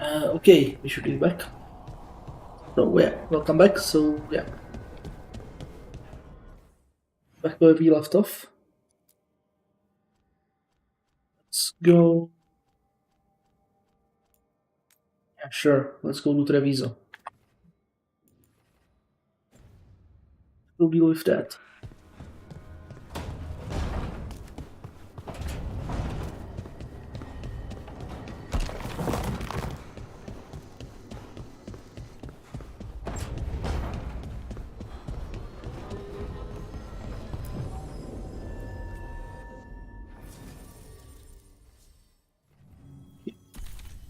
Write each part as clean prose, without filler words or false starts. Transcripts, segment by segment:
Okay, we should be back. So yeah, welcome back. So yeah, back where we left off. Let's go. Yeah, sure. Let's go to Treviso. We'll deal with that.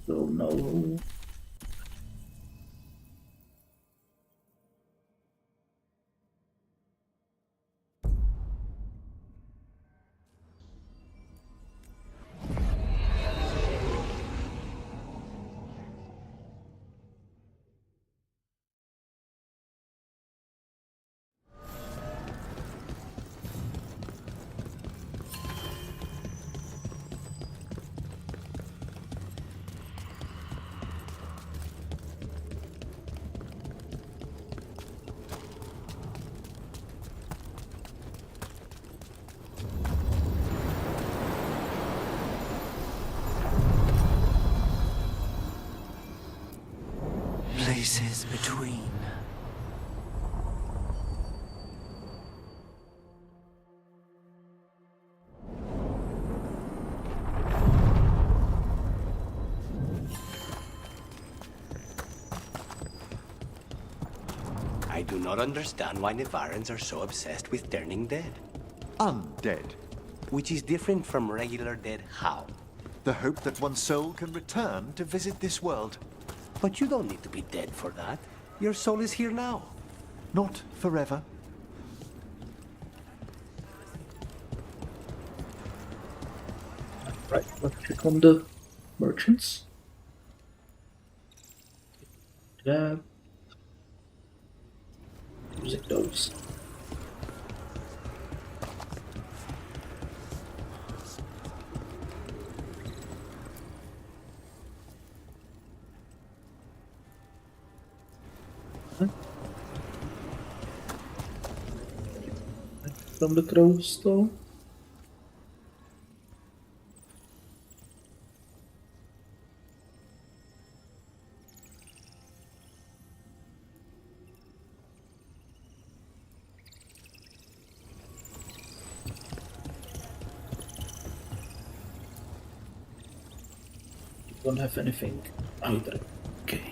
So no. Places between. I do not understand why Nevarans are so obsessed with turning dead. Undead. Which is different from regular dead how? The hope that one's soul can return to visit this world. But you don't need to be dead for that. Your soul is here now. Not forever. Right, let's check on the merchants. Yeah. Using those. From the crows, though. Don't have anything either. Okay.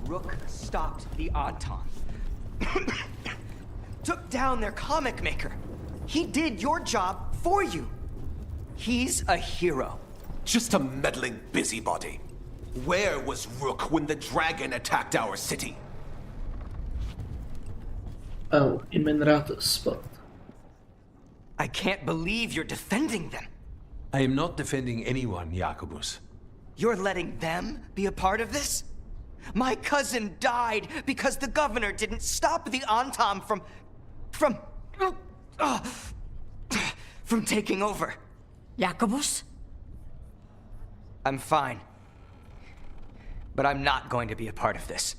Rook stopped the Anton. Took down their comic maker. He did your job for you. He's a hero. Just a meddling busybody. Where was Rook when the dragon attacked our city? Oh, in Menrates, but I can't believe you're defending them. I am not defending anyone, Jacobus. You're letting them be a part of this? My cousin died because the governor didn't stop the Antom from taking over. Jacobus? I'm fine. But I'm not going to be a part of this.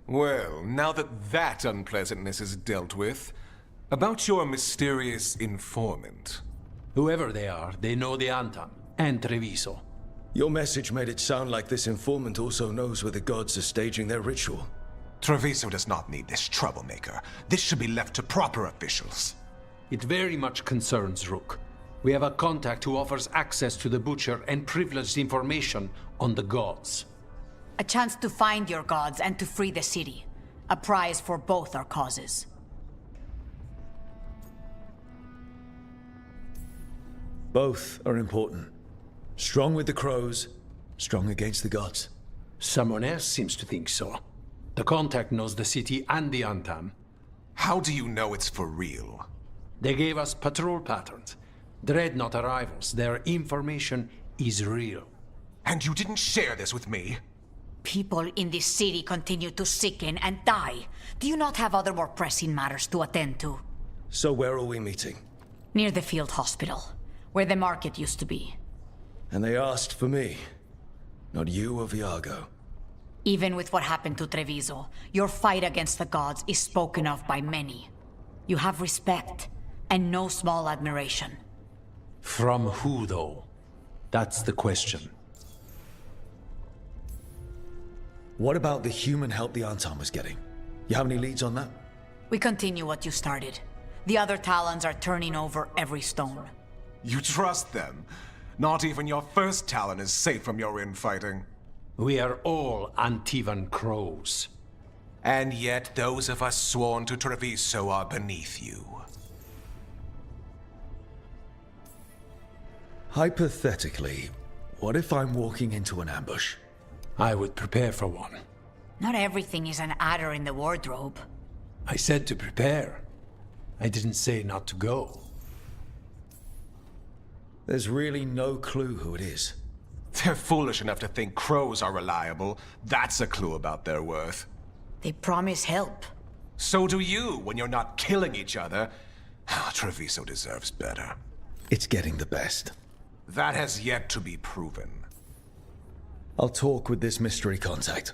Well, now that unpleasantness is dealt with, about your mysterious informant. Whoever they are, they know the Antam and Treviso. Your message made it sound like this informant also knows where the gods are staging their ritual. Treviso does not need this troublemaker. This should be left to proper officials. It very much concerns Rook. We have a contact who offers access to the Butcher and privileged information on the gods. A chance to find your gods and to free the city. A prize for both our causes. Both are important. Strong with the crows, strong against the gods. Someone else seems to think so. The contact knows the city and the Antam. How do you know it's for real? They gave us patrol patterns. Dreadnought arrivals. Their information is real. And you didn't share this with me? People in this city continue to sicken and die. Do you not have other more pressing matters to attend to? So where are we meeting? Near the field hospital, where the market used to be. And they asked for me. Not you or Viago. Even with what happened to Treviso, your fight against the gods is spoken of by many. You have respect, and no small admiration. From who, though? That's the question. What about the human help the Antam was getting? You have any leads on that? We continue what you started. The other Talons are turning over every stone. You trust them? Not even your first Talon is safe from your infighting. We are all Antivan crows. And yet those of us sworn to Treviso are beneath you. Hypothetically, what if I'm walking into an ambush? I would prepare for one. Not everything is an adder in the wardrobe. I said to prepare. I didn't say not to go. There's really no clue who it is. They're foolish enough to think crows are reliable. That's a clue about their worth. They promise help. So do you when you're not killing each other. Treviso deserves better. It's getting the best. That has yet to be proven. I'll talk with this mystery contact.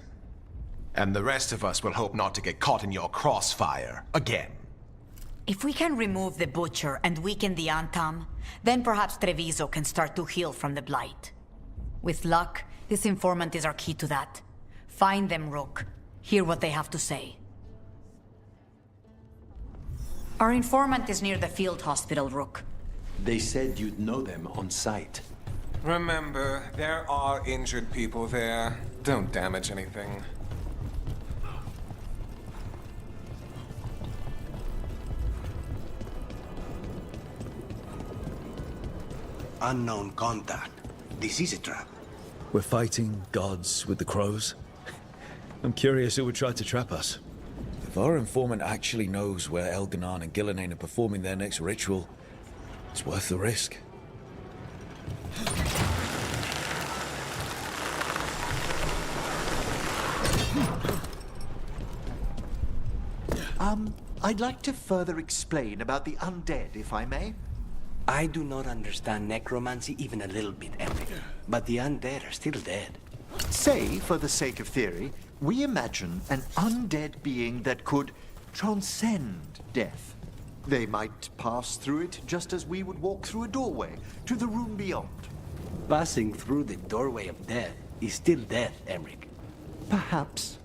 And the rest of us will hope not to get caught in your crossfire again. If we can remove the Butcher and weaken the Antam, then perhaps Treviso can start to heal from the Blight. With luck, this informant is our key to that. Find them, Rook. Hear what they have to say. Our informant is near the field hospital, Rook. They said you'd know them on sight. Remember, there are injured people there. Don't damage anything. Unknown contact. This is a trap. We're fighting gods with the crows. I'm curious who would try to trap us. If our informant actually knows where Elganon and Gillenane are performing their next ritual, it's worth the risk. I'd like to further explain about the undead, if I may. I do not understand necromancy even a little bit, Epic. But the undead are still dead. Say, for the sake of theory, we imagine an undead being that could transcend death. They might pass through it just as we would walk through a doorway to the room beyond. Passing through the doorway of death is still death, Emric. Perhaps.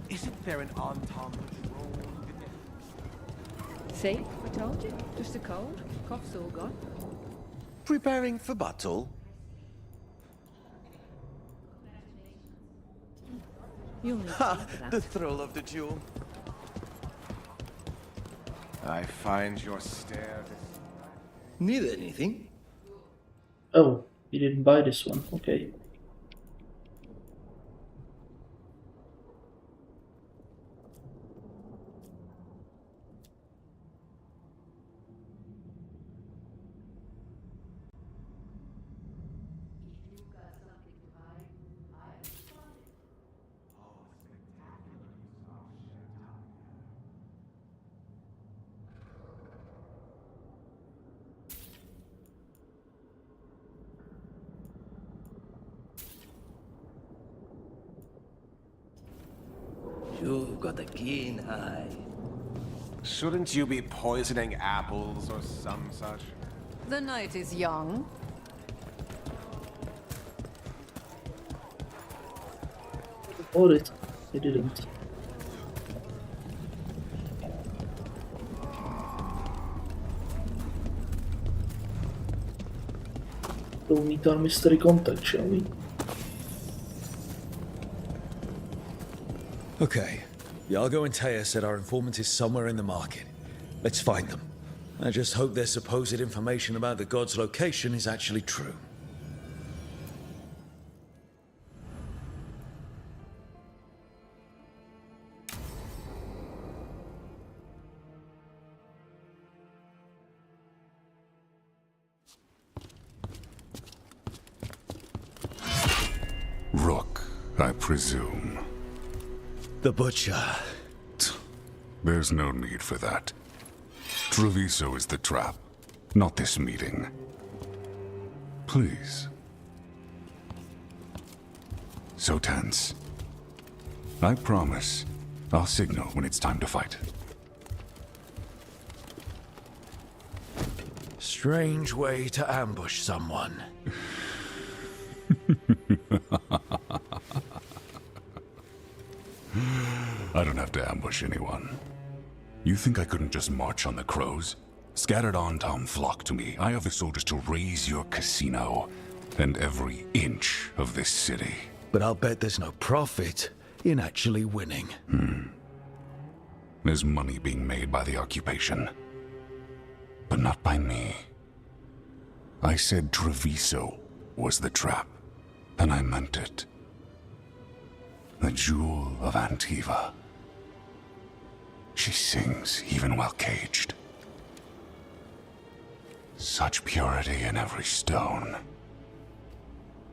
Isn't there an Antam patrol? See? I told you. Just a cold. Cough's all gone. Preparing for battle? You'll need to Ha! sleep for that. The thrill of the duel. I find your stare. Need anything? Oh, you didn't buy this one. Okay. You've got a keen eye. Shouldn't you be poisoning apples or some such? The night is young. Bought it. They didn't. So we meet our mystery contact, shall we? Okay. Iago and Taya said our informant is somewhere in the market. Let's find them. I just hope their supposed information about the god's location is actually true. Rook, I presume. The Butcher. There's no need for that. Treviso is the trap, not this meeting. Please. So tense. I promise, I'll signal when it's time to fight. Strange way to ambush someone. I don't have to ambush anyone. You think I couldn't just march on the crows? Scattered Antom flock to me. I have the soldiers to raise your casino and every inch of this city. But I'll bet there's no profit in actually winning. There's money being made by the occupation. But not by me. I said Treviso was the trap, and I meant it. The Jewel of Antiva. She sings even while caged. Such purity in every stone.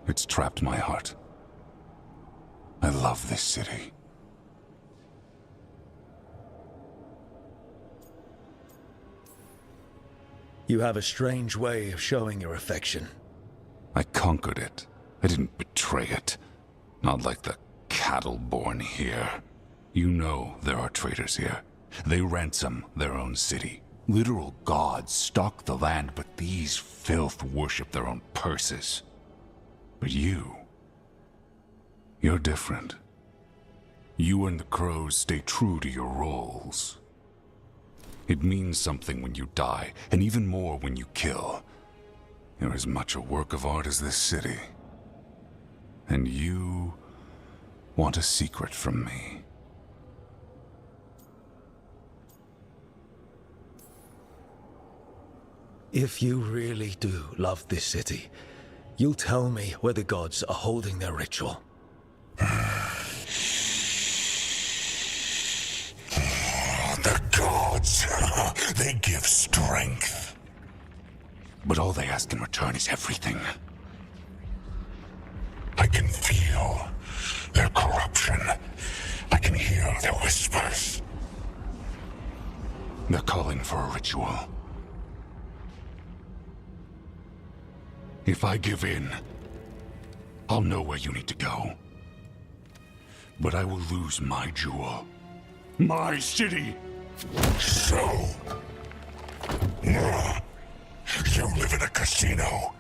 It's trapped my heart. I love this city. You have a strange way of showing your affection. I conquered it. I didn't betray it. Not like the cattle born here. You know there are traitors here. They ransom their own city. Literal gods stalk the land, but these filth worship their own purses. But you're different. You and the crows stay true to your roles. It means something when you die, and even more when you kill. You're as much a work of art as this city. And you want a secret from me. If you really do love this city, you'll tell me where the gods are holding their ritual. The gods, they give strength. But all they ask in return is everything. I can feel their corruption. I can hear their whispers. They're calling for a ritual. If I give in, I'll know where you need to go. But I will lose my jewel. My city! So... You live in a casino.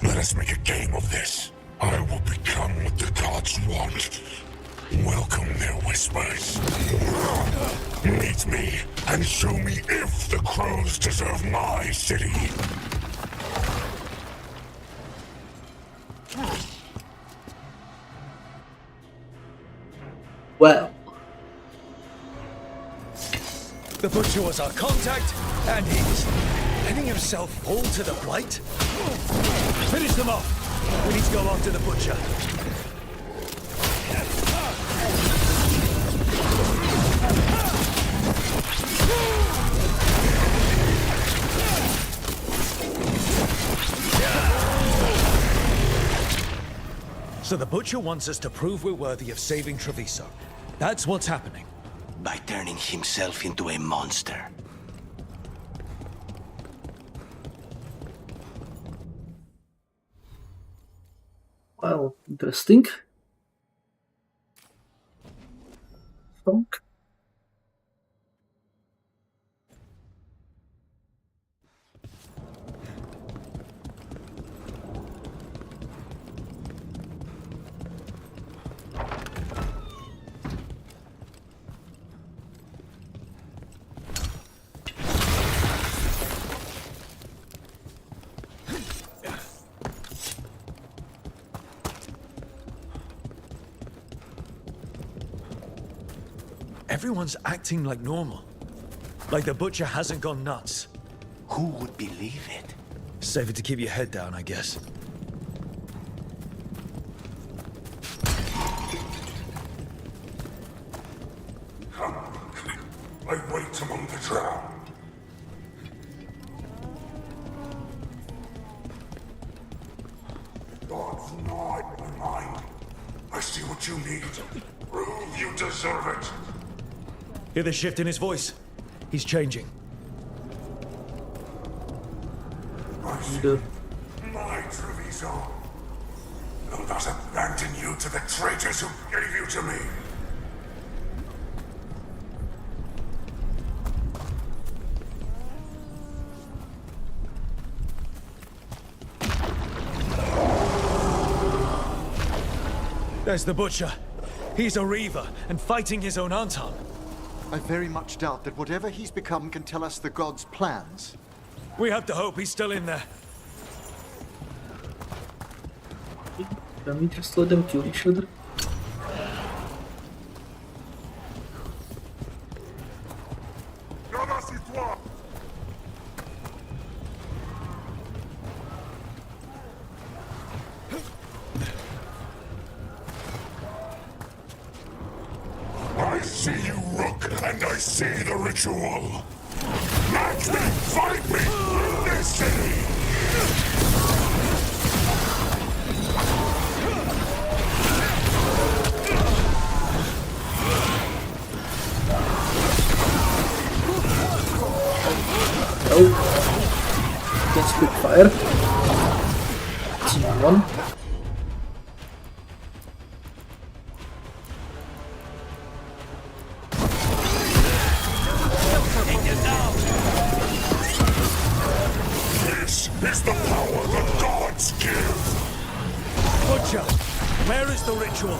Let us make a game of this. I will become what the gods want. Welcome their whispers. Meet me and show me if the crows deserve my city. Well, The Butcher was our contact, and he's letting himself fall to the blight? Finish them off! We need to go after the Butcher. So the Butcher wants us to prove we're worthy of saving Treviso. That's what's happening. By turning himself into a monster. well, interesting. Thunk. Everyone's acting like normal. Like the butcher hasn't gone nuts. Who would believe it? Safer to keep your head down, I guess. I wait among the drowned. God's gnawing my mind. I see what you need. Prove you deserve it. Hear the shift in his voice? He's changing. I see. The My Treviso. Will not abandon you to the traitors who gave you to me. There's the butcher. He's a reaver and fighting his own Anton. I very much doubt that whatever he's become can tell us the gods' plans. We have to hope he's still in there. Can we just let them kill each other? I see you, Rook, and I see the ritual. Match me, fight me, in this city! Oh. Against quick fire. Team 1. Is the power the gods give. Butcher, where is the ritual?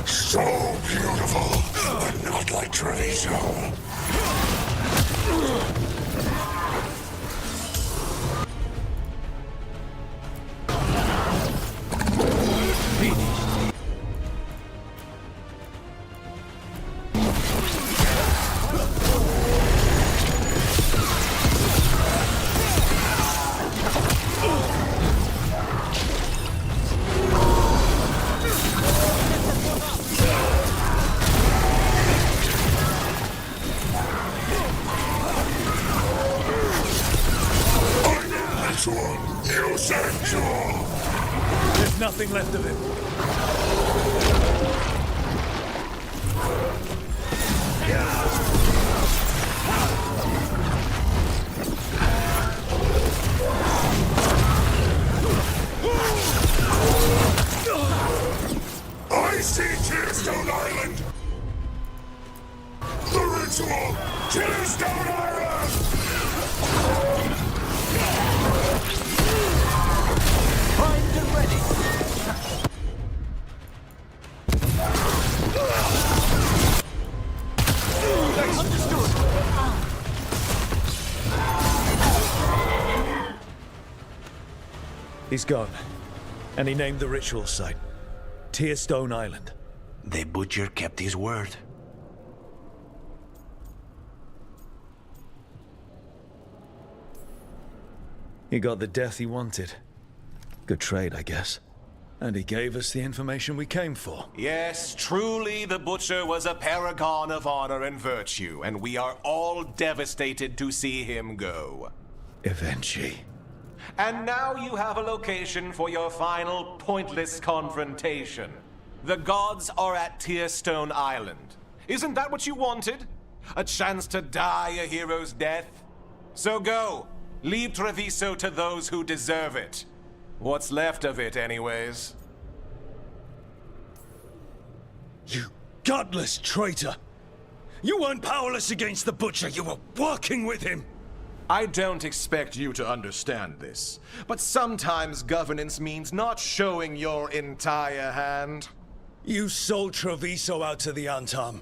So beautiful, but not like Treviso. You said cure. There's nothing left of him. I see Tearstone Island. The ritual, Tearstone Island. Primed and ready. Understood. He's gone. And he named the ritual site. Tearstone Island. The butcher kept his word. He got the death he wanted. Good trade, I guess. And he gave us the information we came for. Yes, truly the Butcher was a paragon of honor and virtue, and we are all devastated to see him go. Eventually. And now you have a location for your final pointless confrontation. The gods are at Tearstone Island. Isn't that what you wanted? A chance to die a hero's death? So go. Leave Treviso to those who deserve it. What's left of it, anyways. You godless traitor! You weren't powerless against the Butcher, you were working with him! I don't expect you to understand this, but sometimes governance means not showing your entire hand. You sold Treviso out to the Antam.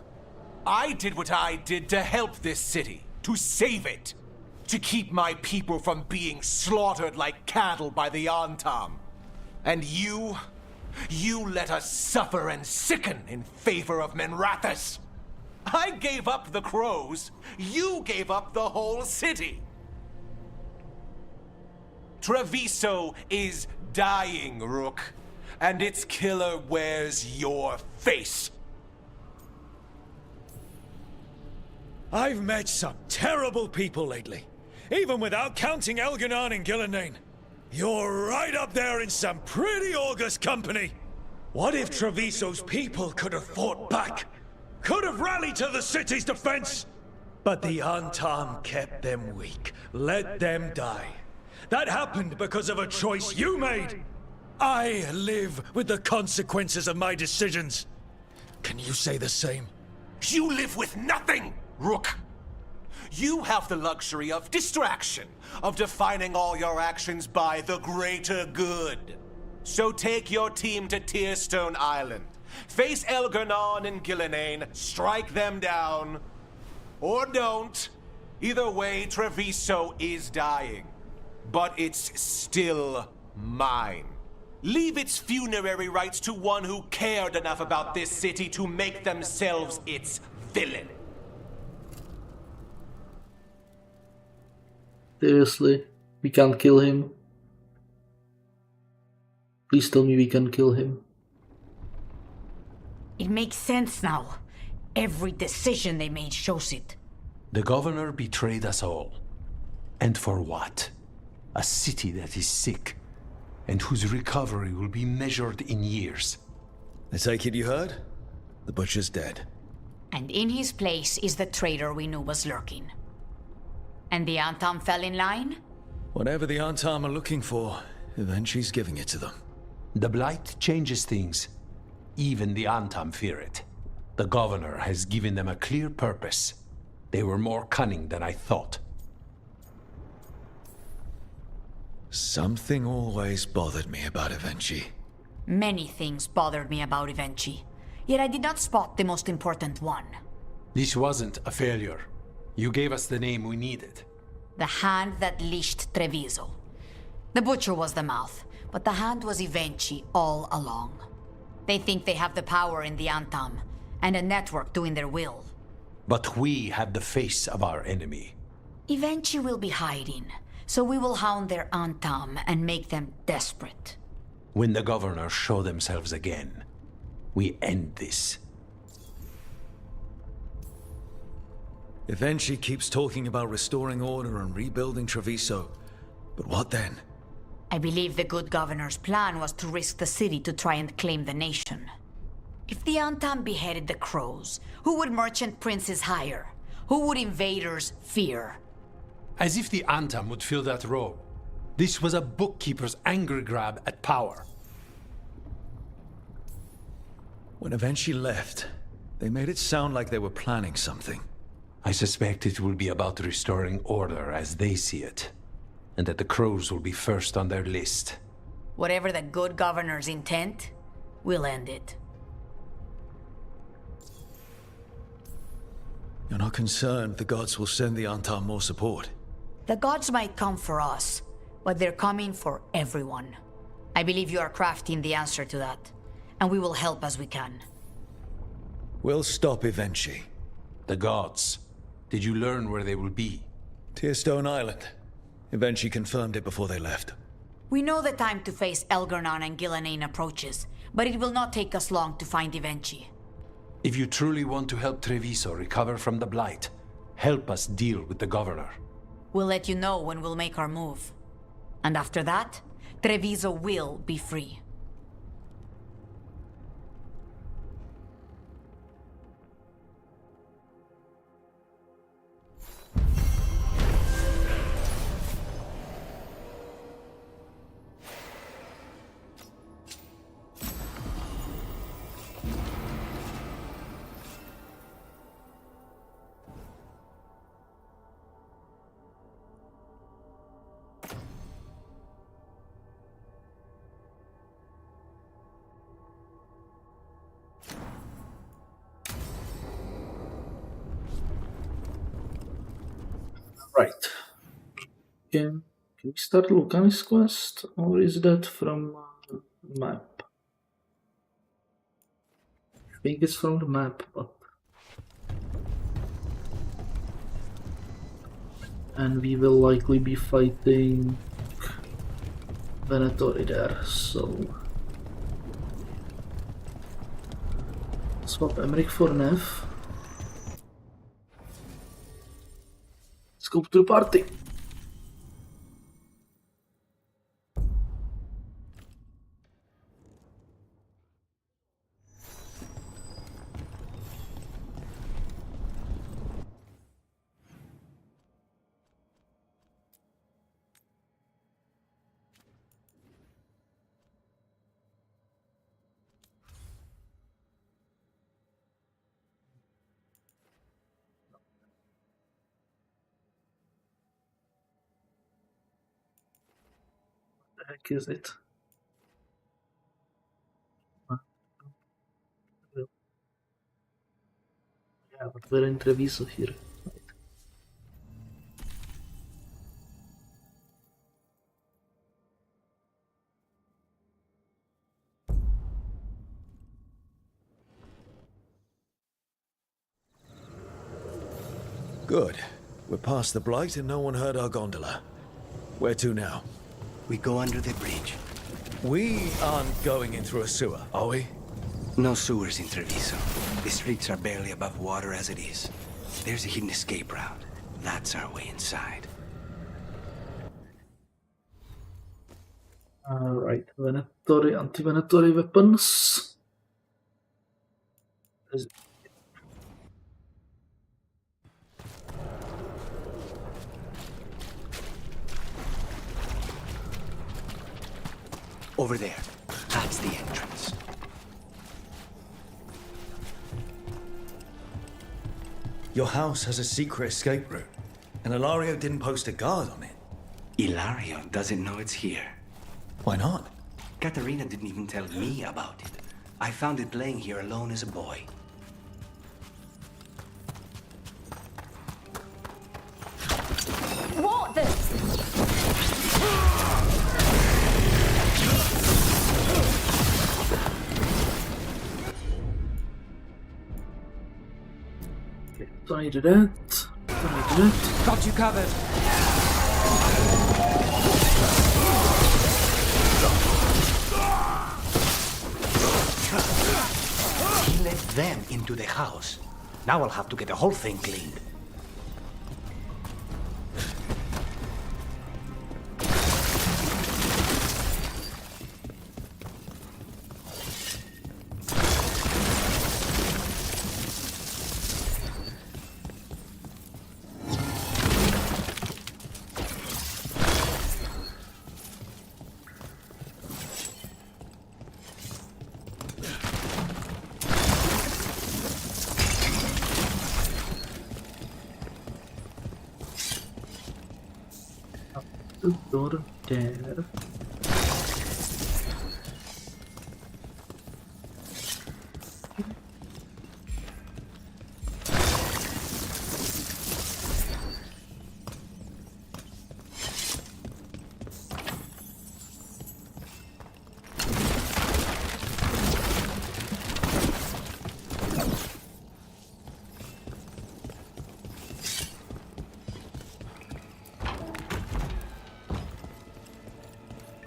I did what I did to help this city, to save it, to keep my people from being slaughtered like cattle by the Antam. And you let us suffer and sicken in favor of Menrathis. I gave up the crows, you gave up the whole city. Treviso is dying, Rook, and its killer wears your face. I've met some terrible people lately, even without counting Elganon and Gillenane. You're right up there in some pretty august company. What if Treviso's people could have fought back? Could have rallied to the city's defense? But the Antam kept them weak, let them die. That happened because of a choice you made. I live with the consequences of my decisions. Can you say the same? You live with nothing, Rook. You have the luxury of distraction, of defining all your actions by the greater good. So take your team to Tearstone Island. Face Elganon and Gillenane, strike them down. Or don't. Either way, Treviso is dying. But it's still mine. Leave its funerary rites to one who cared enough about this city to make themselves its villain. Seriously? We can't kill him? Please tell me we can kill him. It makes sense now. Every decision they made shows it. The governor betrayed us all. And for what? A city that is sick, and whose recovery will be measured in years. I take it you heard? The Butcher's dead. And in his place is the traitor we knew was lurking. And the Antam fell in line? Whatever the Antam are looking for, Eventually's giving it to them. The Blight changes things. Even the Antam fear it. The governor has given them a clear purpose. They were more cunning than I thought. Something always bothered me about Evenchi. Many things bothered me about Evenchi, yet I did not spot the most important one. This wasn't a failure. You gave us the name we needed. The hand that leashed Treviso. The Butcher was the mouth, but the hand was Evenchi all along. They think they have the power in the Antam, and a network doing their will. But we have the face of our enemy. Evenchi will be hiding, so we will hound their Antam and make them desperate. When the governors show themselves again, we end this. Evenchi keeps talking about restoring order and rebuilding Treviso. But what then? I believe the good governor's plan was to risk the city to try and claim the nation. If the Antam beheaded the crows, who would merchant princes hire? Who would invaders fear? As if the Antam would fill that role. This was a bookkeeper's angry grab at power. When Evenchi left, they made it sound like they were planning something. I suspect it will be about restoring order as they see it, and that the crows will be first on their list. Whatever the good governor's intent, we'll end it. You're not concerned the gods will send the Antam more support? The gods might come for us, but they're coming for everyone. I believe you are crafting the answer to that, and we will help as we can. We'll stop Evenchi. The gods. Did you learn where they will be? Tearstone Island. Evenchi confirmed it before they left. We know the time to face Elgarnon and Gillenane approaches, but it will not take us long to find Evenchi. If you truly want to help Treviso recover from the Blight, help us deal with the governor. We'll let you know when we'll make our move. And after that, Treviso will be free. Right. Can we start Lucani's quest, or is that from map? I think it's from the map, but... And we will likely be fighting Venatori there, so... Swap Emmerich for Nev. Let's go to the party! What the heck is it? Yeah, but we're in Treviso here. Good. We're past the Blight and no one heard our gondola. Where to now? We go under the bridge. We aren't going in through a sewer, are we? No sewers in Treviso. The streets are barely above water as it is. There's a hidden escape route. That's our way inside. Alright, Venatori, anti-Venatori weapons. Over there. That's the entrance. Your house has a secret escape route, and Ilario didn't post a guard on it. Ilario doesn't know it's here. Why not? Katerina didn't even tell me about it. I found it playing here alone as a boy. What the? Okay, don't need that. Don't need that. Got you covered. He let them into the house. Now I'll have to get the whole thing cleaned. The door there.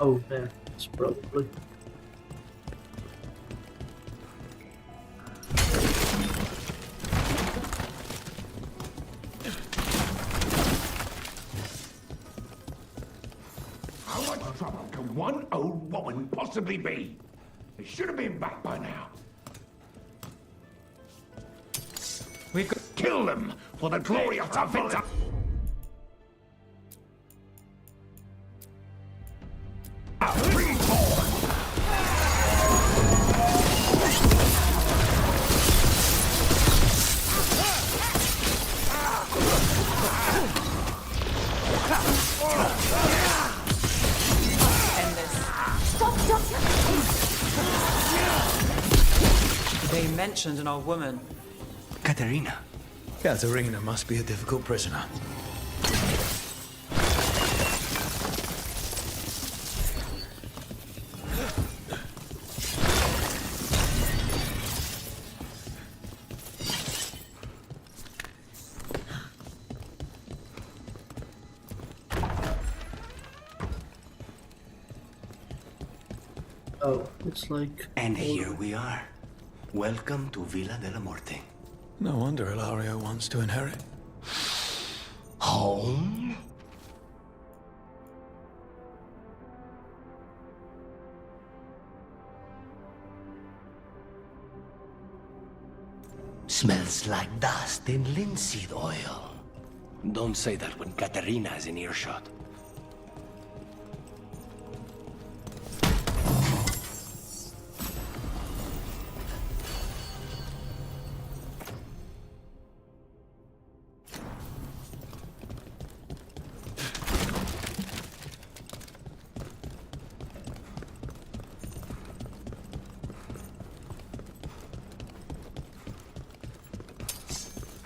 Oh man, it's probably. How much trouble can one old woman possibly be? They should have been back by now. We could kill them for the glory of Tavinta. They mentioned an old woman. Katerina. Katerina must be a difficult prisoner. Oh, it's like... And here we are. Welcome to Villa de la Morte. No wonder Ilario wants to inherit. Home? Smells like dust and linseed oil. Don't say that when Katerina is in earshot.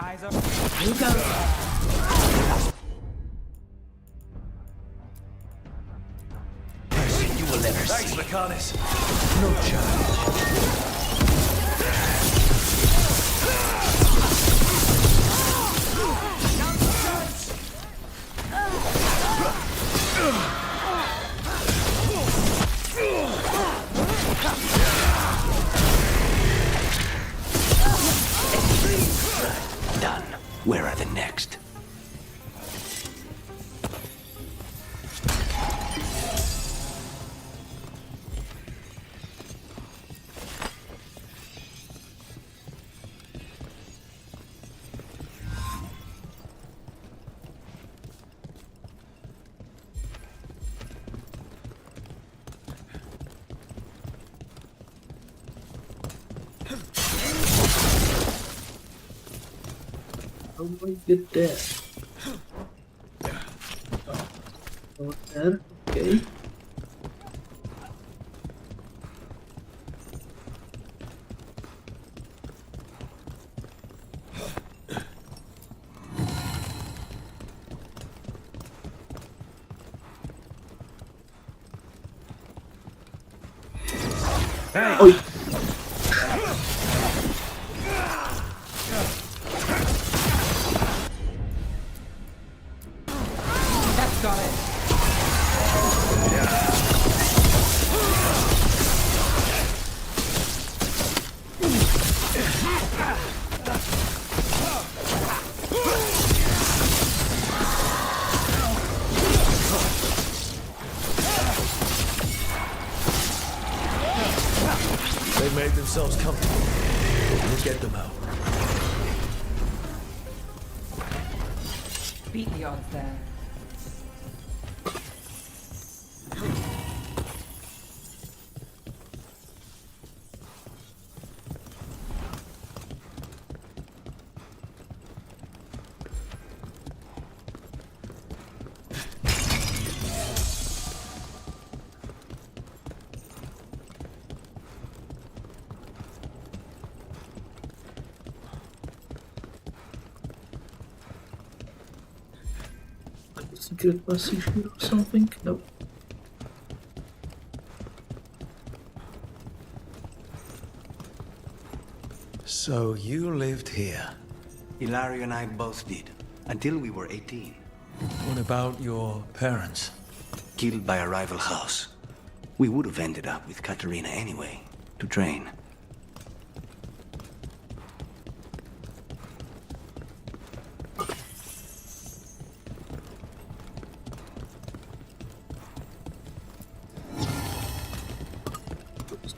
Eyes up. You go. You will never Thanks, see. Mechanis. No challenge. Done. Where are the next? How do I get there? Over there, okay. Oi! That's got it. They made themselves comfortable. We'll get them out. Beat the odds there. Secret passage here or something? No. So you lived here. Ilario and I both did. Until we were 18. What about your parents? Killed by a rival house. We would have ended up with Katerina anyway, to train.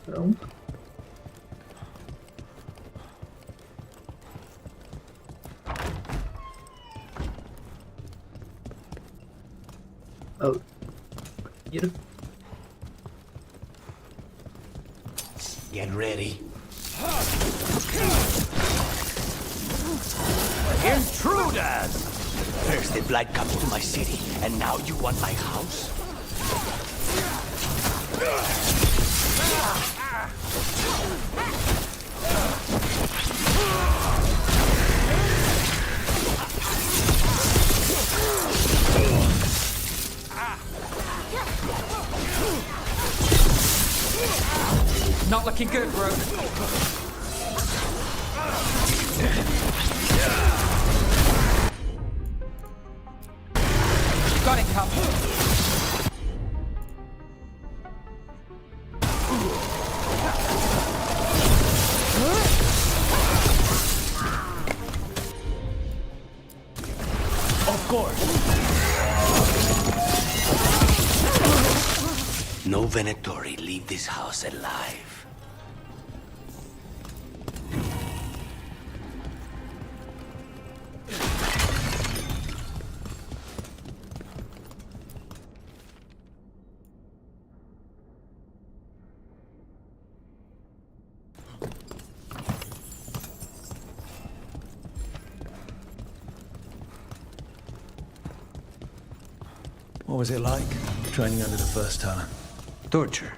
Down. Oh, here. Get ready. Intruders! First the blight comes to my city, and now you want my house? Not looking good, bro. Got it covered. course. No Venatori leave this house alive. What was it like, training under the first talent? Torture.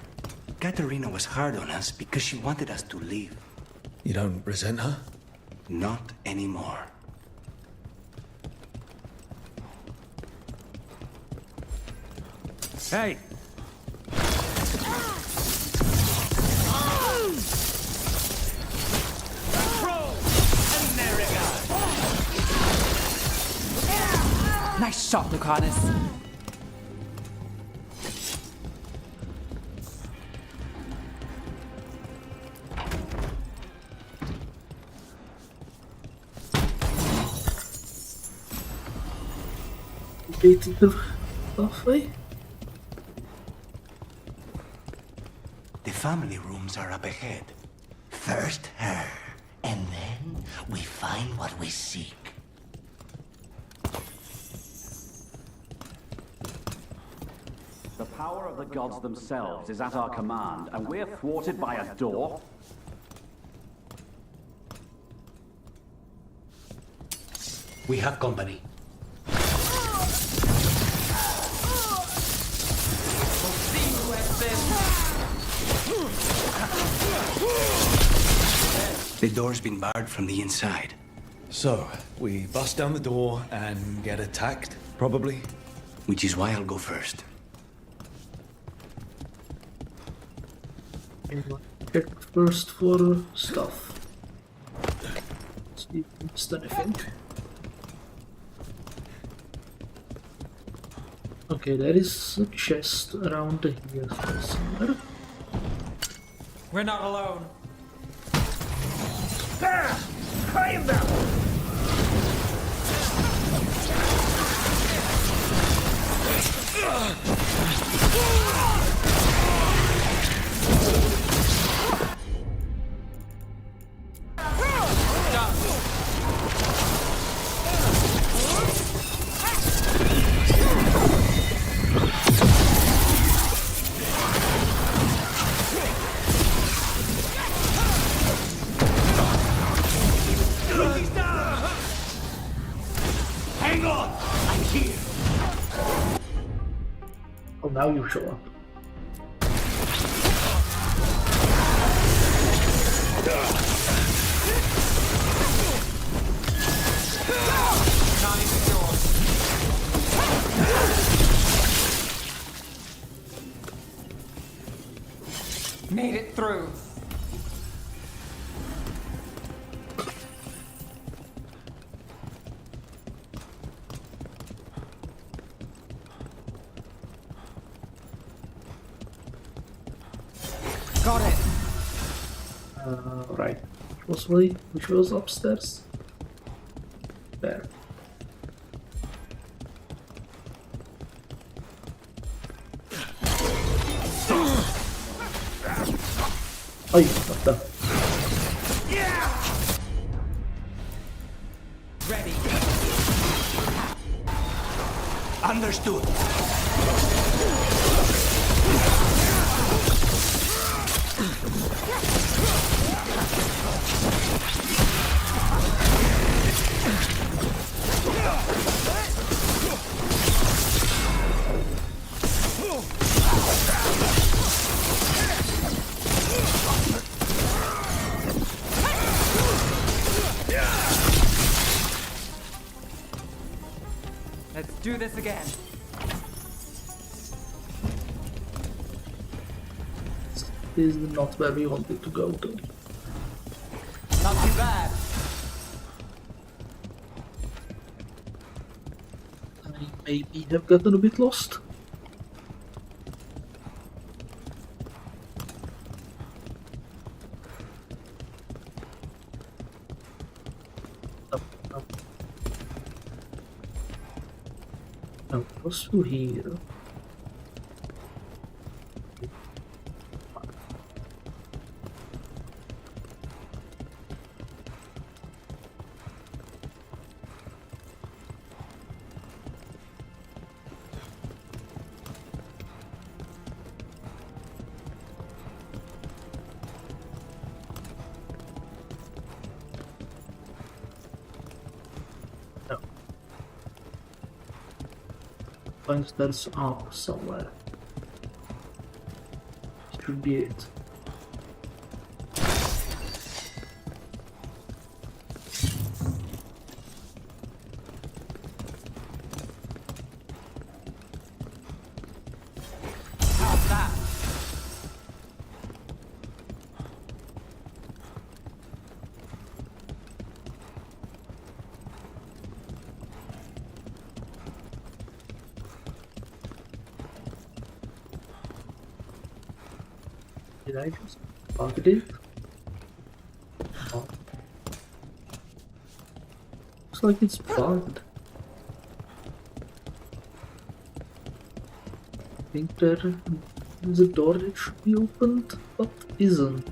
Katerina was hard on us because she wanted us to leave. You don't resent her? Not anymore. Hey! Nice shot, Lucanus. Beating her halfway. The family rooms are up ahead. First her, and then we find what we seek. The power of the gods themselves is at our command, and we're thwarted by a door? We have company. The door's been barred from the inside. So, we bust down the door and get attacked, probably? Which is why I'll go first. Check first for stuff. See if we missed anything. Okay, there is a chest around here somewhere. We're not alone. There! Claim them! Hang on! I'm here! Oh, now you show up. Made it through. Got it. Right. Which was upstairs? There. Oh, what the? Ready. Understood. Let's do this again. This is not where we wanted to go to. Not too bad. I maybe have gotten a bit lost. Oh, goes through here. Finds there's somewhere. Should be it. How's that? Did I just bug it? Oh. Looks like it's bugged. I think there is a door that should be opened, but isn't.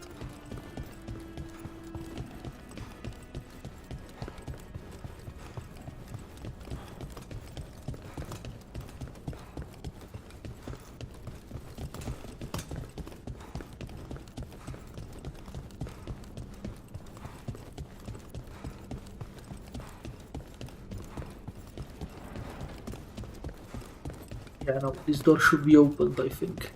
Yeah, no, this door should be opened, I think.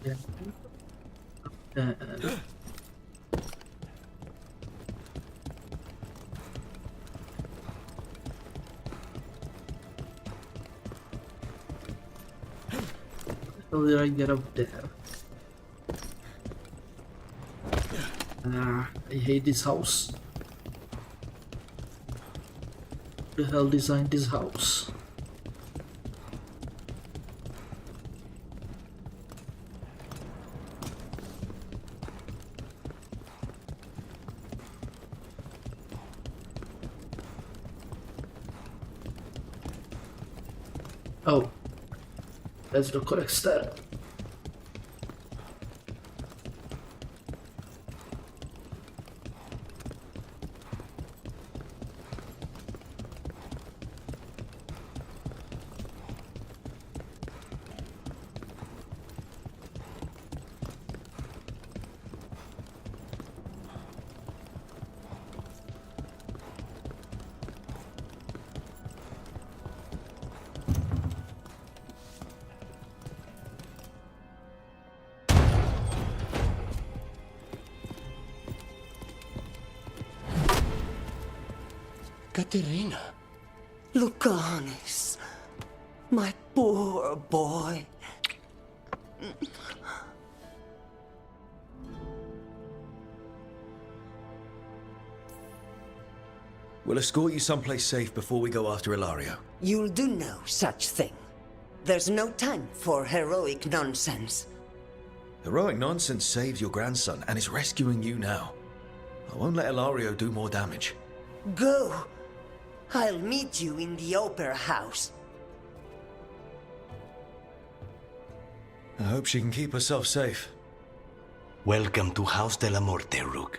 Yeah. How did I get up there? I hate this house. Who the hell designed this house? Oh, that's the correct step. Katerina, Lucanis, my poor boy. We'll escort you someplace safe before we go after Ilario. You'll do no such thing. There's no time for heroic nonsense. Heroic nonsense saves your grandson and is rescuing you now. I won't let Ilario do more damage. Go. I'll meet you in the opera house. I hope she can keep herself safe. Welcome to House de la Morte, Rook.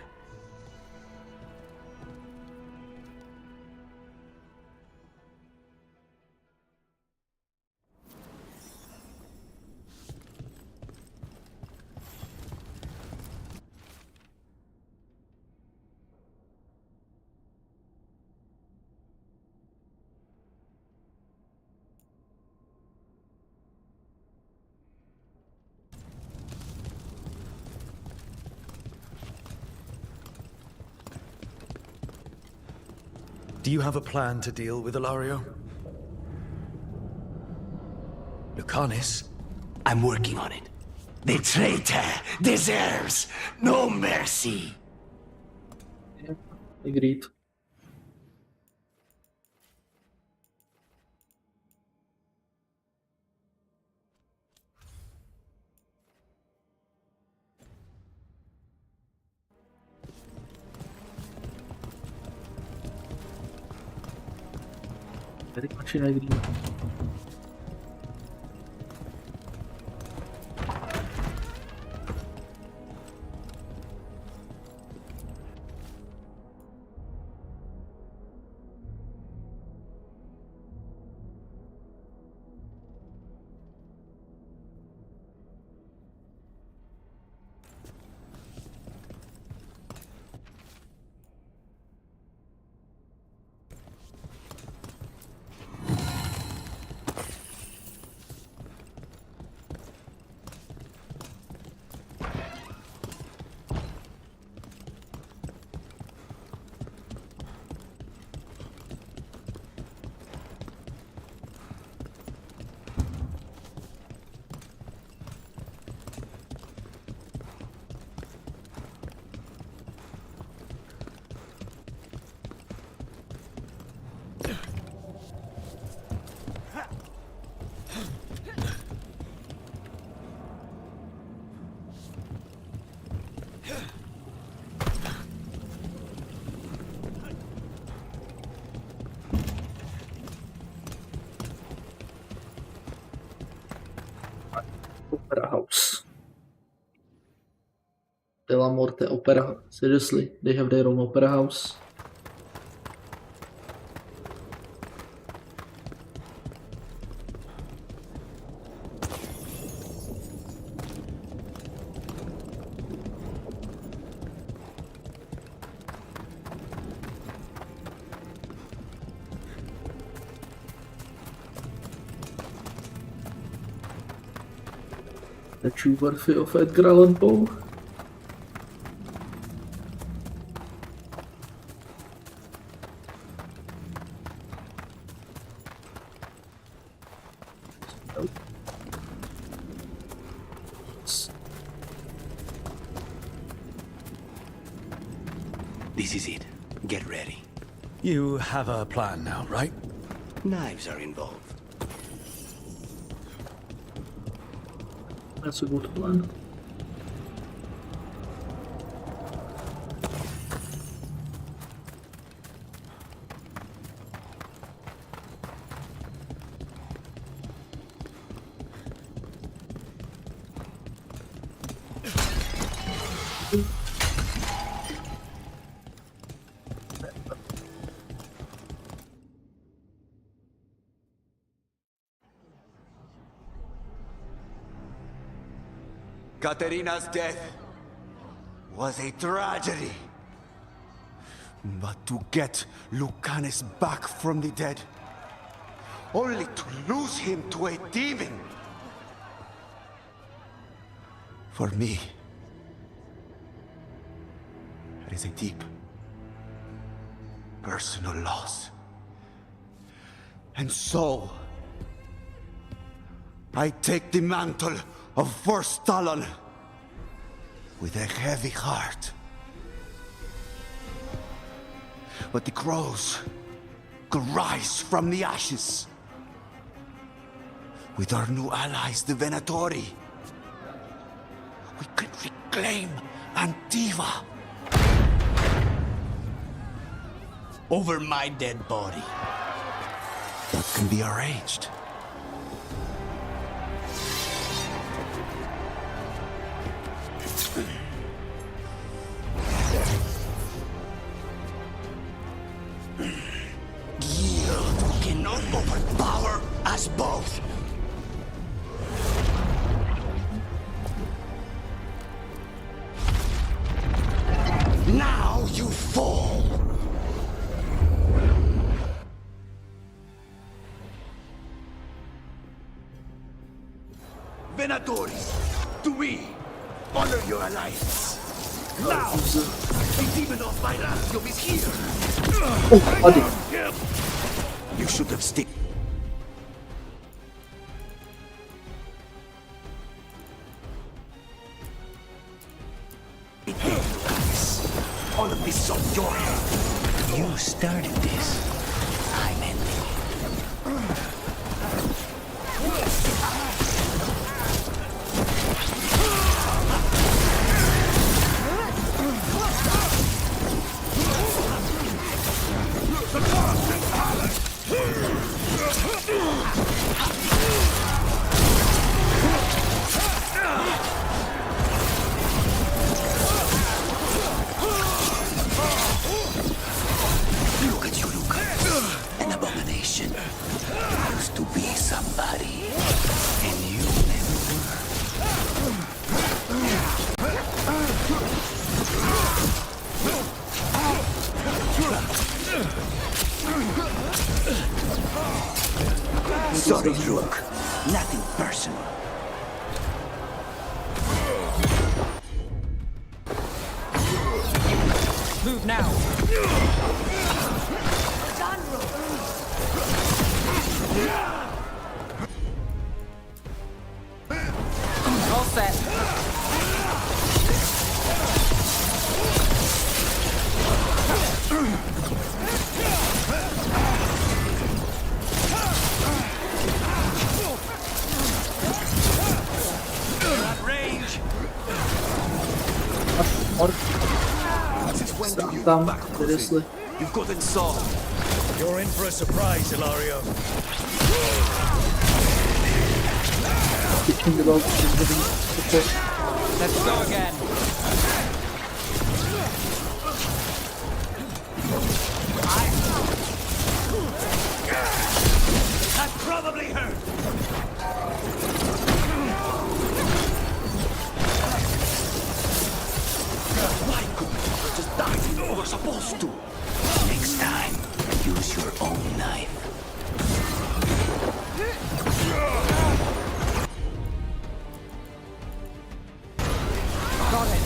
Do you have a plan to deal with Ilario? Lucanis? I'm working on it. The traitor deserves no mercy. Yeah, agreed. Very much in agreement. Opera House. De la Morte Opera. Seriously, they have their own opera house. The true worth of Edgar Allan Poe. This is it. Get ready. You have a plan now, right? Knives are involved. That's a good plan. Katerina's death was a tragedy. But to get Lucanis back from the dead, only to lose him to a demon. For me, it is a deep, personal loss. And so, I take the mantle of First Talon with a heavy heart. But the crows could rise from the ashes. With our new allies, the Venatori, we could reclaim Antiva. Over my dead body. That can be arranged. Yield cannot overpower us both. Now you fall. Venatoris, to me, honor your alliance. Now! A demon of my Rathium is here! Oh, hadi. You should have stayed. All of this is on your head. You started this. I'm ending. Look at you, Luke. An abomination. Used to be somebody. And you never were. Sorry, Luke. Nothing personal. Move now. All set. Range! Since when do you Damn, back seriously. You've gotten soft. You're in for a surprise, Ilario. Kicking the dog. Let's go again. That probably hurt. Why couldn't you just die when you were supposed to? Next time, use your own knife. Got it.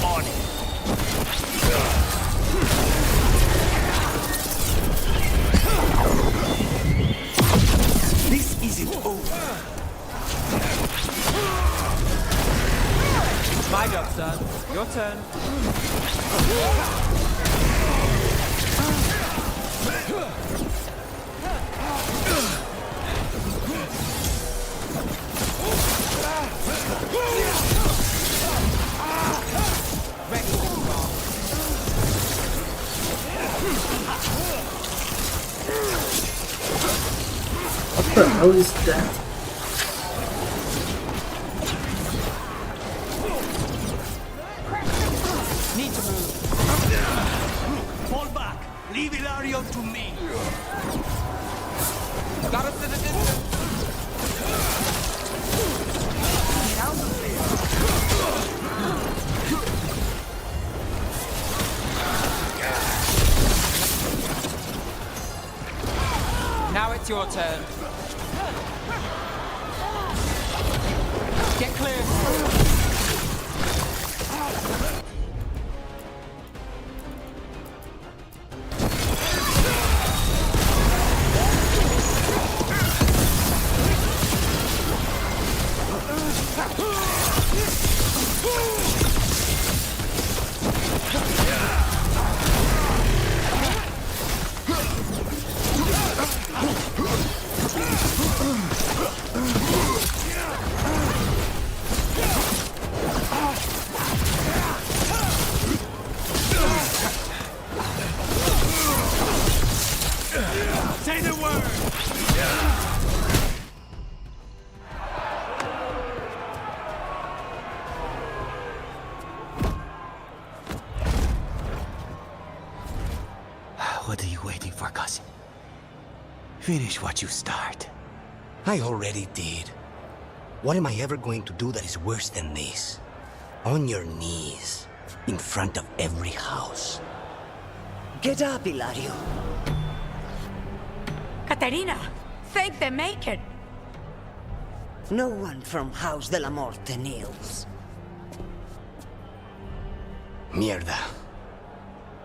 On it. This isn't over. My job's done. Your turn. Ready to rock. What the hell is that? Need to move. Fall back. Leave Ilario to me. Got us to the distance. Get out of there. Now it's your turn. Get clear. Say the word. What are you waiting for, cousin? Finish what you start. I already did. What am I ever going to do that is worse than this? On your knees, in front of every house. Get up, Ilario. Katerina! think they make it? No one from House de la Morte kneels. Mierda.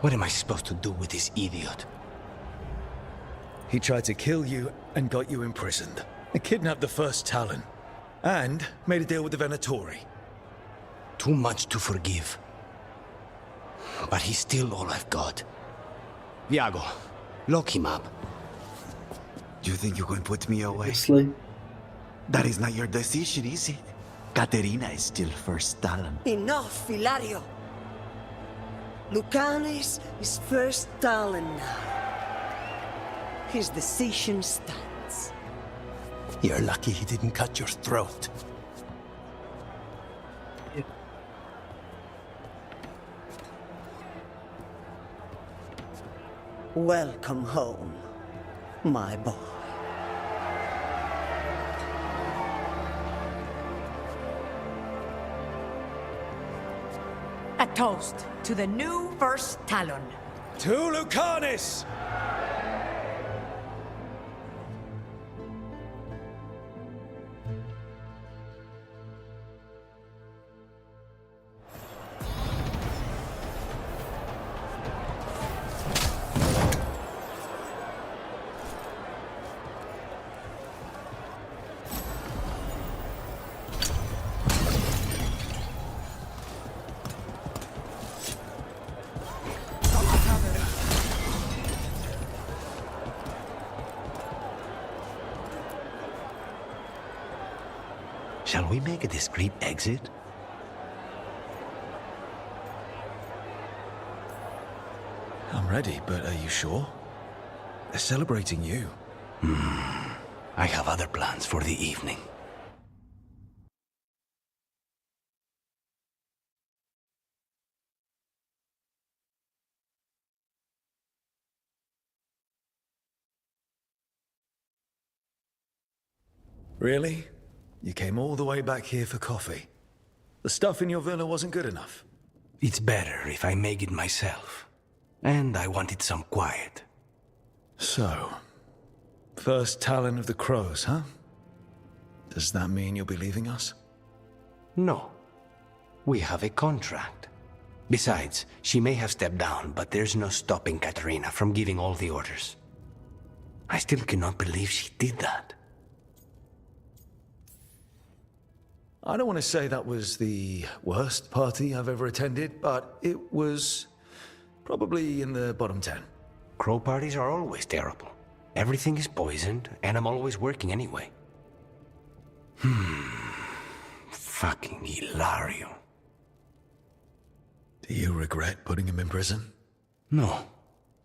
What am I supposed to do with this idiot? He tried to kill you and got you imprisoned. And kidnapped the first Talon. And made a deal with the Venatori. Too much to forgive. But he's still all I've got. Viago, lock him up. You think you can put me away? Obviously. That is not your decision, is it? Caterina is still first Talon. Enough, Hilario. Lucanes is first Talon now. His decision stands. You're lucky he didn't cut your throat. Welcome home, my boy. A toast to the new first Talon. To Lucanis! Shall we make a discreet exit? I'm ready, but are you sure? They're celebrating you. I have other plans for the evening. Really? You came all the way back here for coffee? The stuff in your villa wasn't good enough? It's better if I make it myself. And I wanted some quiet. So, first Talon of the Crows, huh? Does that mean you'll be leaving us? No. We have a contract. Besides, she may have stepped down, but there's no stopping Katerina from giving all the orders. I still cannot believe she did that. I don't want to say that was the worst party I've ever attended, but it was probably in the bottom 10. Crow parties are always terrible. Everything is poisoned, and I'm always working anyway. Fucking Hilario. Do you regret putting him in prison? No.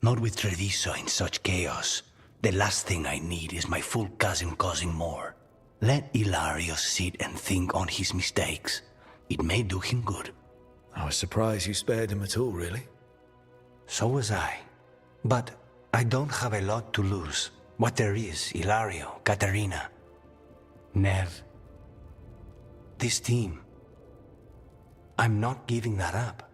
Not with Treviso in such chaos. The last thing I need is my full cousin causing more. Let Hilario sit and think on his mistakes. It may do him good. I was surprised you spared him at all, really. So was I. But I don't have a lot to lose. What there is, Hilario, Katerina, Nev. This team. I'm not giving that up.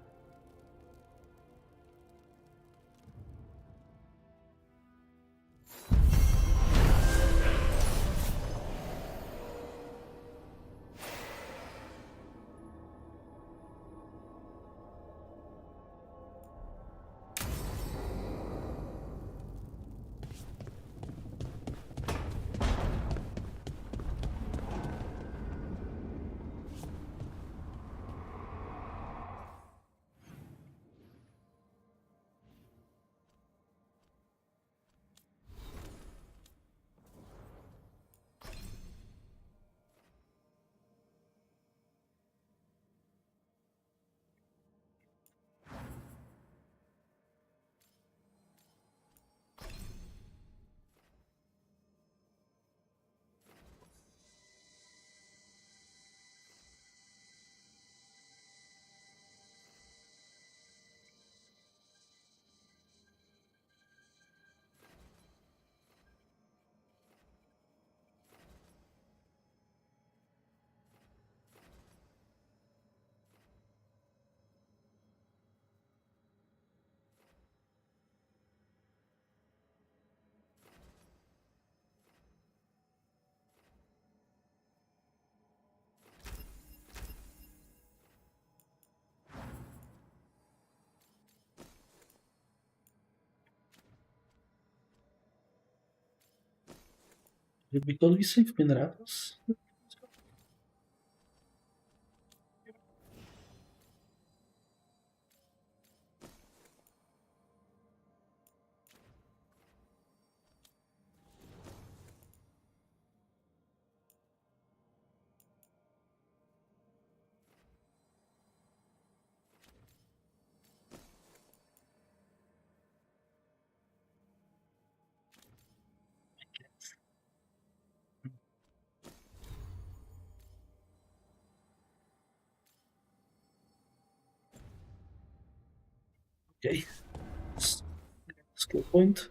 Because we save Mineratas? Okay. Skill point.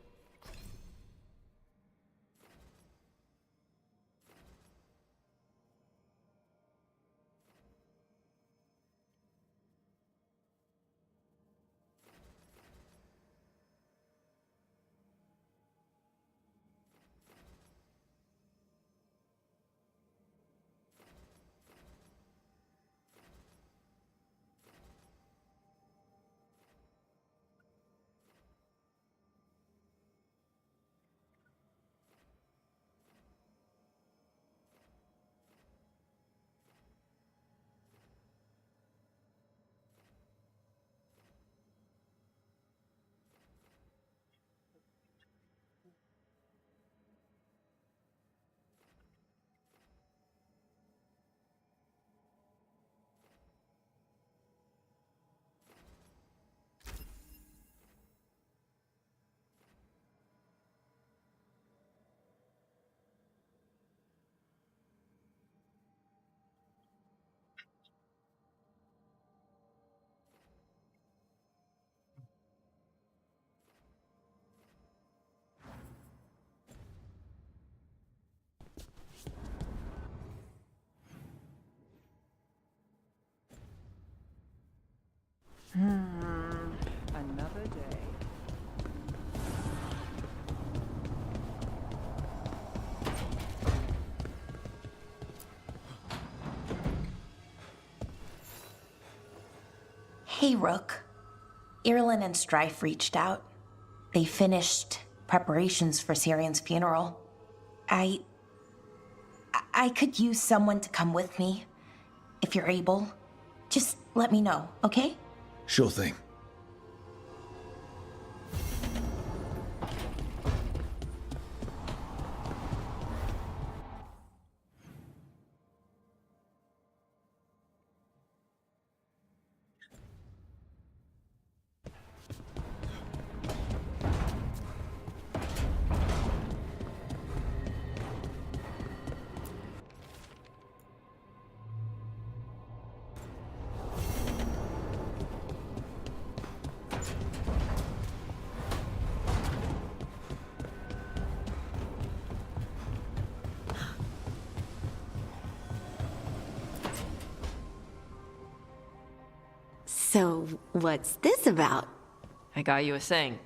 Another day. Hey, Rook. Irulan and Strife reached out. They finished preparations for Syrian's funeral. I could use someone to come with me. If you're able. Just let me know, okay? Sure thing. So, what's this about? I got you a thing.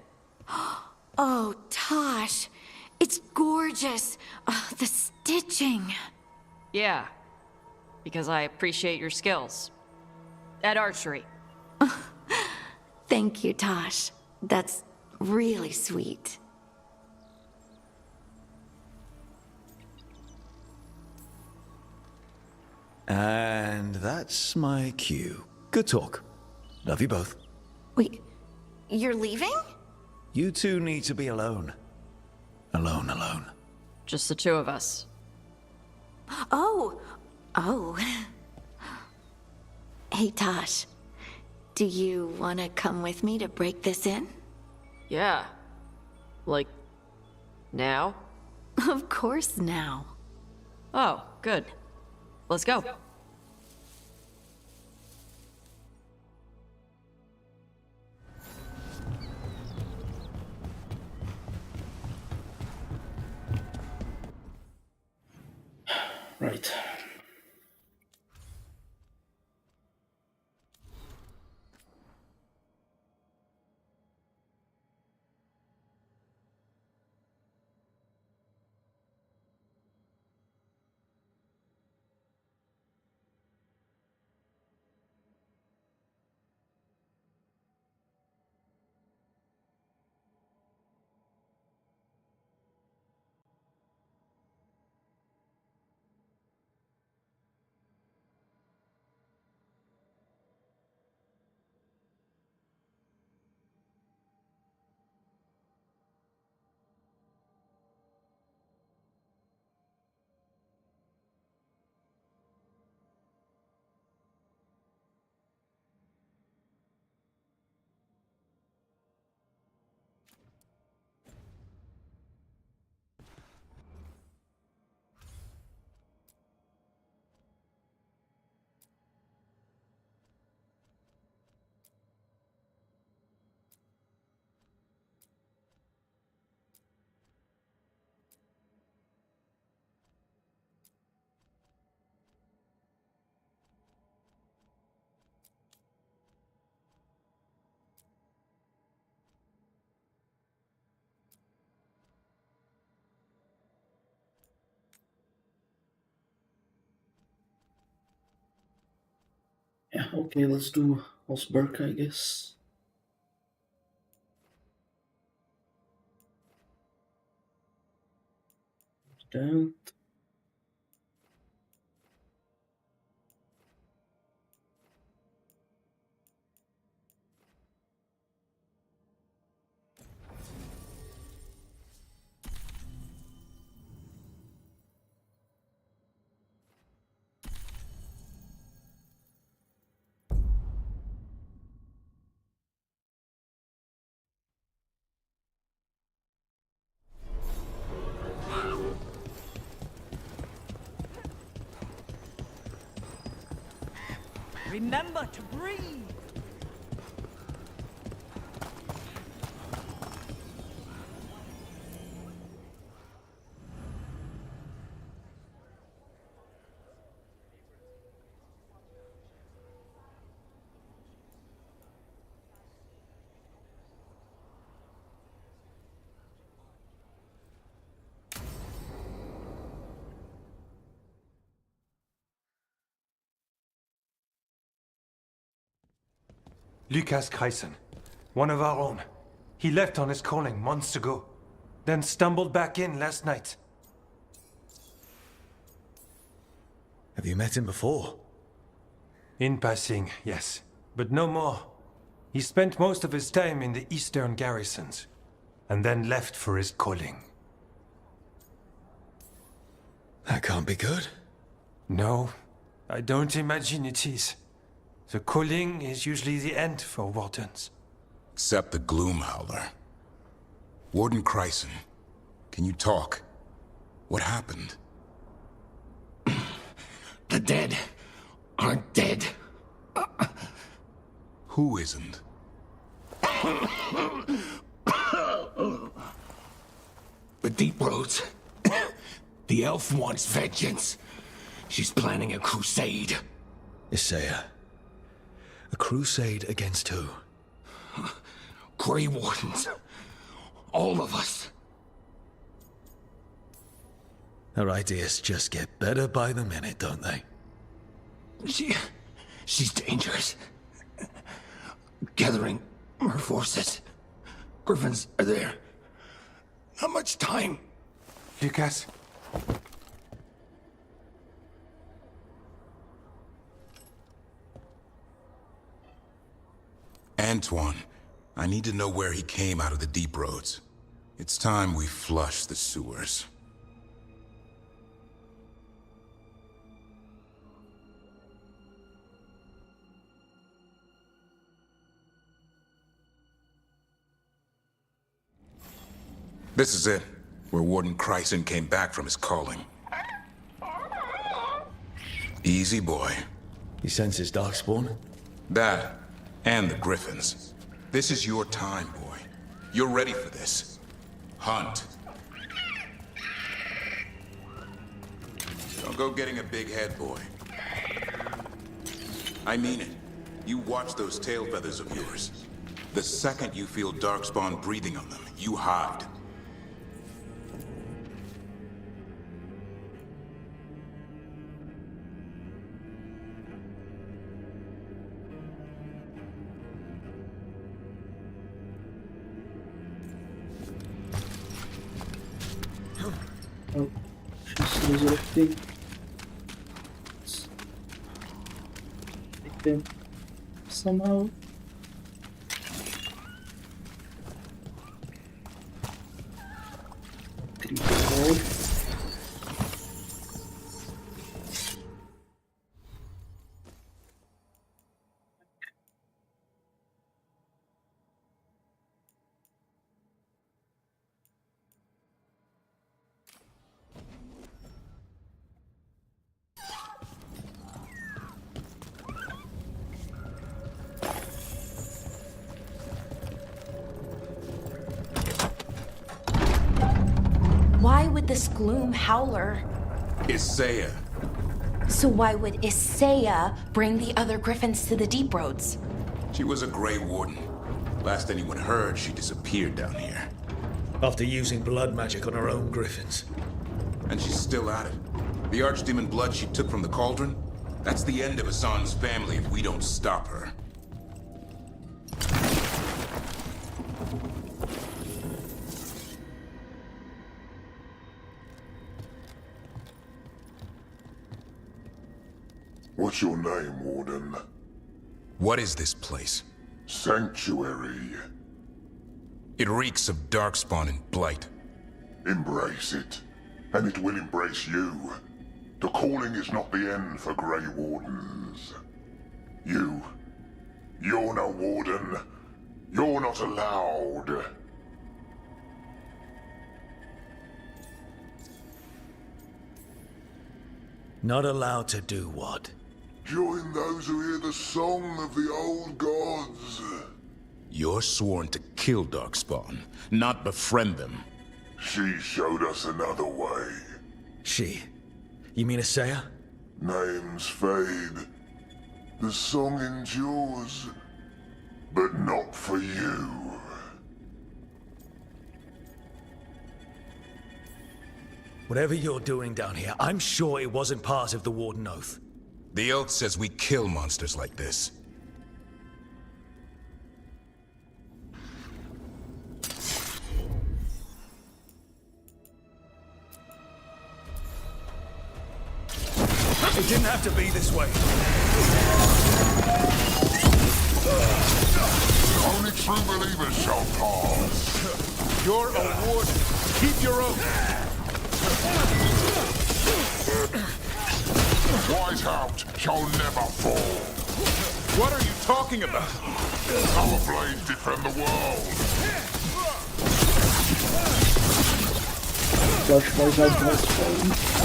Oh, Tosh. It's gorgeous. The stitching. Yeah, because I appreciate your skills. At archery. Thank you, Tosh. That's really sweet. And that's my cue. Good talk. Love you both. Wait, you're leaving? You two need to be alone. Alone. Just the two of us. Oh. Hey, Tosh. Do you want to come with me to break this in? Yeah. Like, now? Of course now. Oh, good. Let's go. Right. Yeah, okay, let's do Osberg, I guess. That. Remember to breathe. Lucas Kreisen, one of our own. He left on his calling months ago, then stumbled back in last night. Have you met him before? In passing, yes, but no more. He spent most of his time in the eastern garrisons, and then left for his calling. That can't be good. No, I don't imagine it is. The calling is usually the end for wardens. Except the Gloom Howler. Warden Kreisen, can you talk? What happened? The dead aren't dead. Who isn't? The Deep Roads. The elf wants vengeance. She's planning a crusade. Isaiah. A crusade against who? Grey Wardens. All of us. Her ideas just get better by the minute, don't they? She's dangerous. Gathering her forces. Griffins are there. Not much time. Lucas? Antoine, I need to know where he came out of the Deep Roads. It's time we flush the sewers. This is it, where Warden Kreisen came back from his calling. Easy, boy. He senses Darkspawn? That, and the Griffins. This is your time, boy. You're ready for this. Hunt. Don't go getting a big head, boy. I mean it. You watch those tail feathers of yours. The second you feel Darkspawn breathing on them, you hide. Oh, she's resurrecting. Take them somehow. Creeper. Why would this Gloom Howler? Isaiah. So why would Isaiah bring the other Griffins to the Deep Roads? She was a Grey Warden. Last anyone heard, she disappeared down here. After using blood magic on her own Griffins. And she's still at it. The Archdemon blood she took from the cauldron? That's the end of Hassan's family if we don't stop her. What's your name, Warden? What is this place? Sanctuary. It reeks of darkspawn and blight. Embrace it, and it will embrace you. The calling is not the end for Grey Wardens. You're no Warden. You're not allowed. Not allowed to do what? Join those who hear the song of the old gods. You're sworn to kill Darkspawn, not befriend them. She showed us another way. She? You mean Asaya? Names fade. The song endures. But not for you. Whatever you're doing down here, I'm sure it wasn't part of the Warden Oath. The oath says we kill monsters like this. It didn't have to be this way. Only true believers shall pass. You're a warden. Keep your oath. Whiteout shall never fall. What are you talking about? Our blades defend the world. Flash out.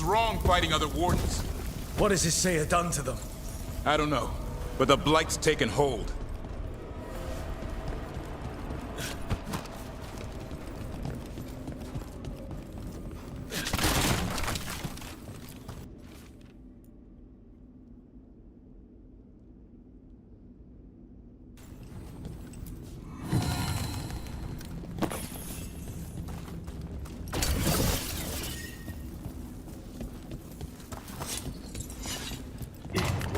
Wrong fighting other wardens. What has Isaiah done to them? I don't know, but the blight's taken hold.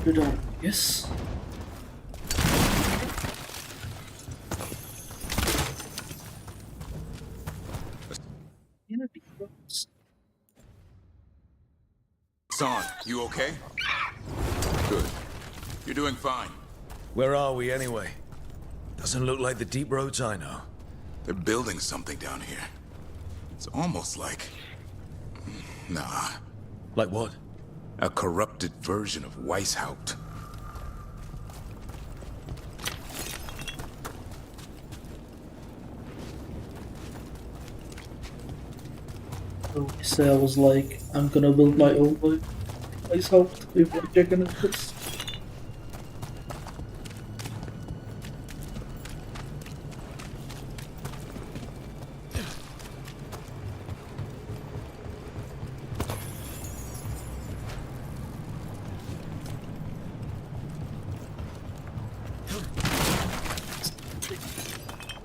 Good on. Yes. Son, you okay? Good. You're doing fine. Where are we anyway? Doesn't look like the deep roads I know. They're building something down here. It's almost like... Nah. Like what? A corrupted version of Weishaupt. So I was like, I'm gonna build my own place out before checking it first.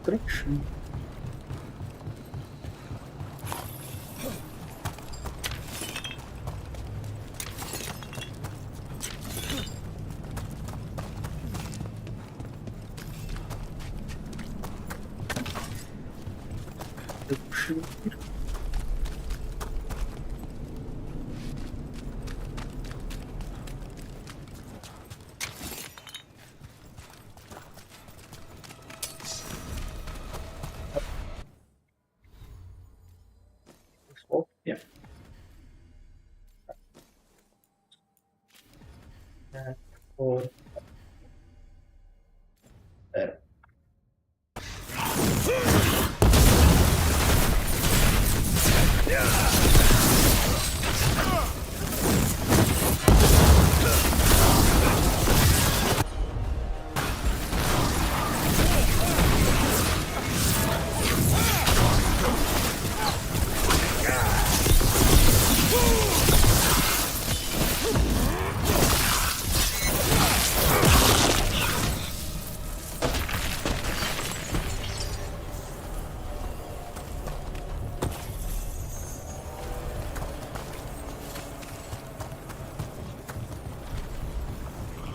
Correction. potion here. Oh, yeah. And for there.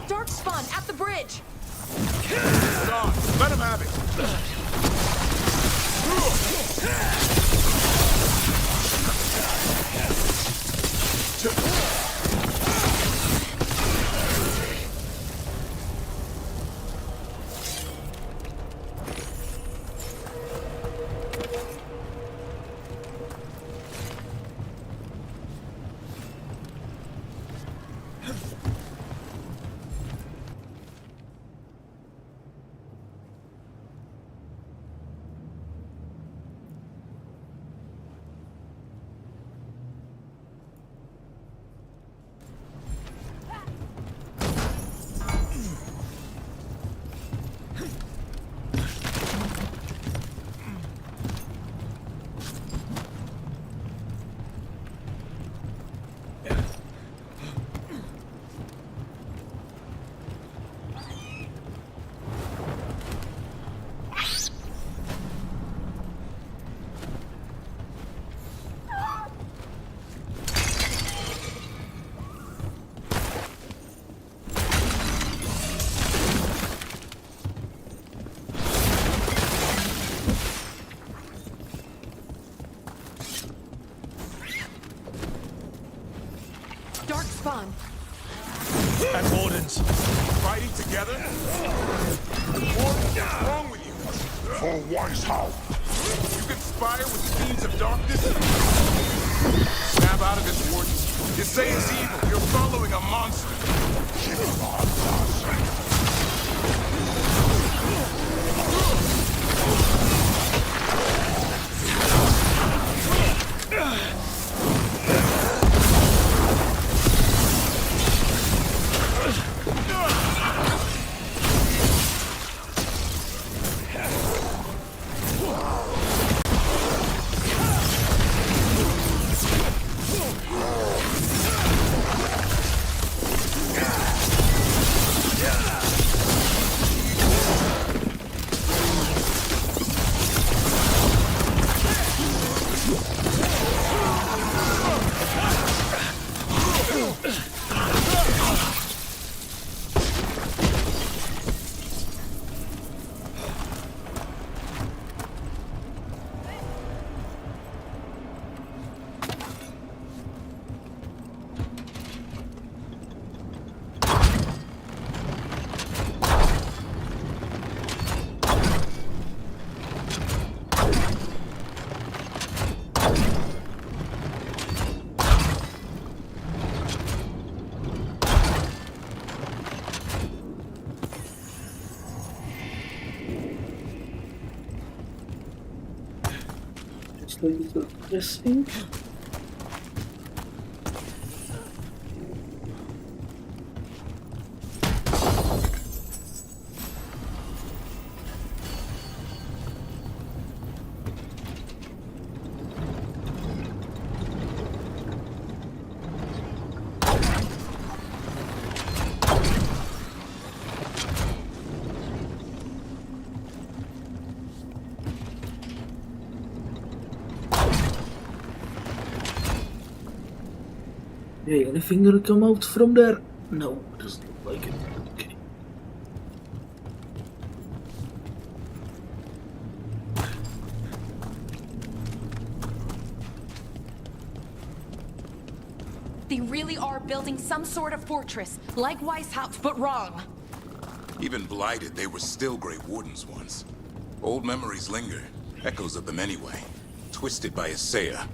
Darkspawn at the bridge. Hold on. Let him have it. Darkspawn. And Wardens. Fighting together? Warden, what's wrong with you? For once, how? You conspire with the fiends of darkness? Snap out of this, Warden. You say it's evil. You're following a monster. Just a little pressing. Hey, anything gonna come out from there? No, doesn't look like it. Okay. They really are building some sort of fortress, like Weishaupt, but wrong. Even blighted, they were still Grey Wardens once. Old memories linger, echoes of them anyway. Twisted by Isaiah.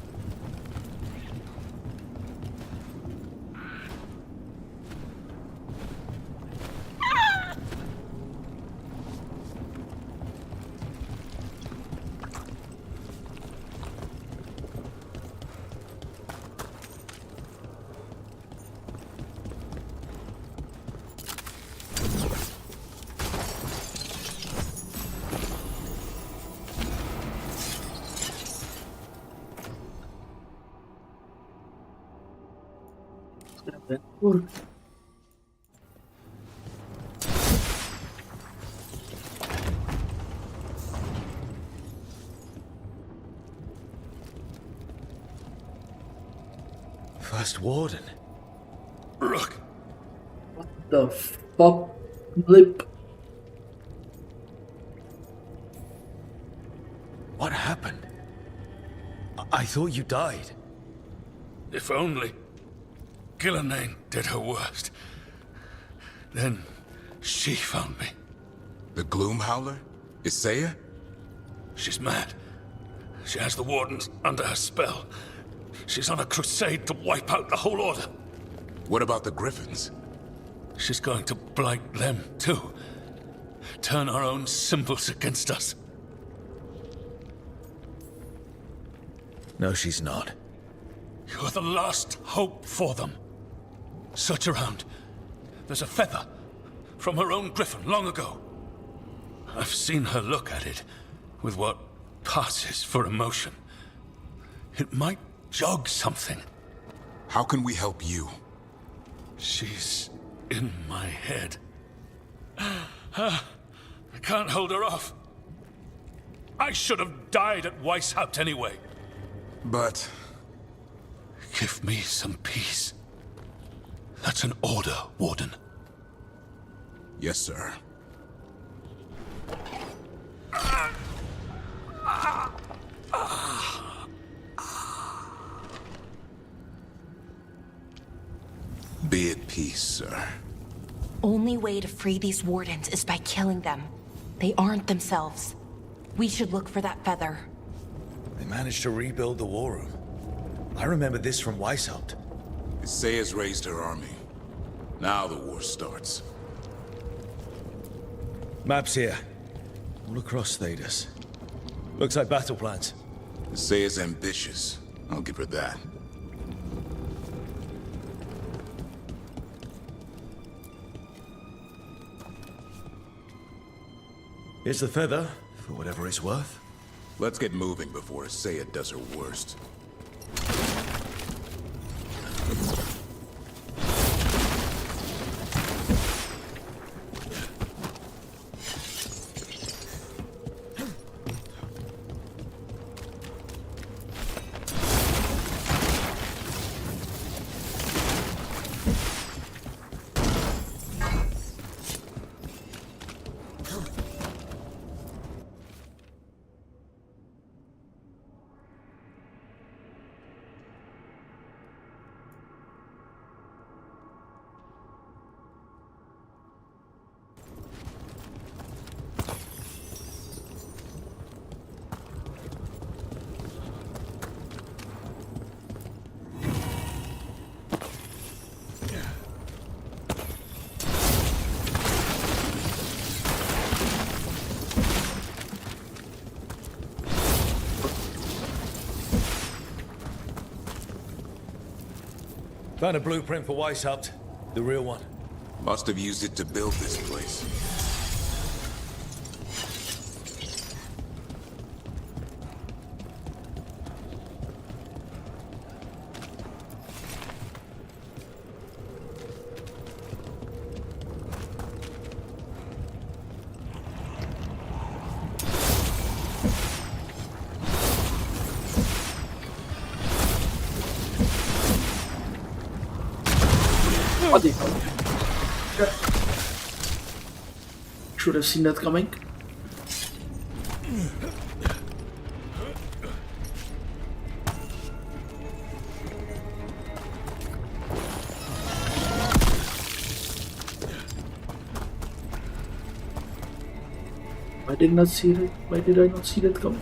First Warden. Rook. What the fuck? Blip. What happened? I thought you died. If only Gillenane did her worst. Then she found me. The Gloom Howler? Isaiah? She's mad. She has the Wardens under her spell. She's on a crusade to wipe out the whole Order. What about the Griffins? She's going to blight them, too. Turn our own symbols against us. No, she's not. You're the last hope for them. Search around. There's a feather from her own griffin long ago. I've seen her look at it with what passes for emotion. It might jog something. How can we help you? She's in my head. I can't hold her off. I should have died at Weishaupt anyway. But... give me some peace. That's an order, Warden. Yes, sir. Be at peace, sir. Only way to free these wardens is by killing them. They aren't themselves. We should look for that feather. They managed to rebuild the war room. I remember this from Weishaupt. Isaiah's raised her army. Now the war starts. Maps here. All across Thedas. Looks like battle plans. Isaiah's ambitious. I'll give her that. Here's the feather, for whatever it's worth. Let's get moving before Isaiah does her worst. Found a blueprint for Weishaupt. The real one. Must have used it to build this place. What the hell? Should have seen that coming. did not see that. Why did I not see that coming?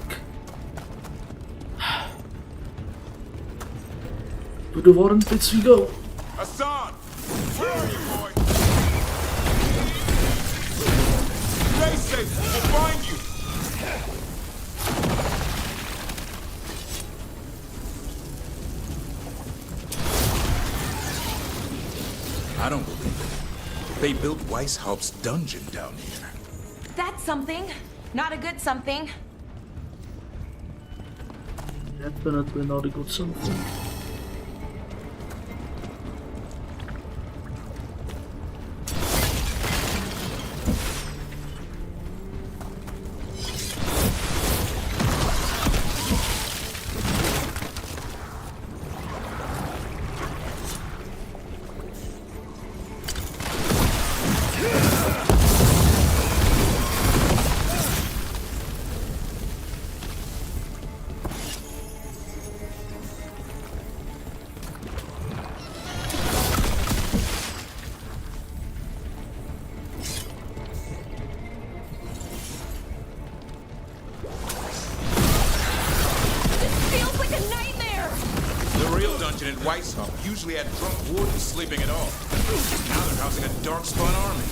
To the Warren pits we go. Hassan! Where are you, boy? Stay safe! We'll find you! I don't believe it. They built Weishaupt's dungeon down here. That's something. Not a good something. Definitely not a good something. In Weishaupt usually had drunk wardens sleeping it off. Now they're housing a dark-spawn army.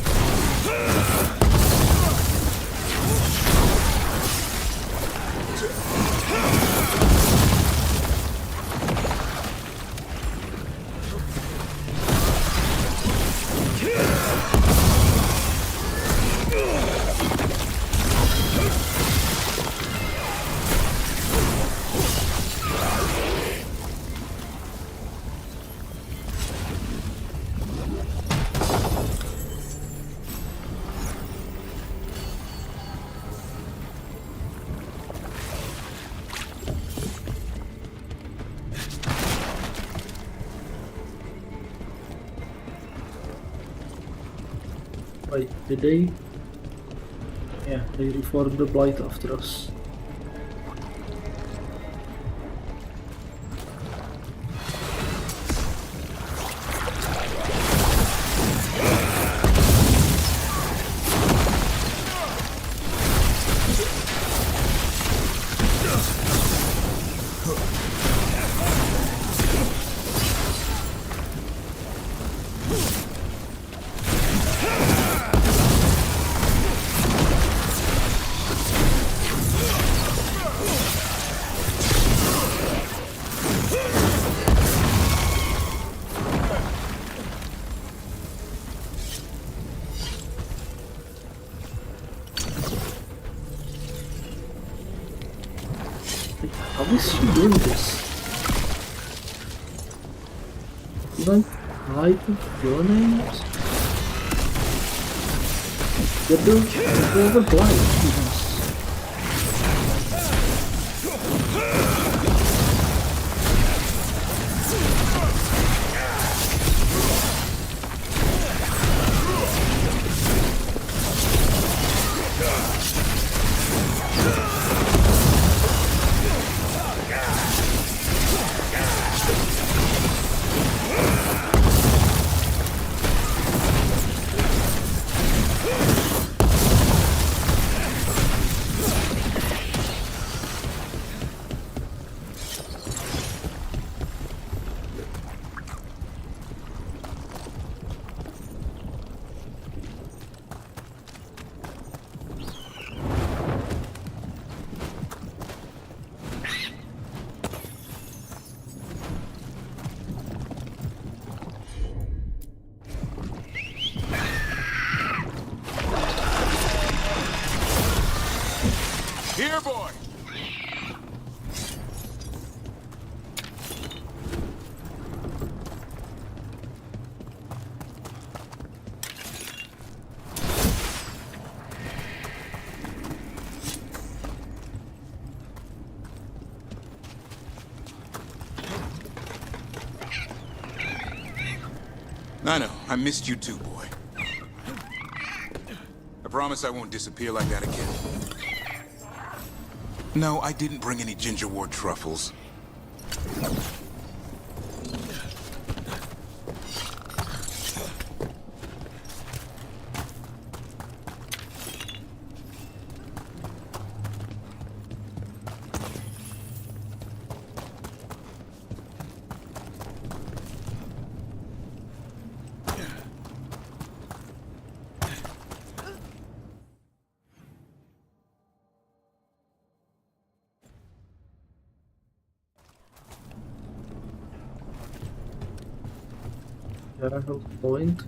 Wait, did they? Yeah, they reformed the Blight after us. How is she doing this? Like, hide your names? They're the blind. Here, boy! I know. I missed you too, boy. I promise I won't disappear like that again. No, I didn't bring any gingerwort truffles. Yeah, health point.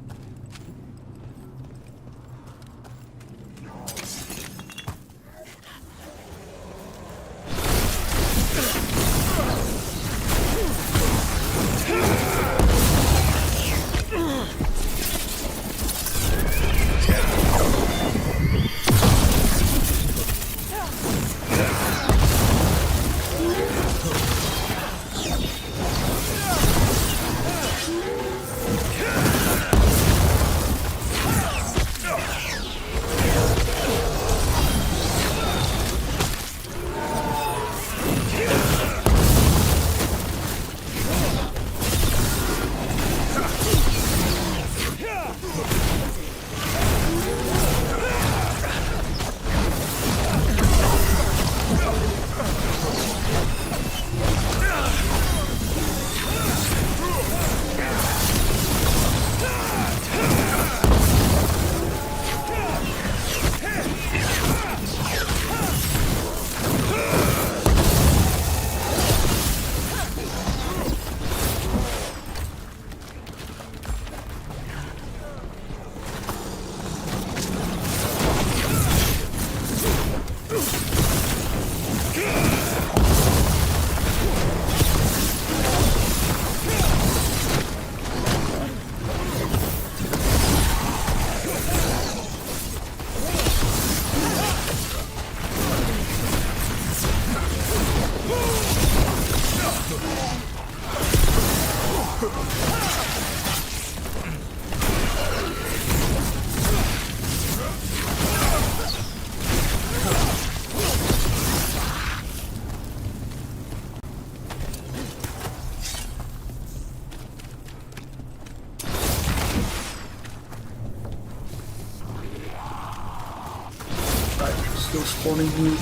Still spawning new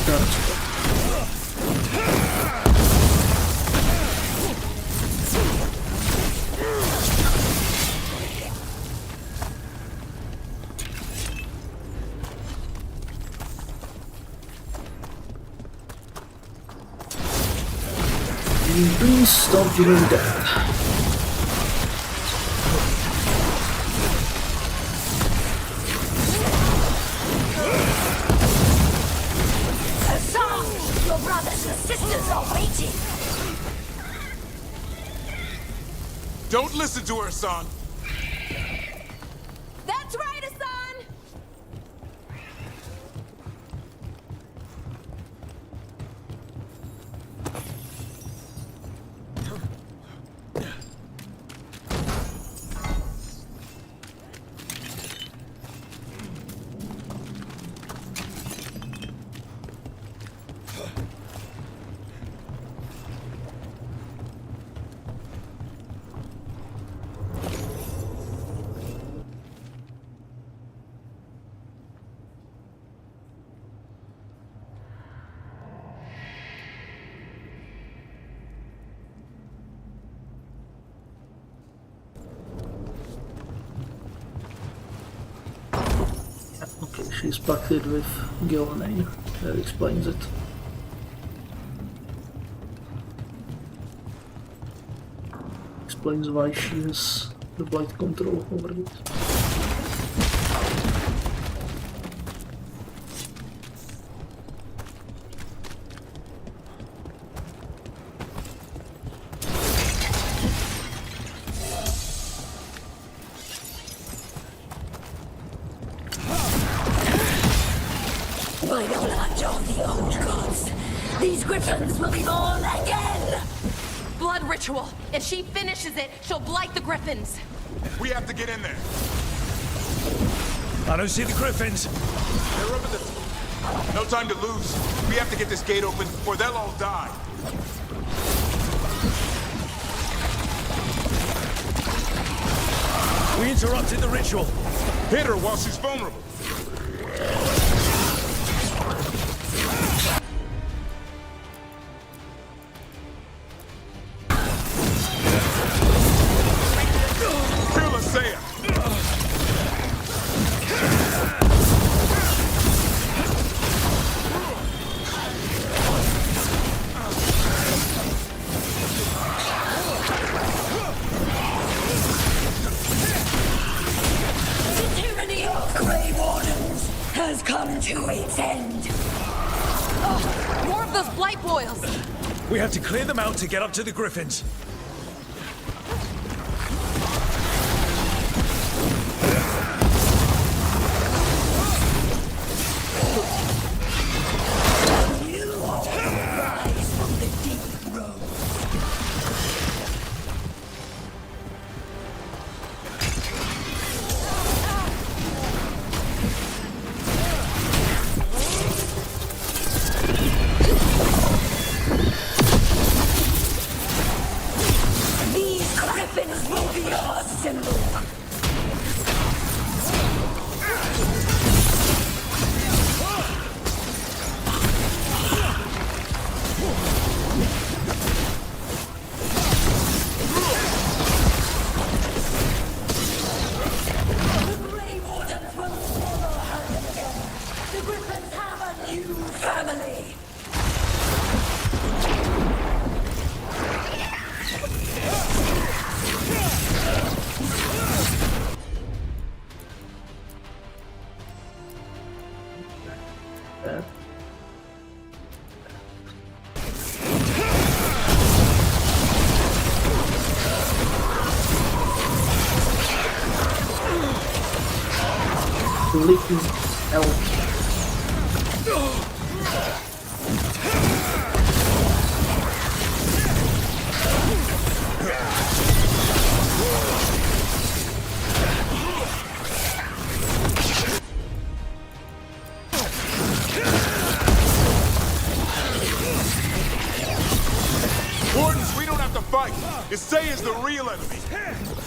dark spot. Please stop doing that. Your brothers and sisters are waiting. Don't listen to her, son. That's right, Hassan! Okay, she's pacted with Gillenane. That explains it. Explains why she has the blight control over it. Why don't I join the old gods? These griffins will be born again! Blood ritual. If she finishes it, she'll blight the griffins. We have to get in there. I don't see the griffins. They're up at the... No time to lose. We have to get this gate open, or they'll all die. We interrupted the ritual. Hit her while she's vulnerable. has come to its end. Ugh, more of those blight boils! We have to clear them out to get up to the griffins. Licking elf. Wardens, we don't have to fight. Isaya's the real enemy.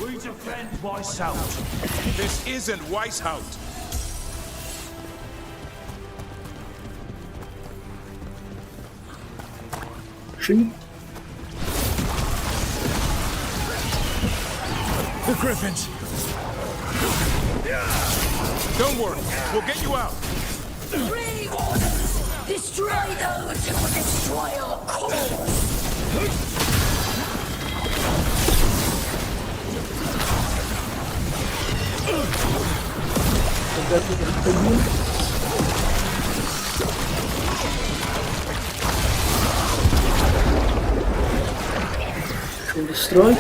We defend Weishaupt. This isn't Weishaupt. The griffins! Don't worry, we'll get you out. Free Wardens! Destroy those who will destroy our cause! Destroyed.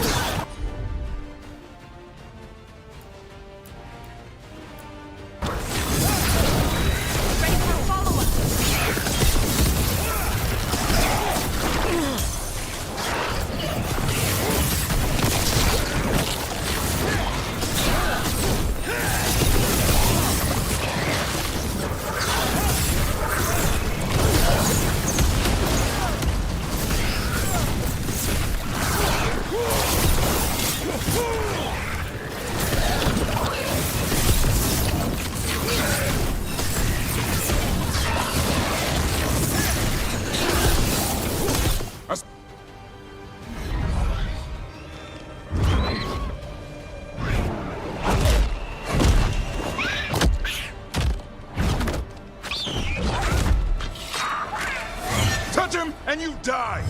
And you die!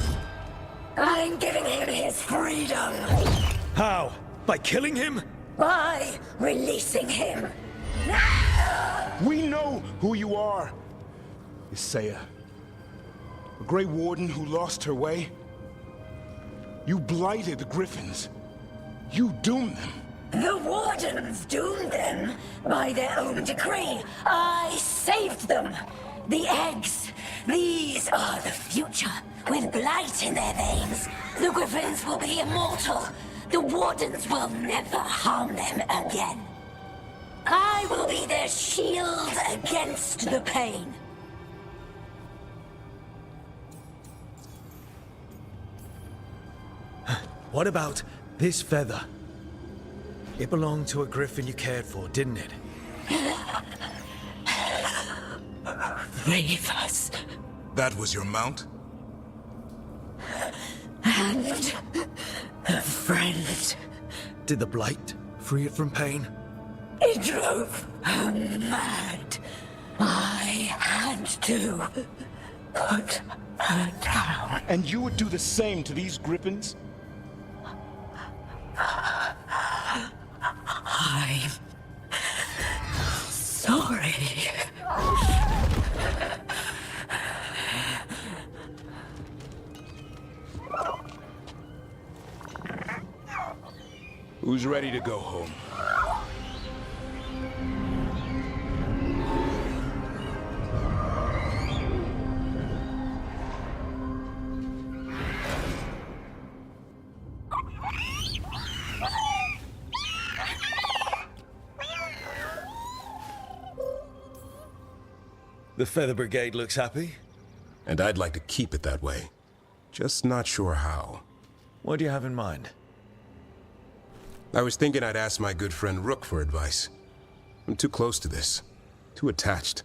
I'm giving him his freedom! How? By killing him? By releasing him! We know who you are! Isaiah. A Grey Warden who lost her way. You blighted the Griffins. You doomed them. The Wardens doomed them by their own decree. I saved them! The eggs! These are the future, with blight in their veins. The Griffins will be immortal. The Wardens will never harm them again. I will be their shield against the pain. What about this feather? It belonged to a griffin you cared for, didn't it? Ravers. That was your mount? And a friend. Did the blight free it from pain? It drove her mad. I had to put her down. And you would do the same to these Griffins? I'm sorry. Who's ready to go home? The Feather Brigade looks happy. And I'd like to keep it that way. Just not sure how. What do you have in mind? I was thinking I'd ask my good friend Rook for advice. I'm too close to this. Too attached.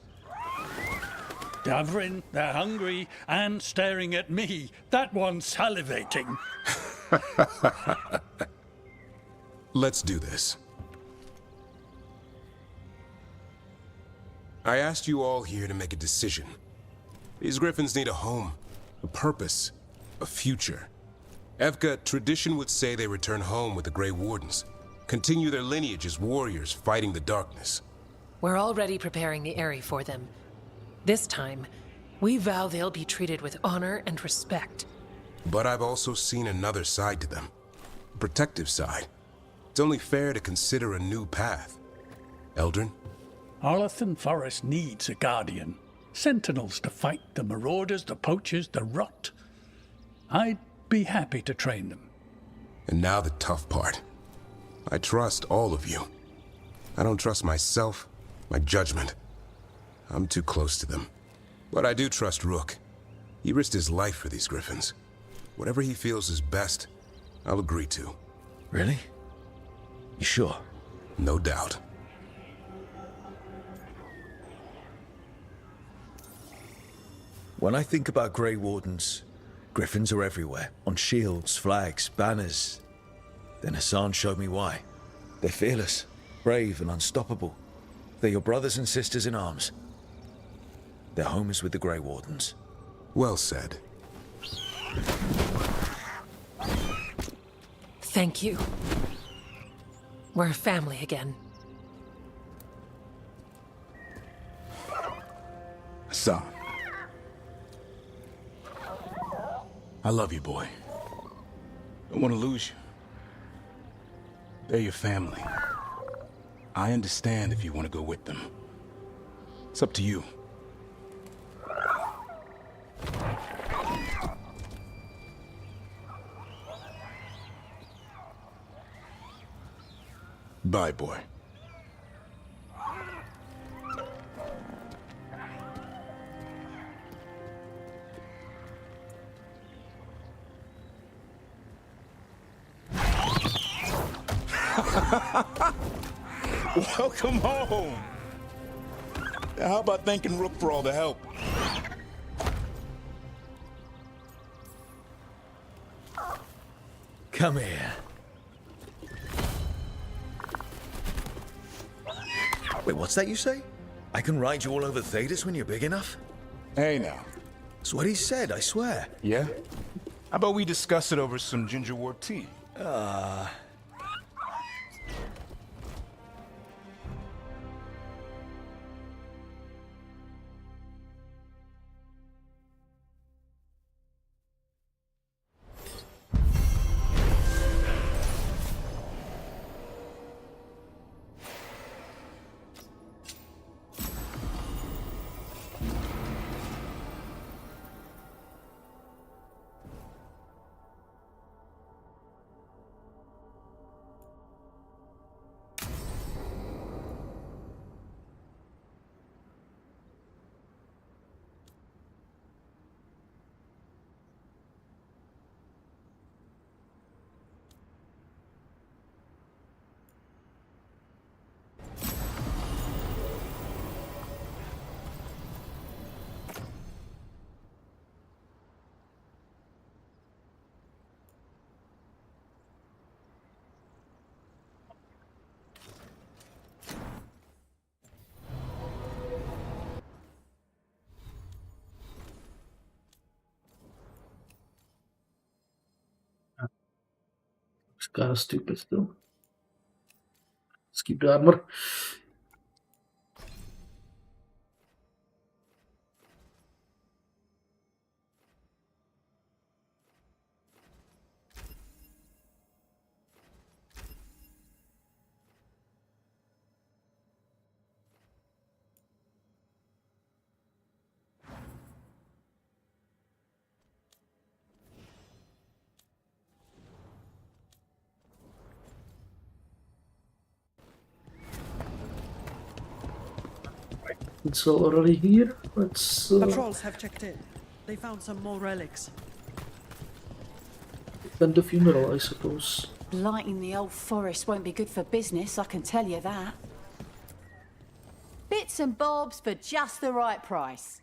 Davrin, they're hungry and staring at me. That one's salivating. Let's do this. I asked you all here to make a decision. These griffins need a home, a purpose, a future. Evka, tradition would say they return home with the Grey Wardens, continue their lineage as warriors fighting the darkness. We're already preparing the Eyrie for them. This time, we vow they'll be treated with honor and respect. But I've also seen another side to them, a protective side. It's only fair to consider a new path. Eldrin? Arlathan Forest needs a guardian. Sentinels to fight the marauders, the poachers, the rot. I'd be happy to train them. And now the tough part. I trust all of you. I don't trust myself, my judgment. I'm too close to them. But I do trust Rook. He risked his life for these griffins. Whatever he feels is best, I'll agree to. Really? You sure? No doubt. When I think about Grey Wardens, griffins are everywhere, on shields, flags, banners. Then Hassan showed me why. They're fearless, brave, and unstoppable. They're your brothers and sisters in arms. Their home is with the Grey Wardens. Well said. Thank you. We're a family again. Hassan. I love you, boy. Don't want to lose you. They're your family. I understand if you want to go with them. It's up to you. Bye, boy. Welcome home. How about thanking Rook for all the help? Come here. Wait, what's that you say? I can ride you all over Thedas when you're big enough? Hey, now. That's what he said, I swear. Yeah? How about we discuss it over some ginger wort tea? Looks kind of stupid still. Let's keep the armor. It's already here. Let's Patrols have checked in. They found some more relics. attend the funeral, I suppose. Blighting the old forest won't be good for business, I can tell you that. Bits and bobs for just the right price.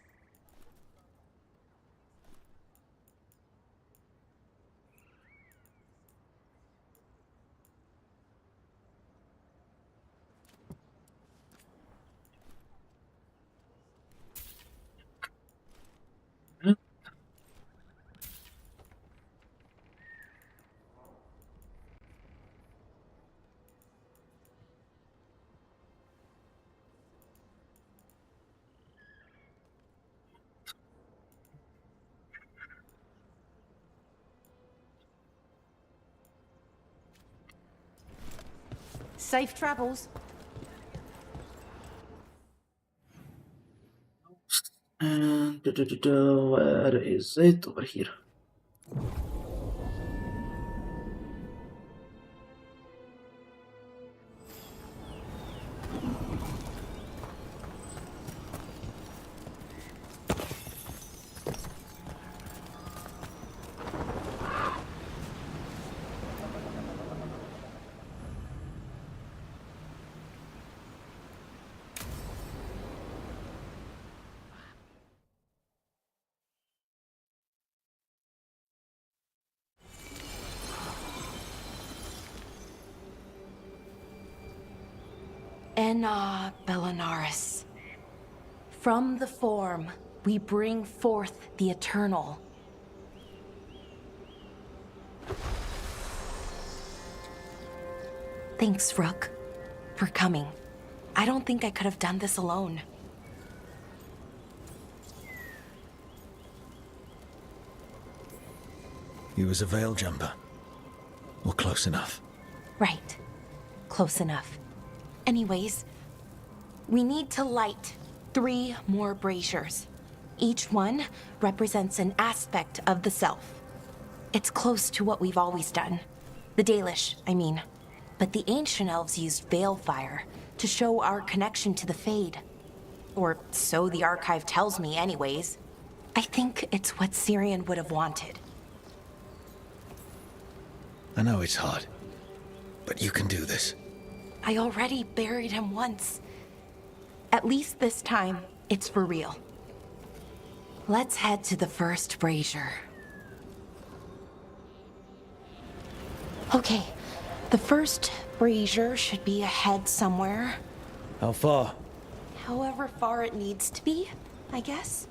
Safe travels. And where is it? Over here. Enna Bellinaris. From the form, we bring forth the eternal. Thanks, Rook, for coming. I don't think I could have done this alone. He was a veil jumper. Or close enough. Right. Close enough. Anyways, we need to light 3 more braziers. Each one represents an aspect of the self. It's close to what we've always done. The Dalish, I mean. But the ancient elves used veil fire to show our connection to the Fade. Or so the archive tells me anyways. I think it's what Syrian would have wanted. I know it's hard, but you can do this. I already buried him once. At least this time, it's for real. Let's head to the first brazier. Okay, the first brazier should be ahead somewhere. How far? However far it needs to be, I guess.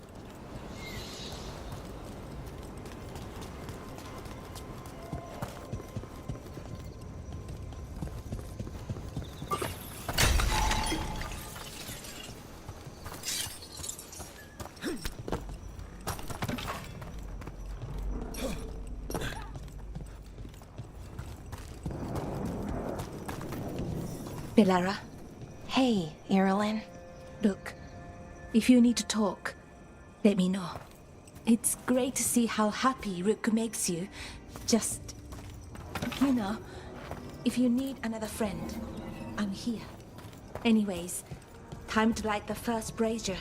Belara, Hey, Irilyn. look, if you need to talk, let me know. It's great to see how happy Rook makes you. Just, you know, if you need another friend, I'm here. Anyways, time to light the first brazier.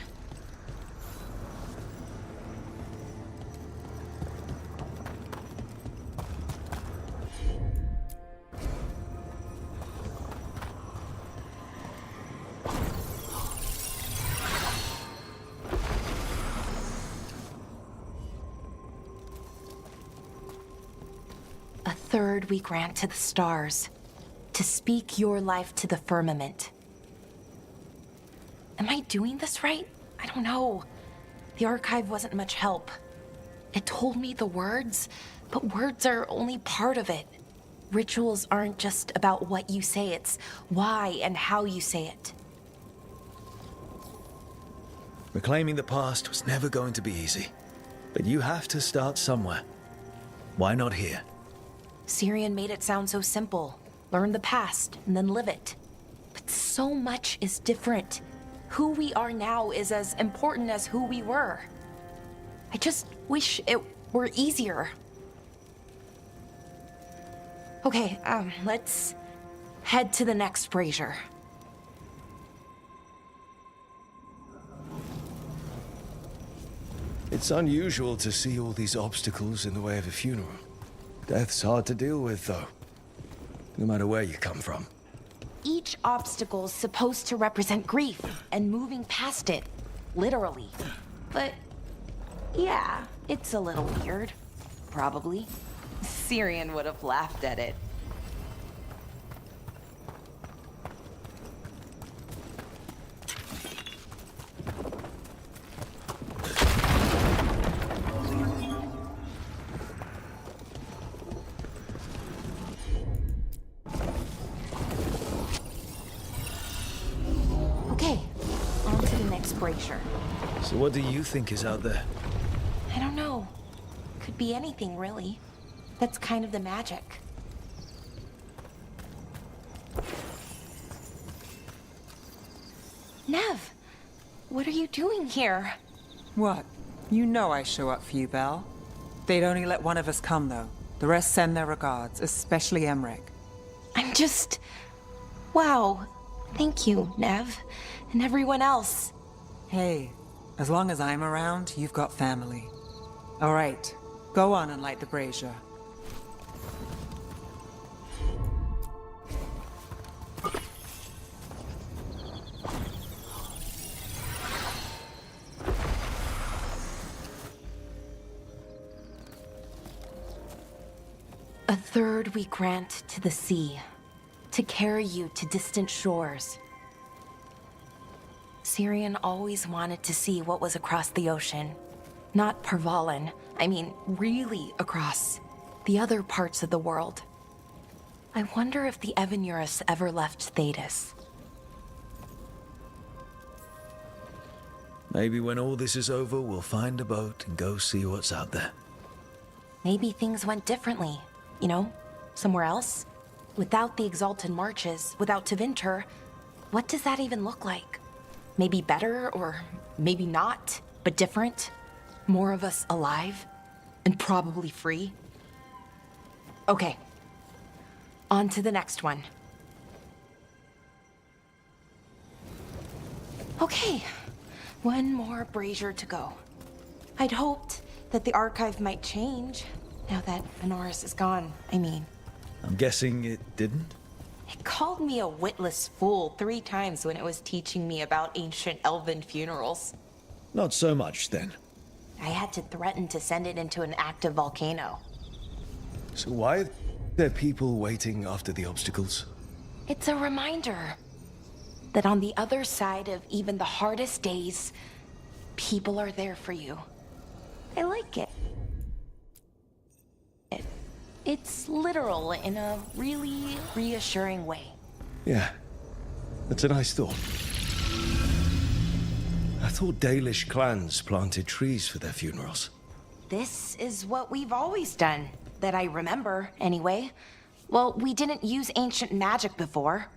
A third we grant to the stars, to speak your life to the firmament. Am I doing this right? I don't know. The archive wasn't much help. It told me the words, but words are only part of it. Rituals aren't just about what you say, it's why and how you say it. Reclaiming the past was never going to be easy. But you have to start somewhere. Why not here? Syrian made it sound so simple. Learn the past and then live it. But so much is different. Who we are now is as important as who we were. I just wish it were easier. Okay, let's head to the next brazier. It's unusual to see all these obstacles in the way of a funeral. Death's hard to deal with, though. No matter where you come from. Each obstacle's supposed to represent grief and moving past it, literally. But yeah, it's a little weird. Probably. Syrian would have laughed at it. Okay, on to the next brazier. So what do you think is out there? I don't know. Could be anything, really. That's kind of the magic. Nev, what are you doing here? What? You know I show up for you, Belle. They'd only let one of us come, though. The rest send their regards, especially Emmerich. I'm just... Wow. Thank you, Nev. And everyone else. Hey, as long as I'm around, you've got family. All right, go on and light the brazier. A third we grant to the sea, to carry you to distant shores. Syrian always wanted to see what was across the ocean. Not Pervalin, I mean really across. The other parts of the world. I wonder if the Evanurus ever left Thedas. Maybe when all this is over, we'll find a boat and go see what's out there. Maybe things went differently, you know, somewhere else. Without the Exalted Marches, without Tevinter, what does that even look like? Maybe better, or maybe not, but different? More of us alive, and probably free? Okay, on to the next one. Okay, one more brazier to go. I'd hoped that the archive might change, now that Honoris is gone, I mean. I'm guessing it didn't? It called me a witless fool 3 times when it was teaching me about ancient elven funerals. Not so much, then. I had to threaten to send it into an active volcano. So why are there people waiting after the obstacles? It's a reminder that on the other side of even the hardest days, people are there for you. I like it. It's literal in a really reassuring way. Yeah, that's a nice thought. I thought Dalish clans planted trees for their funerals. This is what we've always done, that I remember, anyway. Well, we didn't use ancient magic before.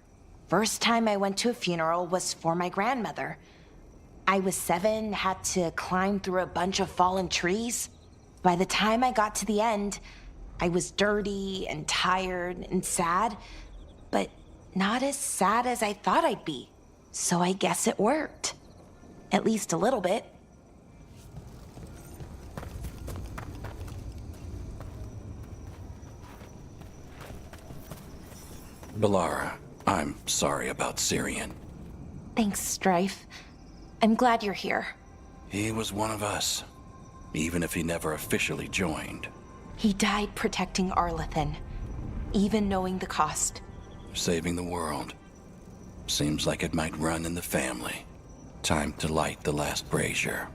First time I went to a funeral was for my grandmother. I was 7, had to climb through a bunch of fallen trees. By the time I got to the end, I was dirty and tired and sad, but not as sad as I thought I'd be. So I guess it worked. At least a little bit. Balara, I'm sorry about Syrian. Thanks, Strife. I'm glad you're here. He was one of us, even if he never officially joined. He died protecting Arlathan, even knowing the cost. Saving the world. Seems like it might run in the family. Time to light the last brazier.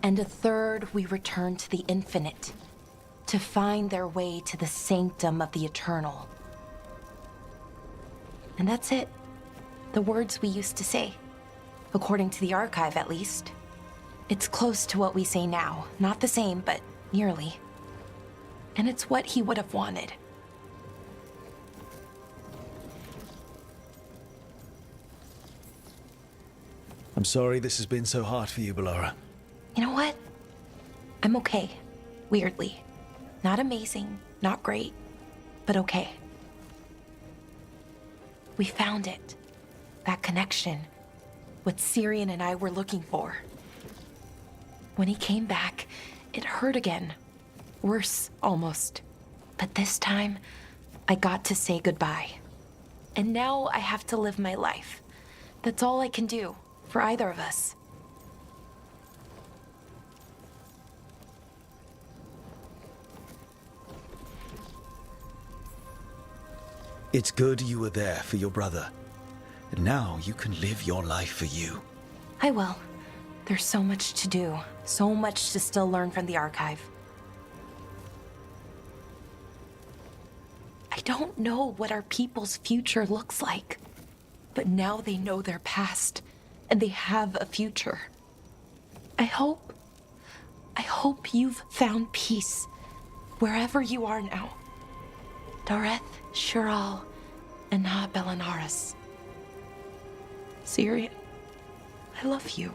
And a third we return to the infinite, to find their way to the sanctum of the eternal. And that's it. The words we used to say. According to the archive, at least. It's close to what we say now. Not the same, but nearly. And it's what he would have wanted. I'm sorry this has been so hard for you, Bellara. You know what? I'm okay. Weirdly. Not amazing, not great, but okay. We found it. That connection. What Syrian and I were looking for. When he came back, it hurt again. Worse, almost. But this time, I got to say goodbye. And now I have to live my life. That's all I can do, for either of us. It's good you were there for your brother. And now you can live your life for you. I will. There's so much to do. So much to still learn from the archive. I don't know what our people's future looks like. But now they know their past. And they have a future. I hope you've found peace. Wherever you are now. Dareth, Shural, and Na Belanaris. Syrian, I love you.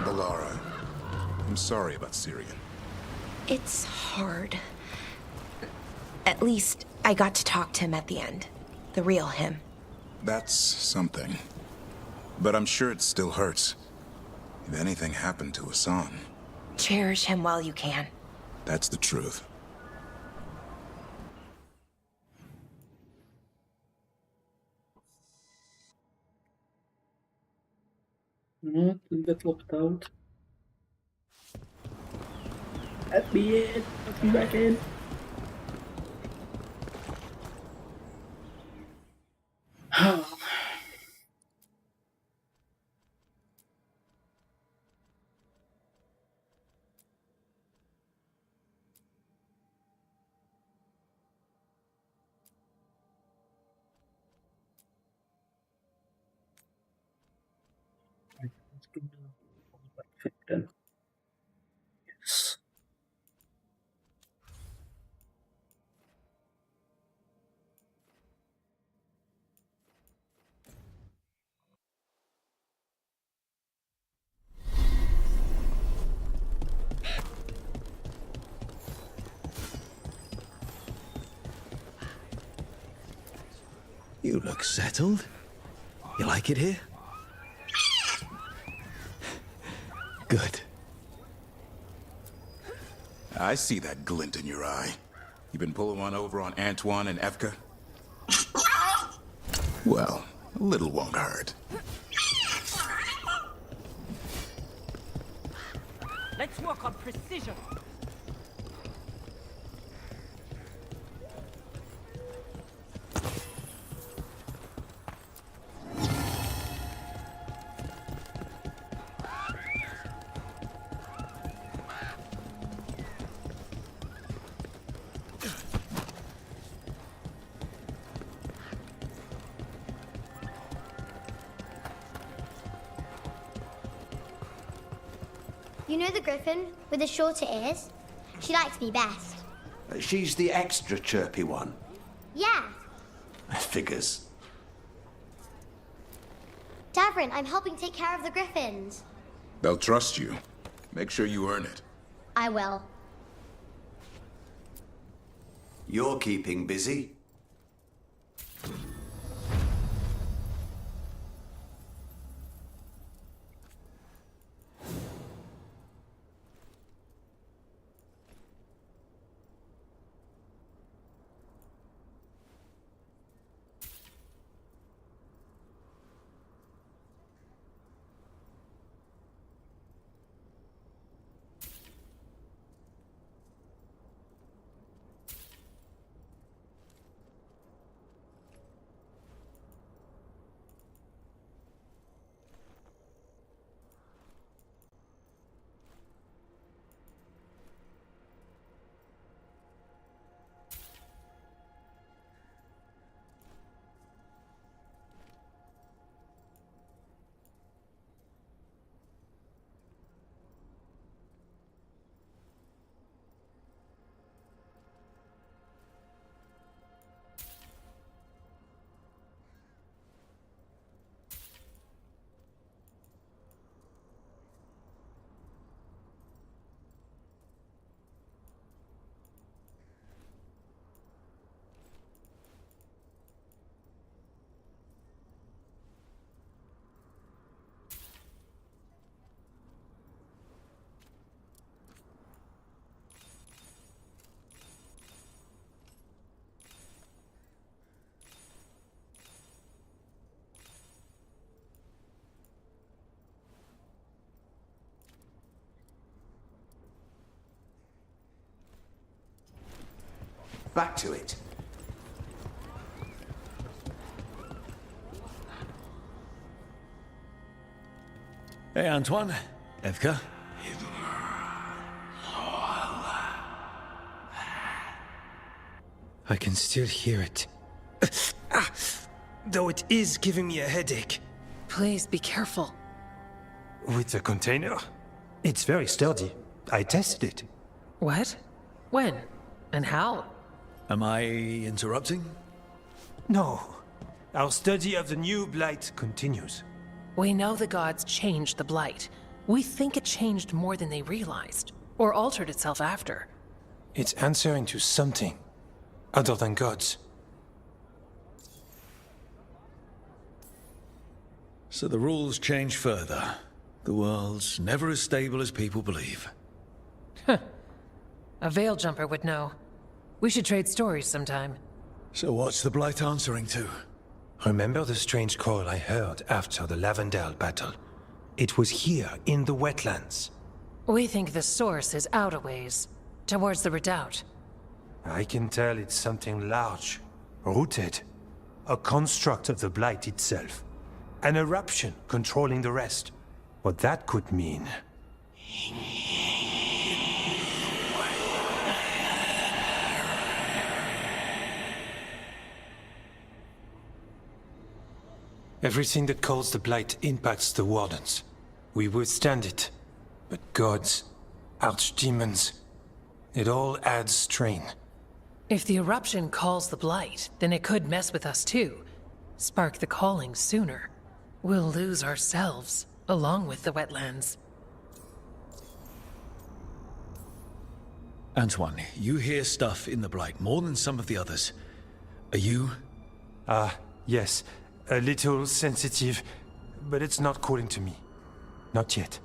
Bellara, I'm sorry about Syrian. It's hard. At least I got to talk to him at the end. The real him. That's something. But I'm sure it still hurts. If anything happened to Hassan. Cherish him while you can. That's the truth. Not get locked out. Let me in. Let me back in. Perfect then. Yes. You look settled. You like it here? Good. I see that glint in your eye. You been pulling one over on Antoine and Evka? Well, a little won't hurt. Let's work on precision. You know the griffin with the shorter ears? She likes me best. She's the extra chirpy one. Yeah. Figures. Davrin, I'm helping take care of the griffins. They'll trust you. Make sure you earn it. I will. You're keeping busy. Back to it. Hey, Antoine. Evka. I can still hear it. Though it is giving me a headache. Please be careful. With the container? It's very sturdy. I tested it. What? When? And how? Am I interrupting? No. Our study of the new blight continues. We know the gods changed the blight. We think it changed more than they realized, or altered itself after. It's answering to something other than gods. So the rules change further. The world's never as stable as people believe. A veil jumper would know. We should trade stories sometime. So what's the blight answering to? Remember the strange call I heard after the Lavendale battle? It was here, in the wetlands. We think the source is out a ways, towards the redoubt. I can tell it's something large, rooted. A construct of the blight itself. An eruption controlling the rest. What that could mean. Everything that calls the blight impacts the wardens. We withstand it. But gods, archdemons, it all adds strain. If the eruption calls the blight, then it could mess with us too. Spark the calling sooner. We'll lose ourselves, along with the wetlands. Antoine, you hear stuff in the blight more than some of the others. Are you? Yes. A little sensitive, but it's not calling to me. Not yet.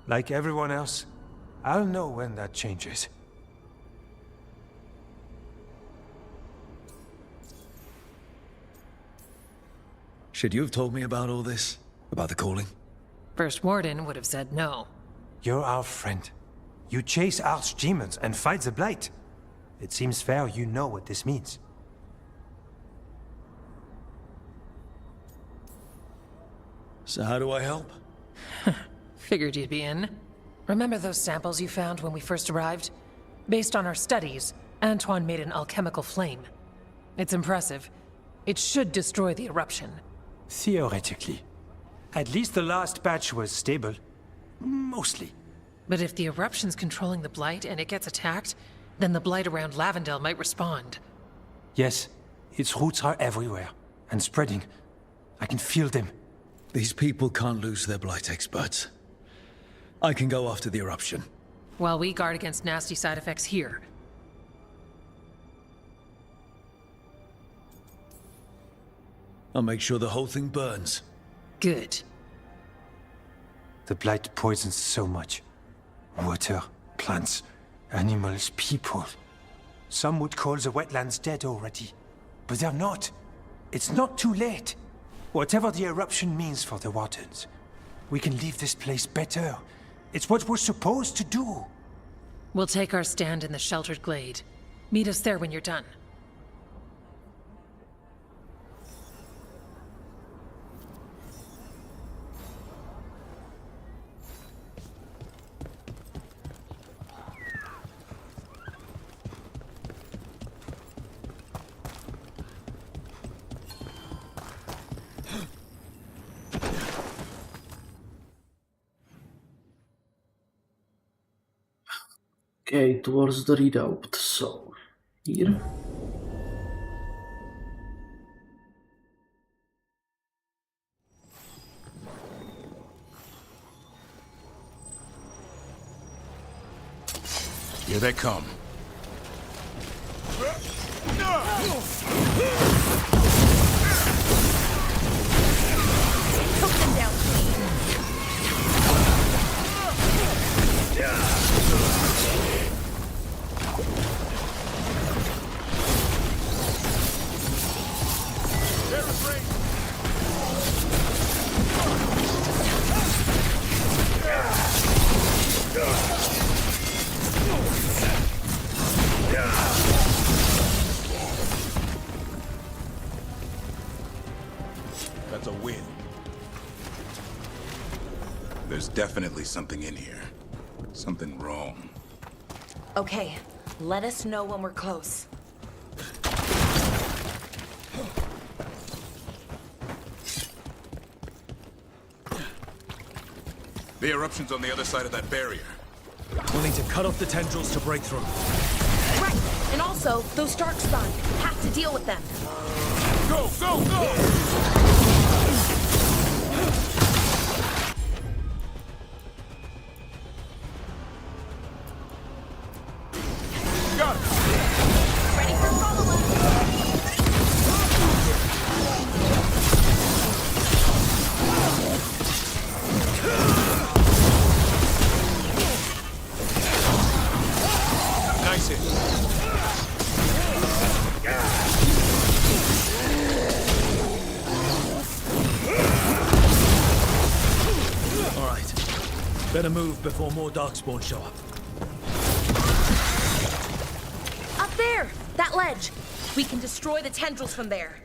Like everyone else, I'll know when that changes. Should you have told me about all this? About the calling? First Warden would have said no. You're our friend. You chase archdemons and fight the blight. It seems fair you know what this means. So how do I help? Figured you'd be in. Remember those samples you found when we first arrived? Based on our studies, Antoine made an alchemical flame. It's impressive. It should destroy the eruption. Theoretically. At least the last batch was stable. Mostly. But if the eruption's controlling the blight and it gets attacked, then the blight around Lavendale might respond. Yes, its roots are everywhere. And spreading. I can feel them. These people can't lose their blight experts. I can go after the eruption. While we guard against nasty side effects here. I'll make sure the whole thing burns. Good. The blight poisons so much. Water, plants, animals, people. Some would call the wetlands dead already. But they're not. It's not too late. Whatever the eruption means for the wardens, we can leave this place better. It's what we're supposed to do. We'll take our stand in the sheltered glade. Meet us there when you're done. Okay, towards the redoubt, so here. Here they come. Took them down clean. definitely something in here. Something wrong. Okay, let us know when we're close. The eruption's on the other side of that barrier. We'll need to cut off the tendrils to break through. Right, and also, those Stark spawn. Have to deal with them. Go, go, go! Got it! Ready for follow-up? Nice hit. All right. Better move before more darkspawn show up. Up there! That ledge! We can destroy the tendrils from there.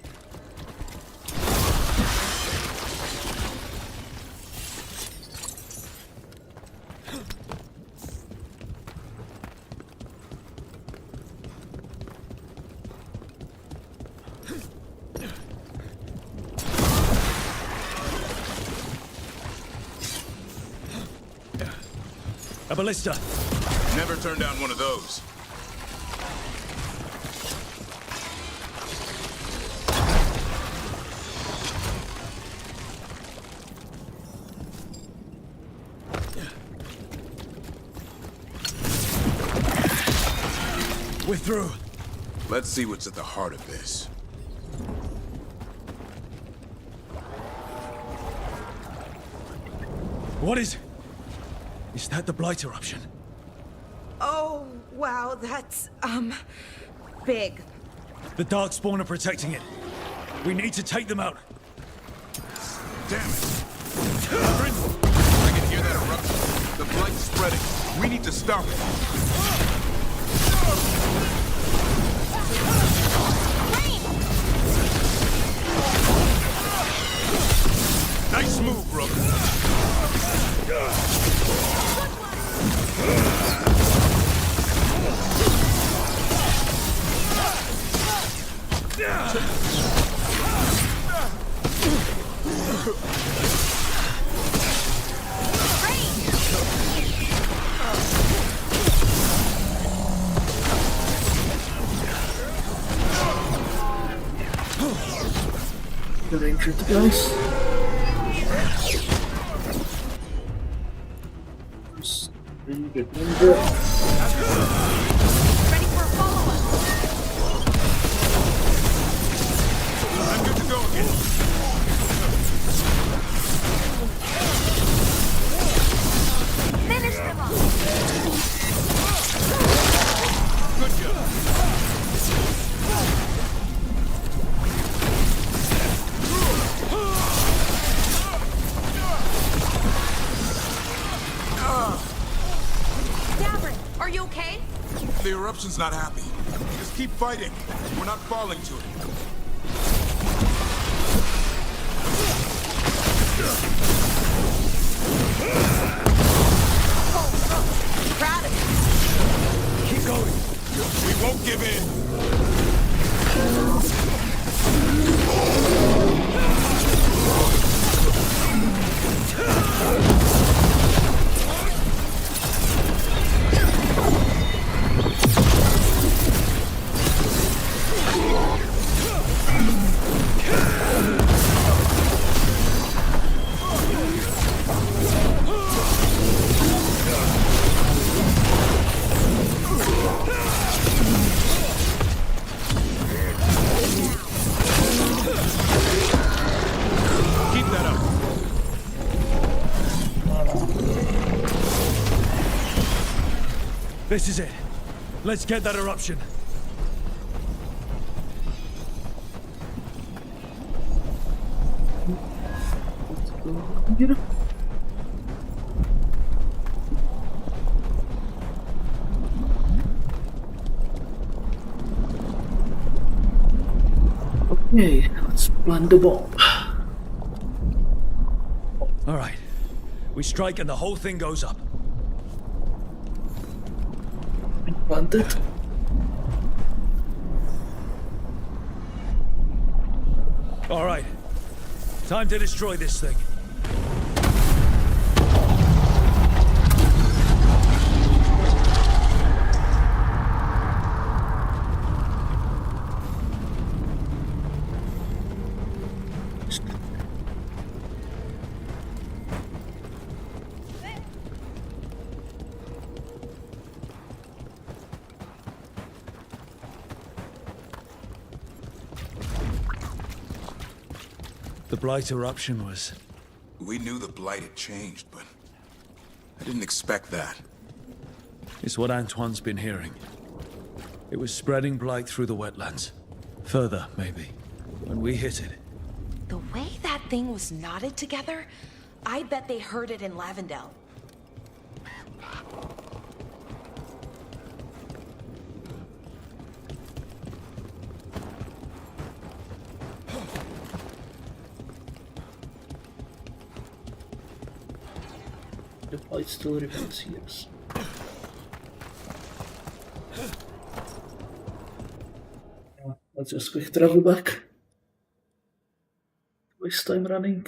A ballista. Never turn down one of those. We're through. Let's see what's at the heart of this. What is... Is that the Blight eruption? Oh, wow, that's, big. The Darkspawn are protecting it. We need to take them out. Damn it! I can hear that eruption. The Blight's spreading. We need to stop it. Nice move, brother. The ranger, guys. Ready for a follow-up? I'm good to go again. Finish them off! Good job. Are you okay? The eruption's not happy. Just keep fighting. We're not falling to it. Proud of you. Keep going. We won't give in. This is it. Let's get that eruption. Okay, let's plant the bomb. All right. We strike and the whole thing goes up. Planted. All right. Time to destroy this thing. The Blight eruption was... We knew the Blight had changed, but I didn't expect that. It's what Antoine's been hearing. It was spreading Blight through the wetlands. Further, maybe. When we hit it. The way that thing was knotted together, I bet they heard it in Lavendel. The Blight still remains here. Let's just quick travel back. Waste time running.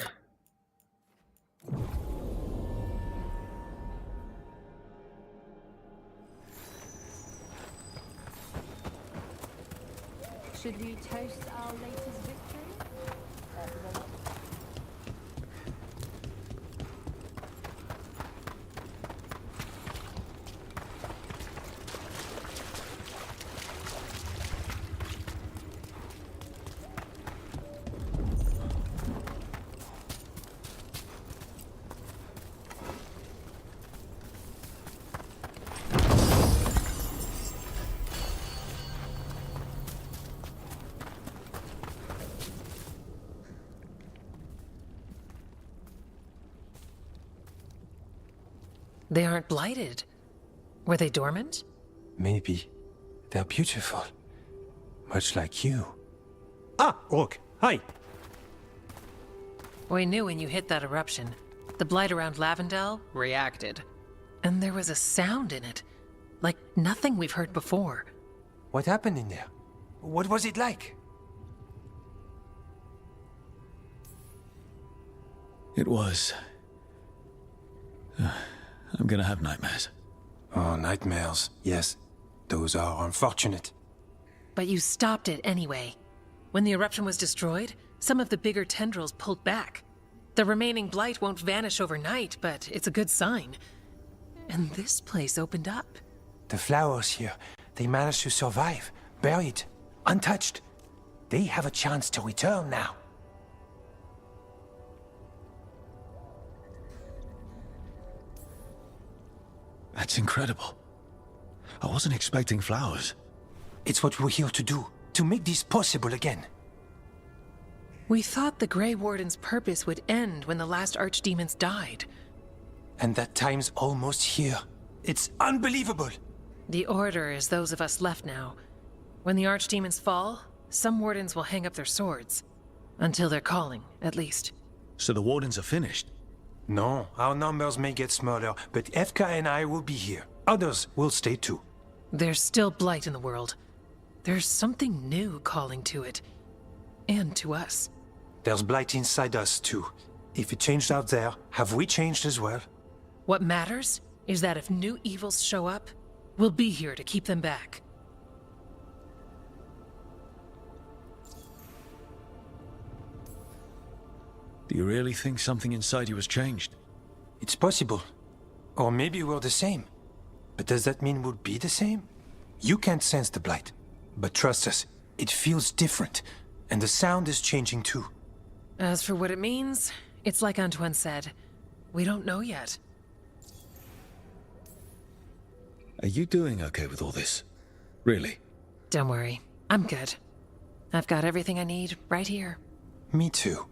Should we toast our latest victory? They aren't blighted. Were they dormant? Maybe. They're beautiful. Much like you. Ah, Rook, hi. We knew when you hit that eruption. The blight around Lavendel reacted. And there was a sound in it. Like nothing we've heard before. What happened in there? What was it like? It was... I'm gonna have nightmares. Oh, nightmares. Yes. Those are unfortunate. But you stopped it anyway. When the eruption was destroyed, some of the bigger tendrils pulled back. The remaining blight won't vanish overnight, but it's a good sign. And this place opened up. The flowers here, they managed to survive, buried, untouched. They have a chance to return now. That's incredible. I wasn't expecting flowers. It's what we're here to do, to make this possible again. We thought the Grey Warden's purpose would end when the last archdemons died. And that time's almost here. It's unbelievable. The Order is those of us left now. When the archdemons fall, some wardens will hang up their swords. Until their calling, at least. So the Wardens are finished? No, our numbers may get smaller, but Efka and I will be here. Others will stay too. There's still blight in the world. There's something new calling to it. And to us. There's blight inside us too. If it changed out there, have we changed as well? What matters is that if new evils show up, we'll be here to keep them back. Do you really think something inside you has changed? It's possible. Or maybe we're the same. But does that mean we'll be the same? You can't sense the blight. But trust us, it feels different. And the sound is changing too. As for what it means, it's like Antoine said. We don't know yet. Are you doing okay with all this? Really? Don't worry. I'm good. I've got everything I need right here. Me too.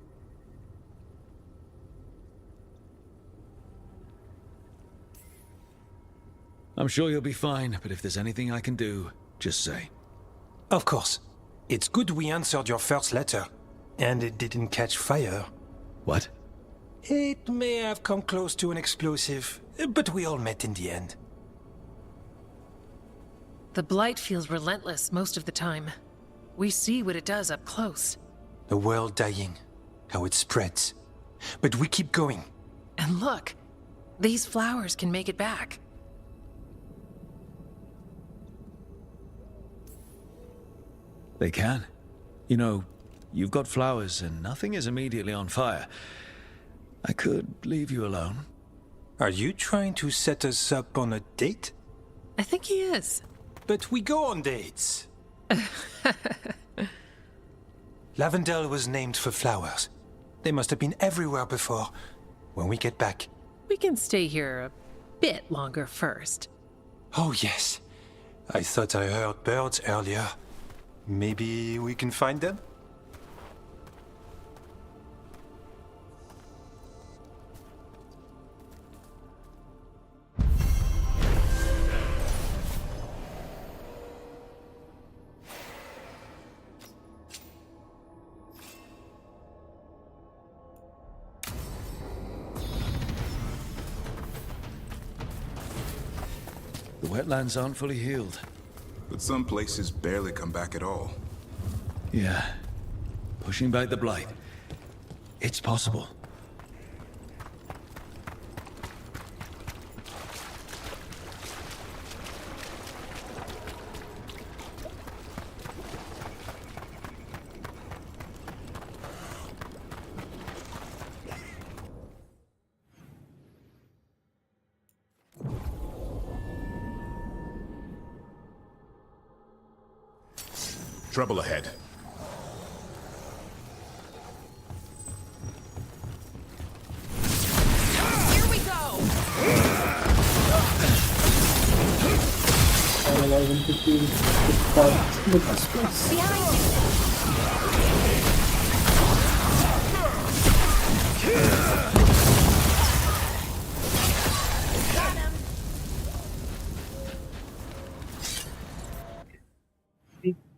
I'm sure you'll be fine, but if there's anything I can do, just say. Of course. It's good we answered your first letter. And it didn't catch fire. What? It may have come close to an explosive, but we all met in the end. The blight feels relentless most of the time. We see what it does up close. The world dying, how it spreads. But we keep going. And look, these flowers can make it back. They can. You know, you've got flowers and nothing is immediately on fire. I could leave you alone. Are you trying to set us up on a date? I think he is. But we go on dates. Lavendel was named for flowers. They must have been everywhere before. When we get back... We can stay here a bit longer first. Oh, yes. I thought I heard birds earlier. Maybe we can find them? The wetlands aren't fully healed. But some places barely come back at all. Yeah. Pushing back the blight. It's possible. Trouble ahead. Here we go!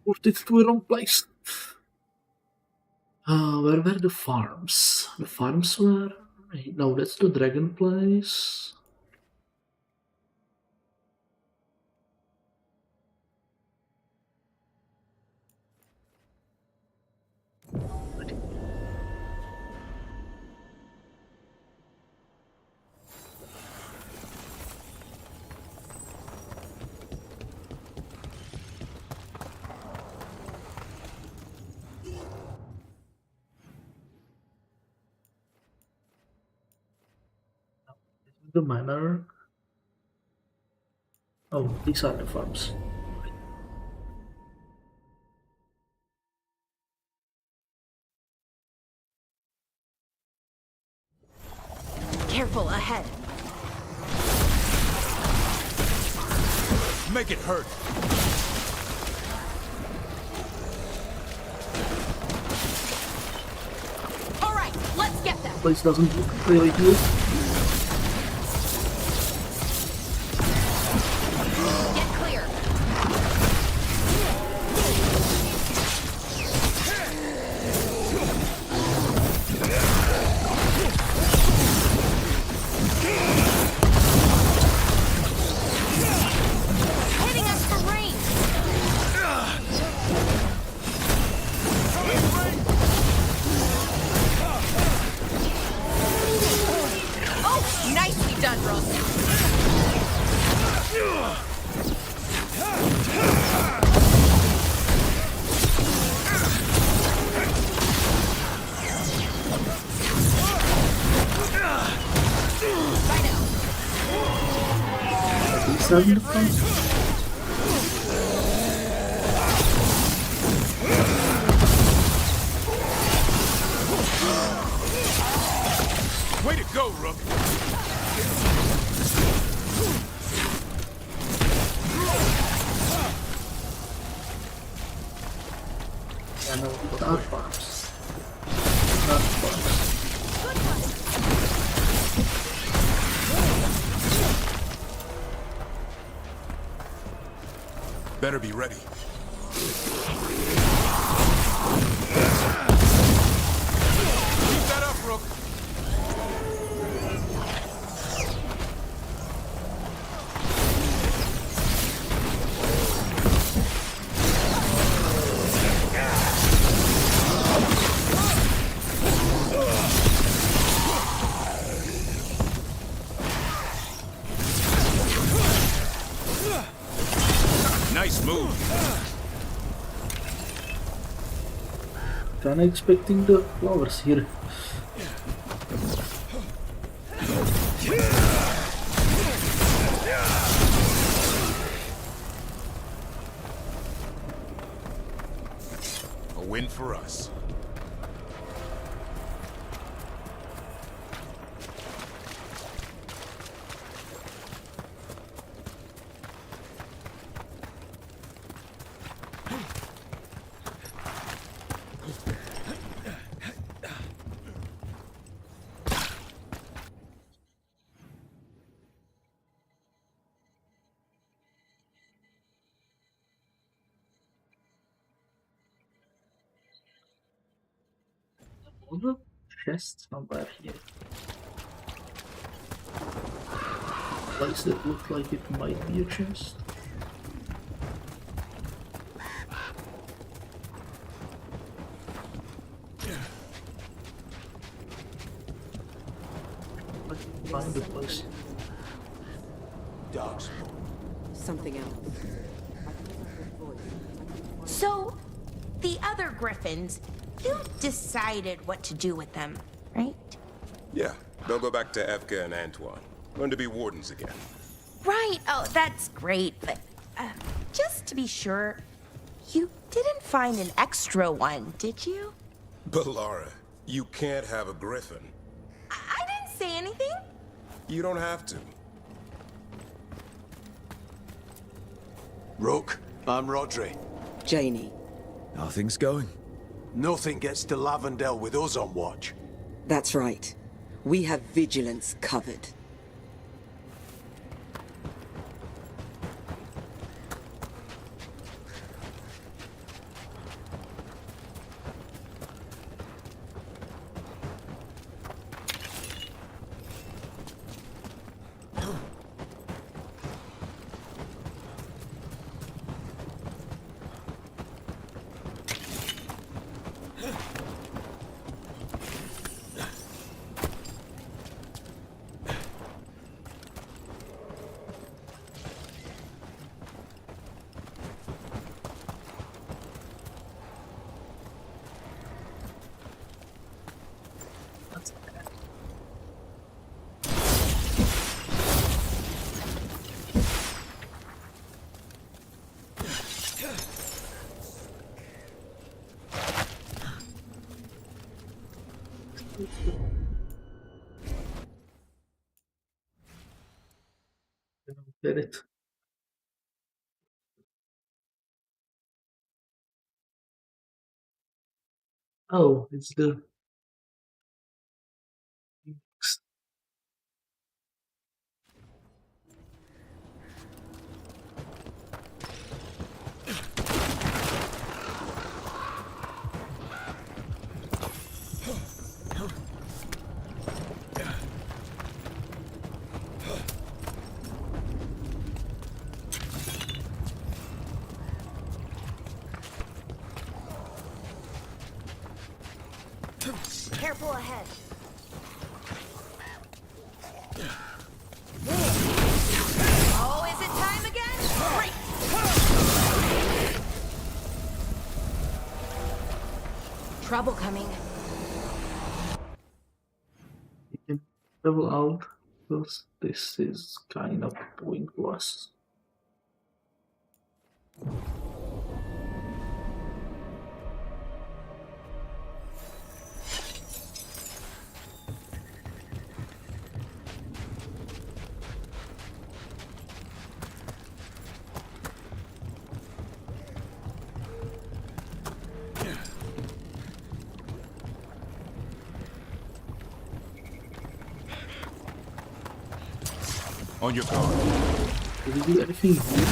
Put it to the wrong place. Where were the farms? The farms were... No, that's the dragon place. The manor. Oh, these are the farms. Careful ahead. Make it hurt. All right, let's get them. Place doesn't look really good. Way to go, Rook! Yeah, no, without farms. Not farms. Better be ready. Keep that up, Rook! Move. Kinda expecting the flowers here. A win for us. Another chest somewhere here. Place that look like it might be a chest. Find the place. Dark smoke. Something else. So, the other griffins, you decided what to do with them, right? Yeah, they'll go back to Evka and Antoine. Learn to be wardens again. Right, oh, that's great, but just to be sure, you didn't find an extra one, did you? But Lara, you can't have a griffin. I didn't say anything. You don't have to. Rook, I'm Rodri. Janie. How are things going? Nothing gets to Lavendel with us on watch. That's right. We have vigilance covered. Get it. Oh, it's the nooks. Careful ahead. Oh, is it time again? Great! Trouble coming. You can travel out because this is kind of pointless. On your guard. Did you do anything here?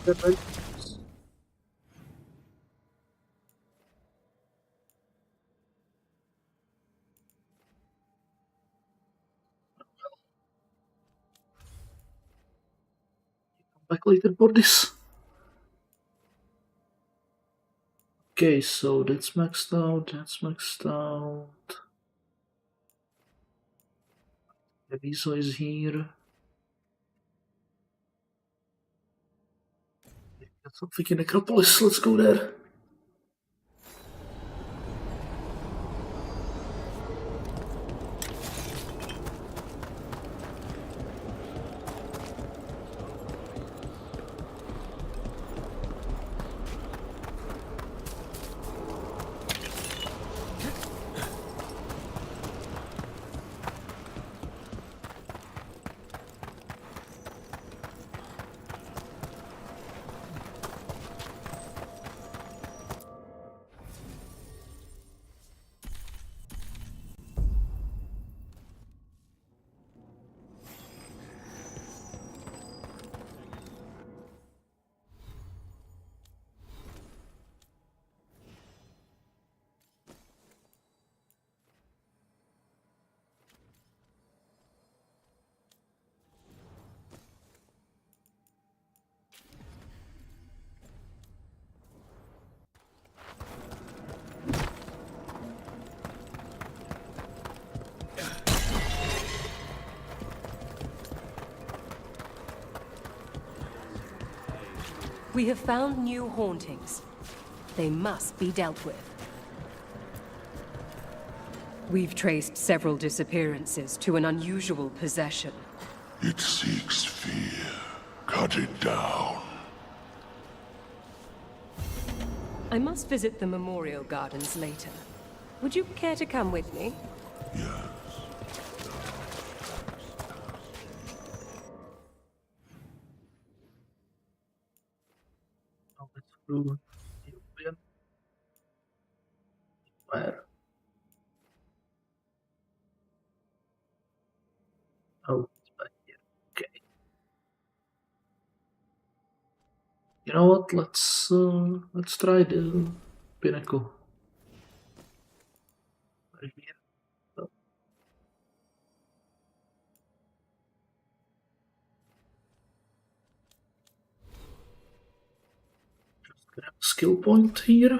that right? Back later for this. Okay, so that's maxed out, that's maxed out. Aviso is here. Got something in Necropolis, let's go there. We have found new hauntings. They must be dealt with. We've traced several disappearances to an unusual possession. It seeks fear. Cut it down. I must visit the memorial gardens later. Would you care to come with me? Yes. Through where? Oh, it's back here. Okay. You know what? Let's try the pinnacle. Right here. Oh. Grab a skill point here.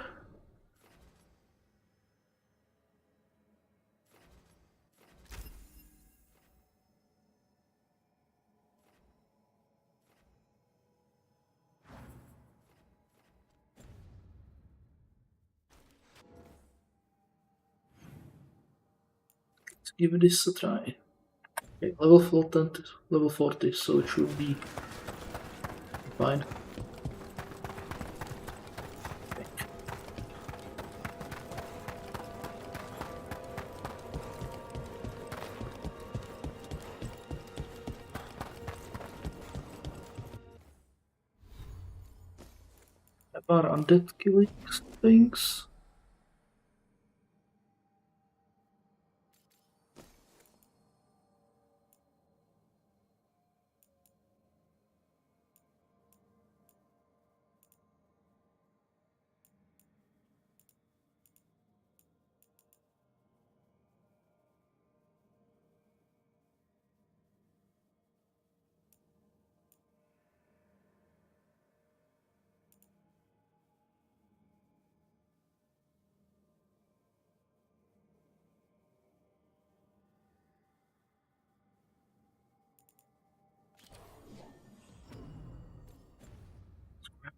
Let's give this a try. Okay, level 40, level 40, so it should be fine. Are undead killing things?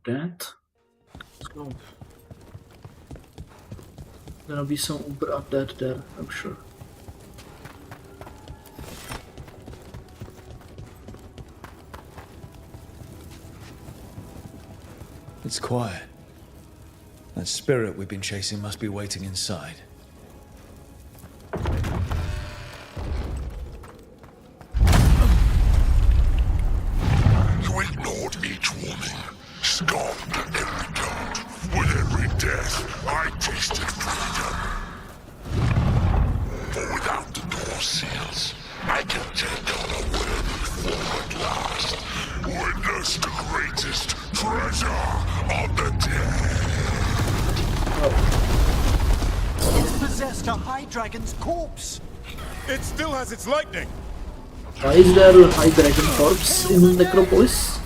That. Let's go. Gonna be some uber undead there, I'm sure. It's quiet. That spirit we've been chasing must be waiting inside. You ignored each warning, scoffed at every doubt. With every death, I tasted freedom. For without the door seals, I can take on a worthy form at last. Witness the greatest tragedy. possessed a High Dragon's corpse. It still has its lightning. Why is there a High Dragon corpse in Necropolis?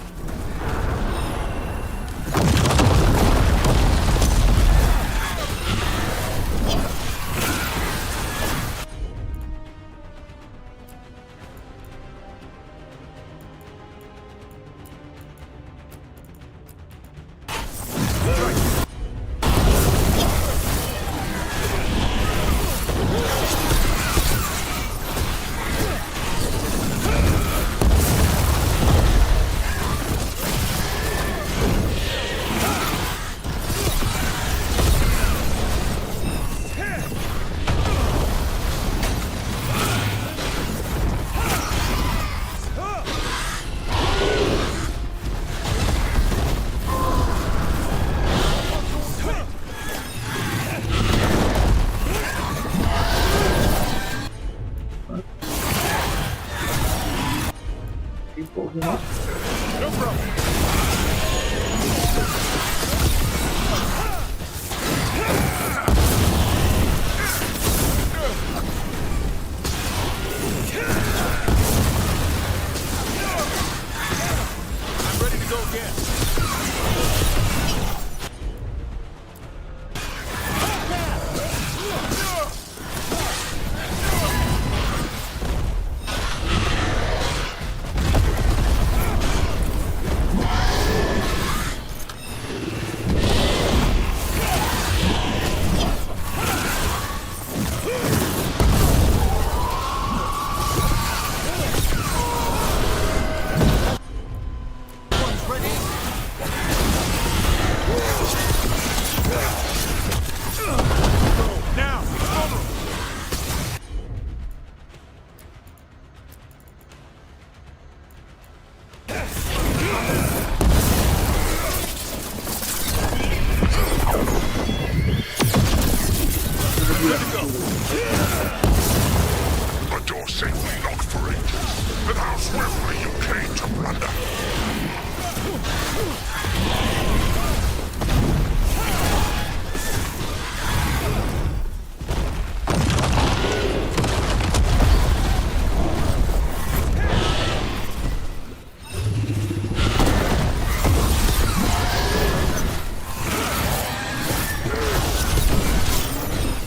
The door safely locked for ages, but how swiftly you came to plunder.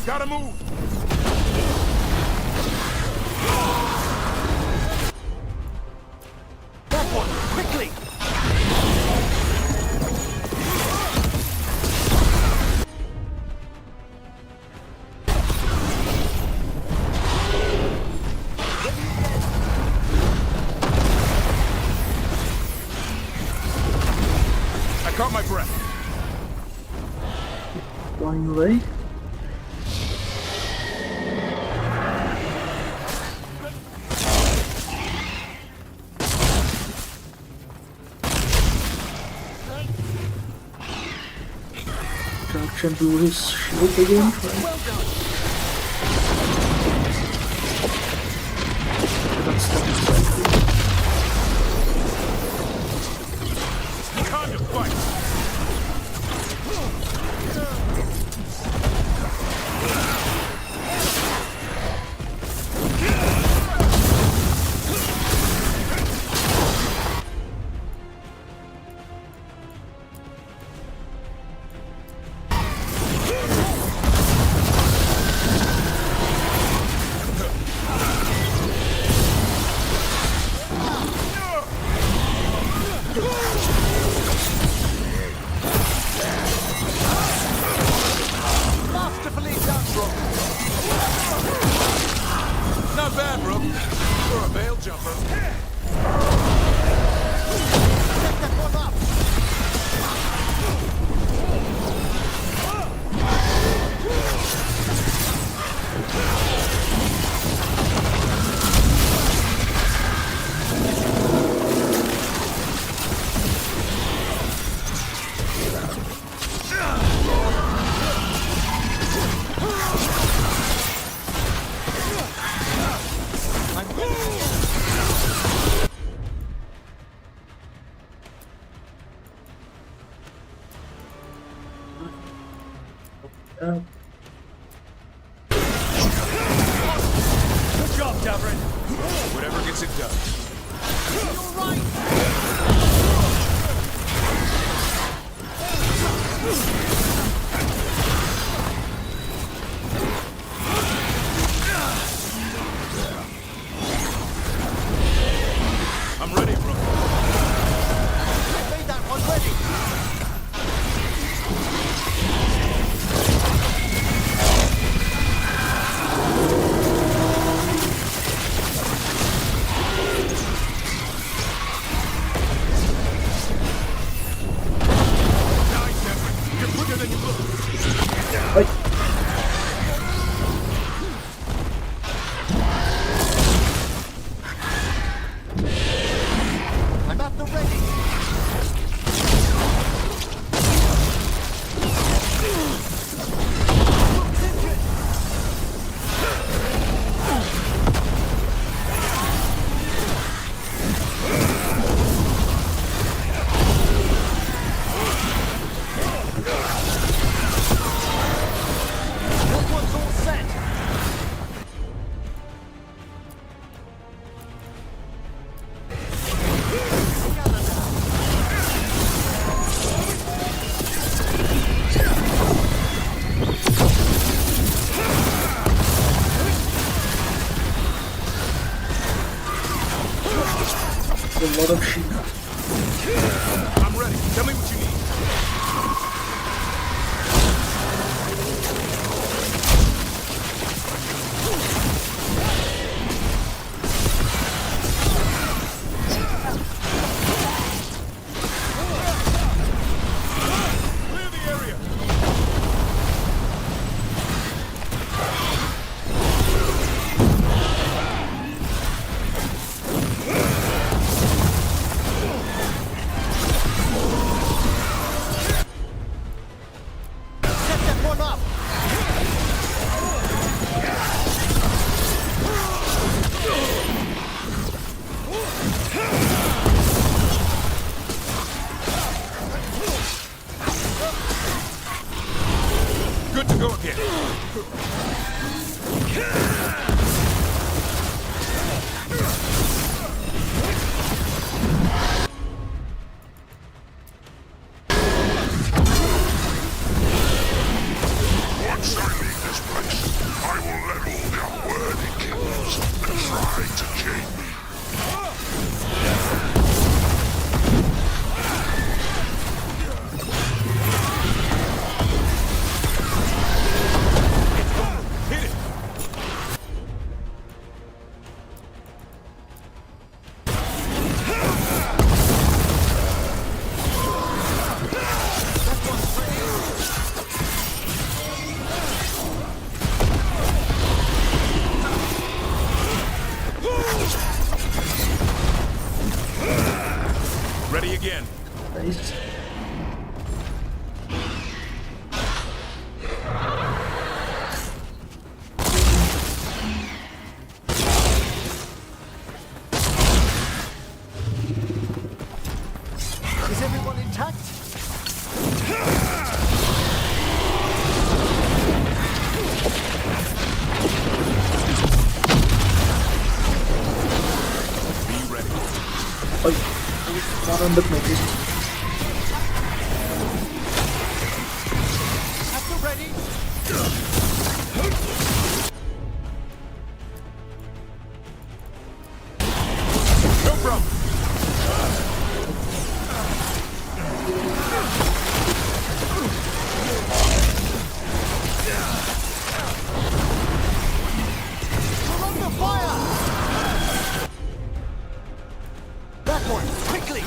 Gotta move! That one, quickly! I caught my breath. Flying away. Can do his shield again, right? That's the Time to fight! Masterfully done, bro. Not bad, bro. For a veil jumper. Take that one up. Sovereign. Whatever gets it done. I'm ready, bro. I made that one ready. Nice effort. You're quicker than you look. I'm at the ready. This one's all set. A lot of sheep. I'm ready. Tell me what you need. Clear the area. Set that one up. Good to go again. Once I leave this place, I will let all the unworthy killers try to chain me. Hit it. Ready again. Nice. Is everyone intact? Be ready. Oj, mam do knopki. After ready. No problem. We're under fire! That one, quickly!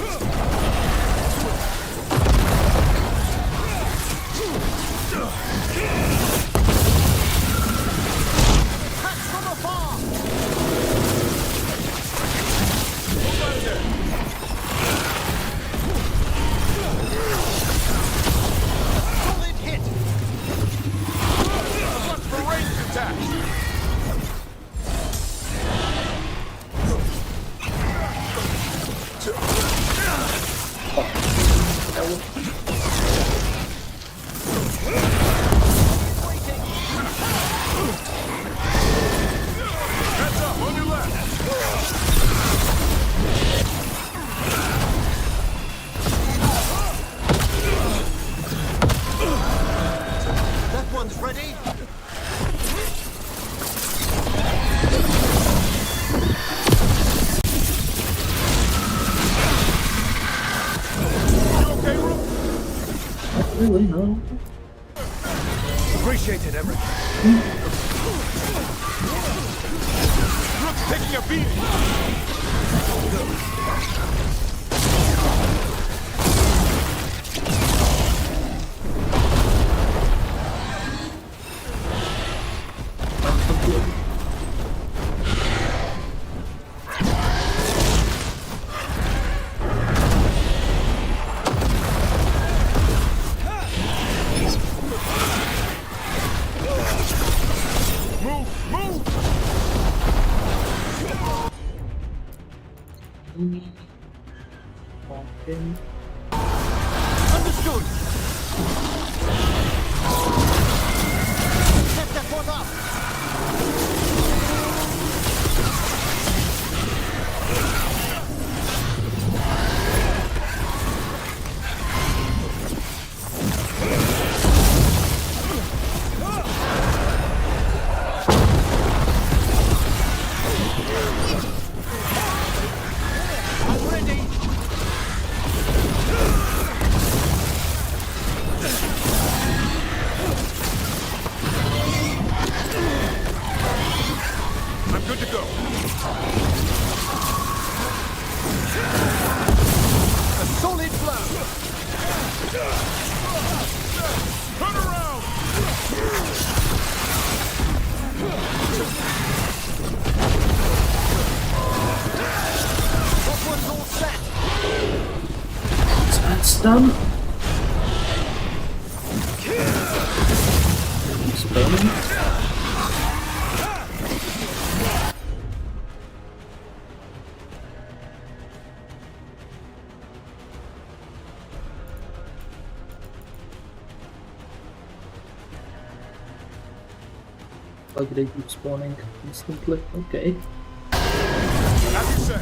ready? You okay, Rook? Not really, no. Appreciate it, Everett. Rook's taking a beating. Understood. Set that one up. I'm ready. I'm good to go. A solid blow. Turn around. That one's all set. That's done. It's burning. Like they keep spawning instantly. Okay. As you say.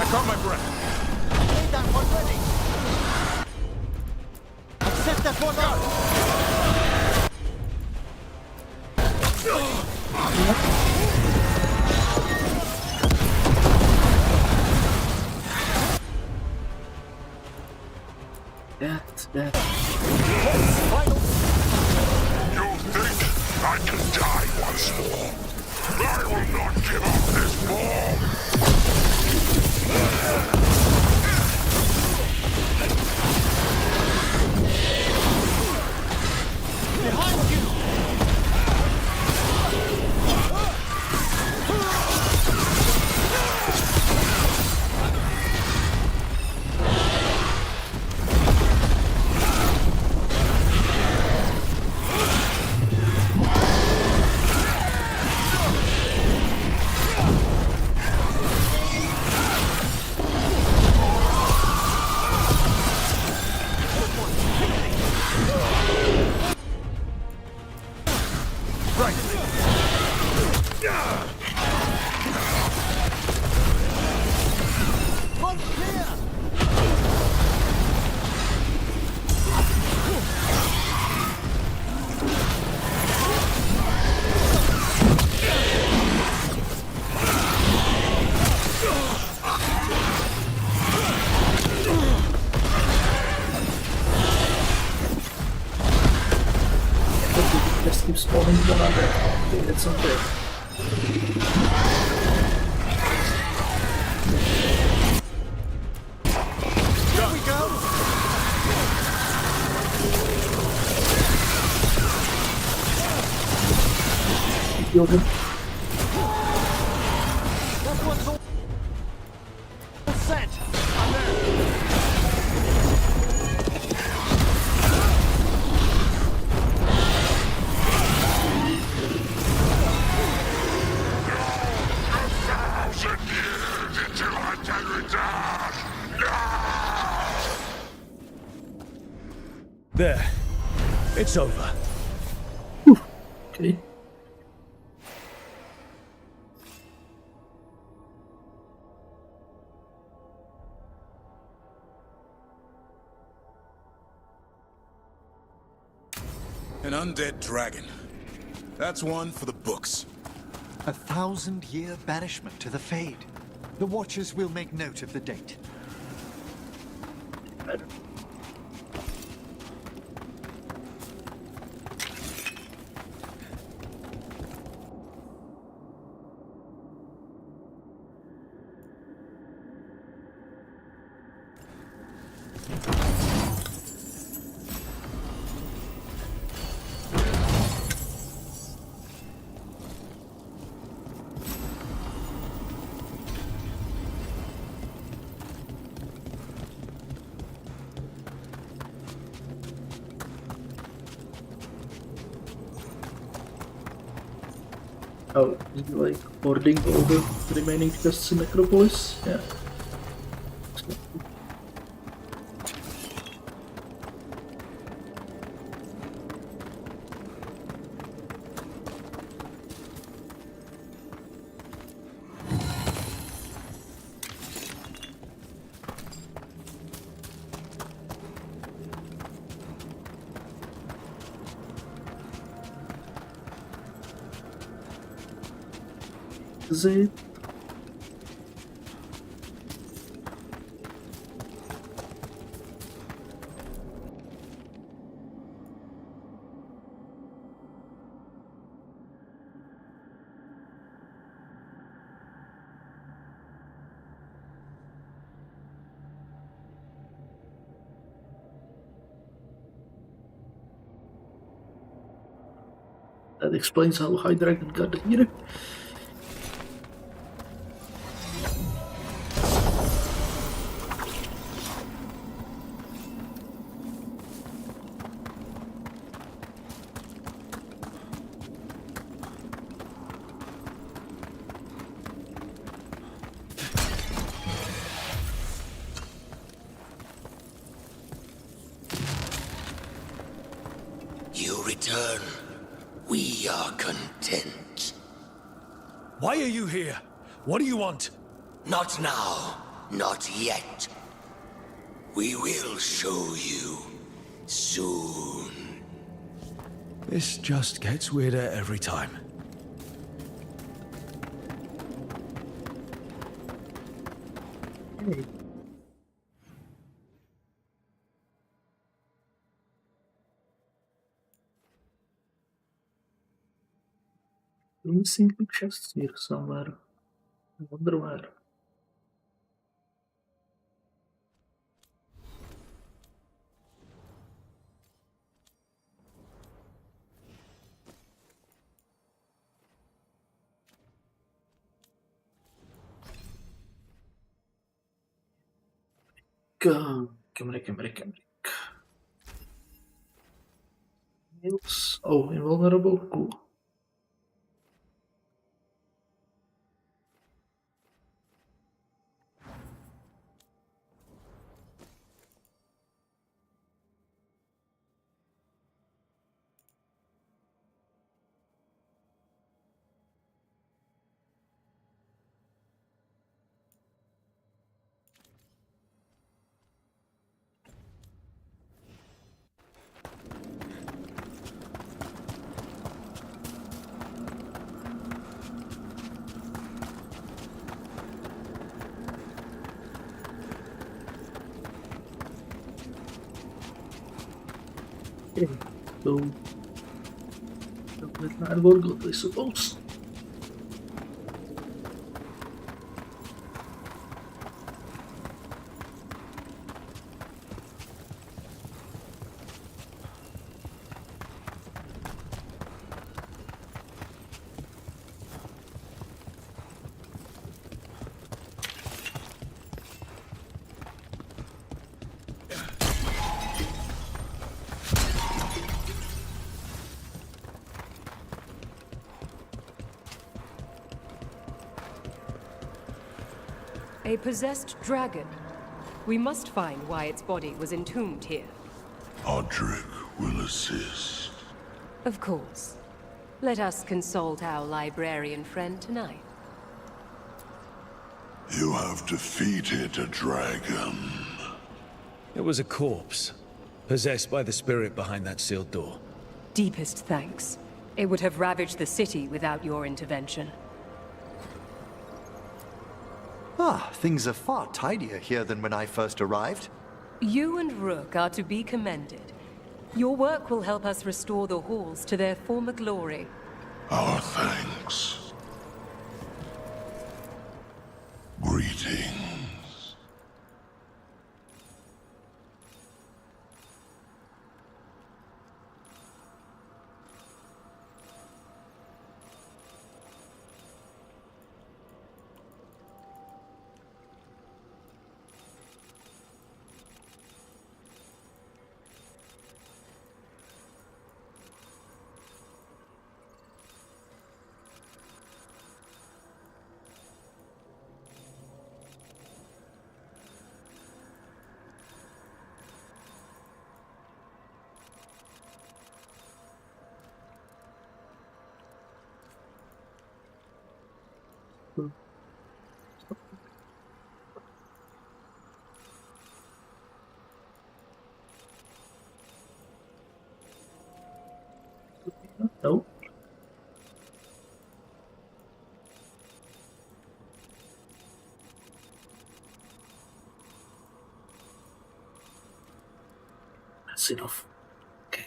I caught my breath. Need that one ready. I've set that one up. That. You think I can die once more? I will not give up this ball! Behind you! Just keep spawning one other. Okay, that's okay. There we go! Killed him. That one's all set. I'm there. There. It's over. Okay. An undead dragon. That's one for the books. 1,000-year banishment to the Fade. The Watchers will make note of the date. Oh, is it like hoarding all the remaining chests in Necropolis? Yeah. Is it? That explains how High Dragon got here. You return. We are content. Why are you here? What do you want? Not now. Not yet. We will show you. Soon. This just gets weirder every time. Hey. Missing chests here somewhere. I wonder where. Come. Nooks. Oh, invulnerable? Cool. Okay, so let Veilguard, I suppose. A possessed dragon. We must find why its body was entombed here. Odric will assist. Of course. Let us consult our librarian friend tonight. You have defeated a dragon. It was a corpse, possessed by the spirit behind that sealed door. Deepest thanks. It would have ravaged the city without your intervention. Ah, things are far tidier here than when I first arrived. You and Rook are to be commended. Your work will help us restore the halls to their former glory. Our thanks. Greetings. No. That's enough. Okay.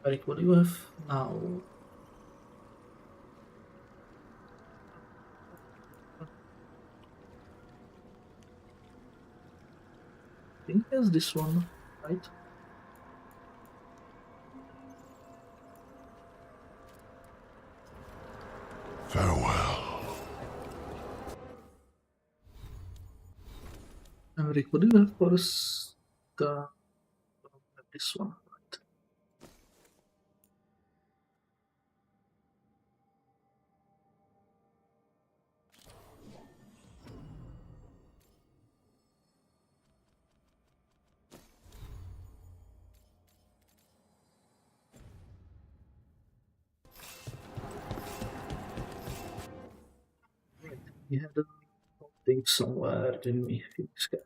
Eric, what do you have now? I think there's this one, right? Farewell. Eric, what do you have for us? This one, right? We had a thing somewhere, didn't we? Phoenix Cat.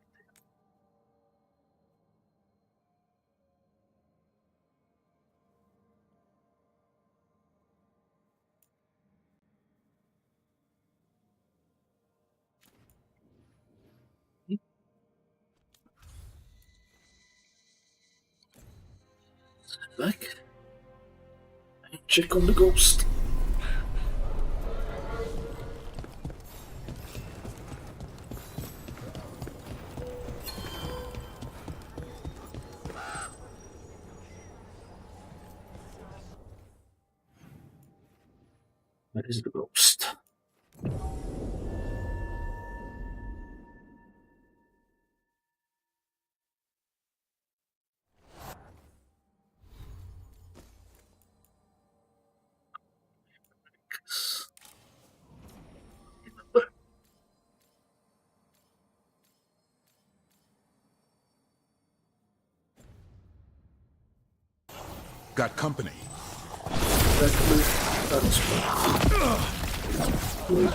Back. And check on the ghost. Where is the ghost? Got company. Exactly. That's good.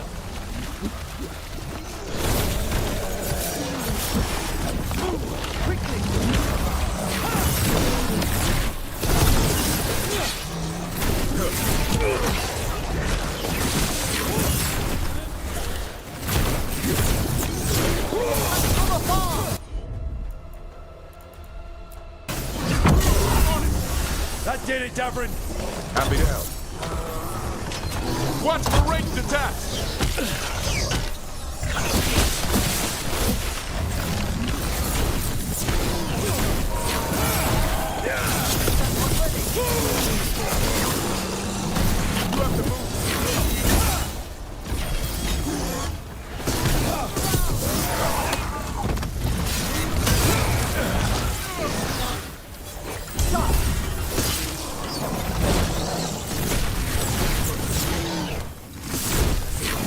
That did it, Davrin. Happy to help. Watch for ranged attacks.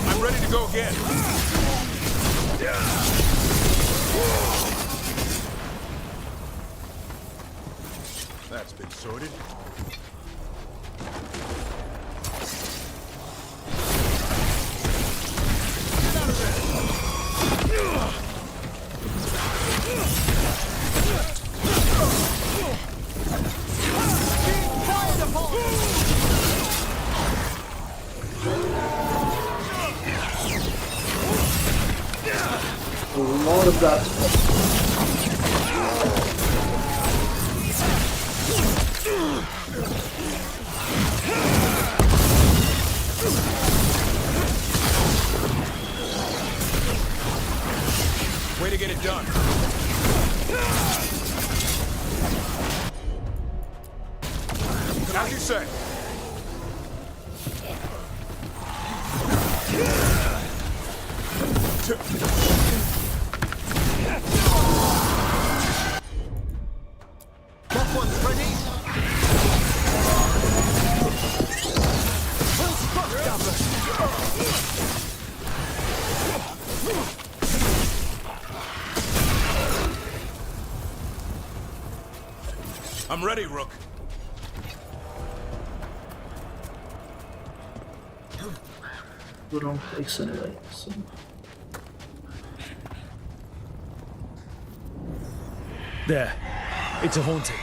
I'm ready to go again. That's been sorted. Get out of there! A lot of that. Way to get it done. As you say. That one's ready. Well struck, Davrin. I'm ready, Rook. The wrong place anyway. So. There. It's a haunting.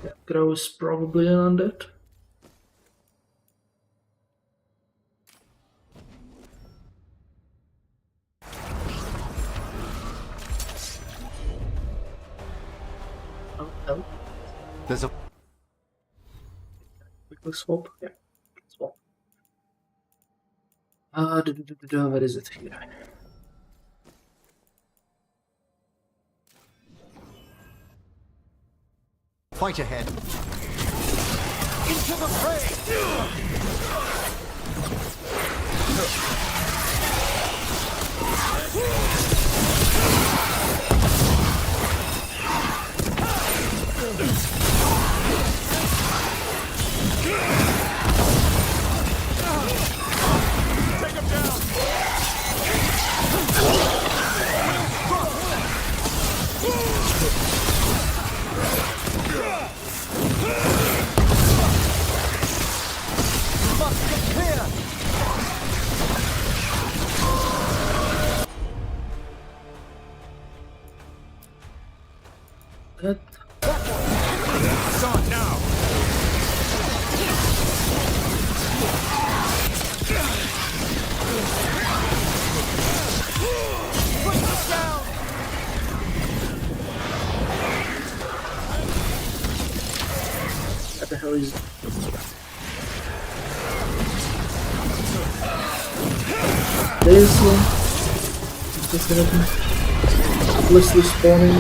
Yeah, Crow is probably an undead. Oh. There's a... Quickly swap. Yeah. Swap. Where is it here? Fight ahead. Into the fray. Take him down. Must get clear. That. It's on now. Bring us down. What the hell is? This one. Just gonna blissfully spawning.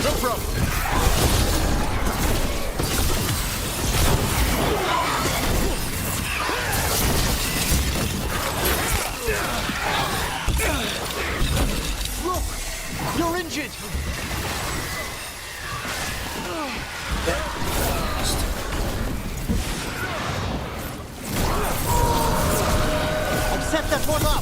No problem. Look, you're injured. that one up!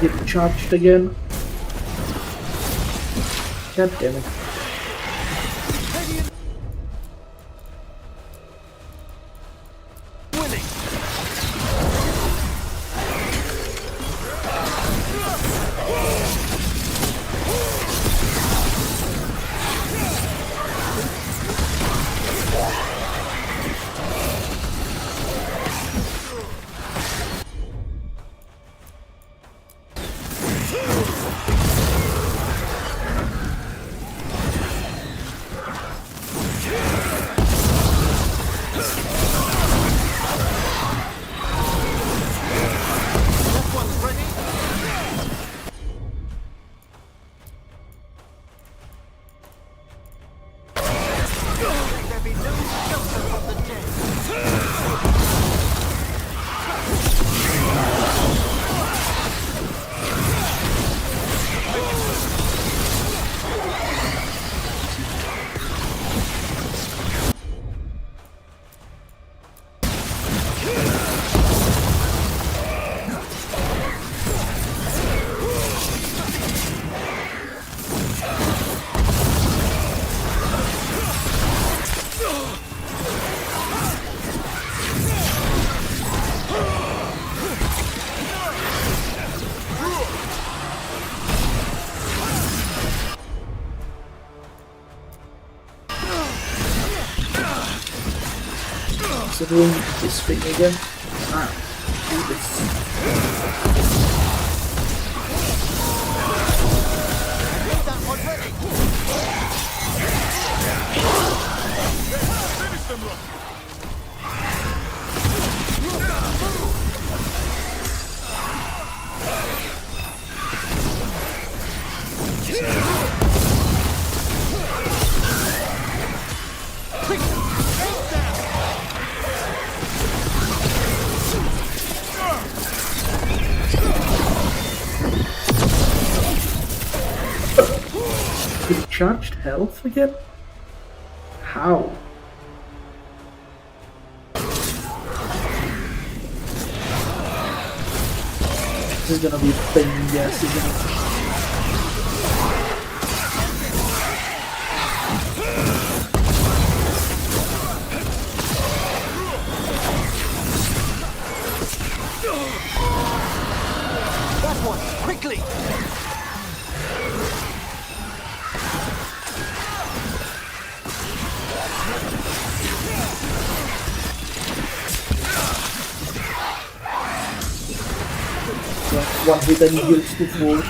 Get charged again. God damn it. Doing this thing again. Ah, do this. Charged health again? How? This is gonna be a pain in the ass, isn't it? That one, quickly! One hit and he heals to full.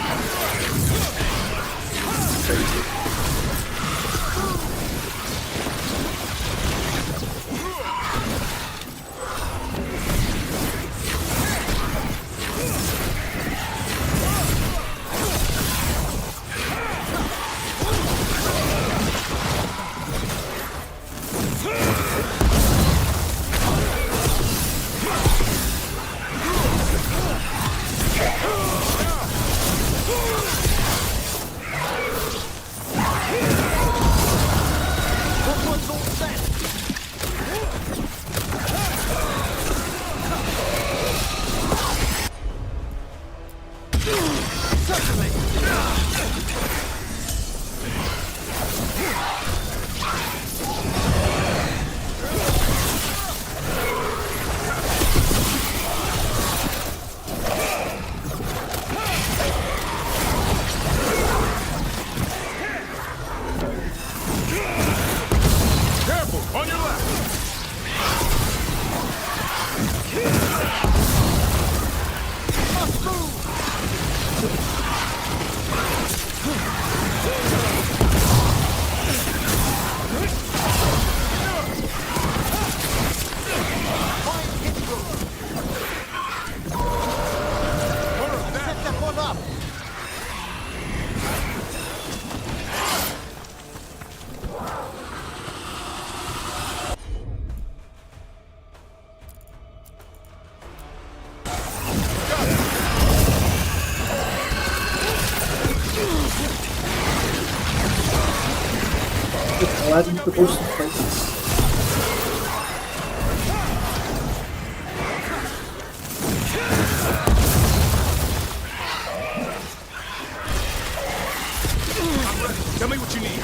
Why are you supposed to fight? Tell me what you need.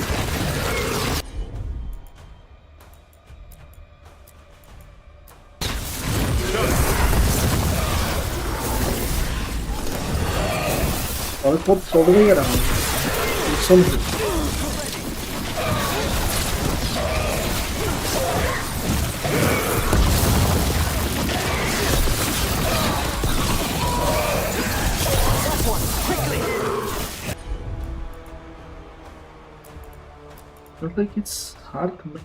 I'll put all the way around. Something. Looks like it's hard to make.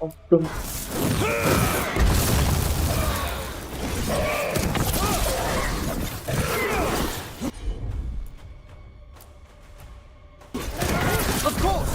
Of course.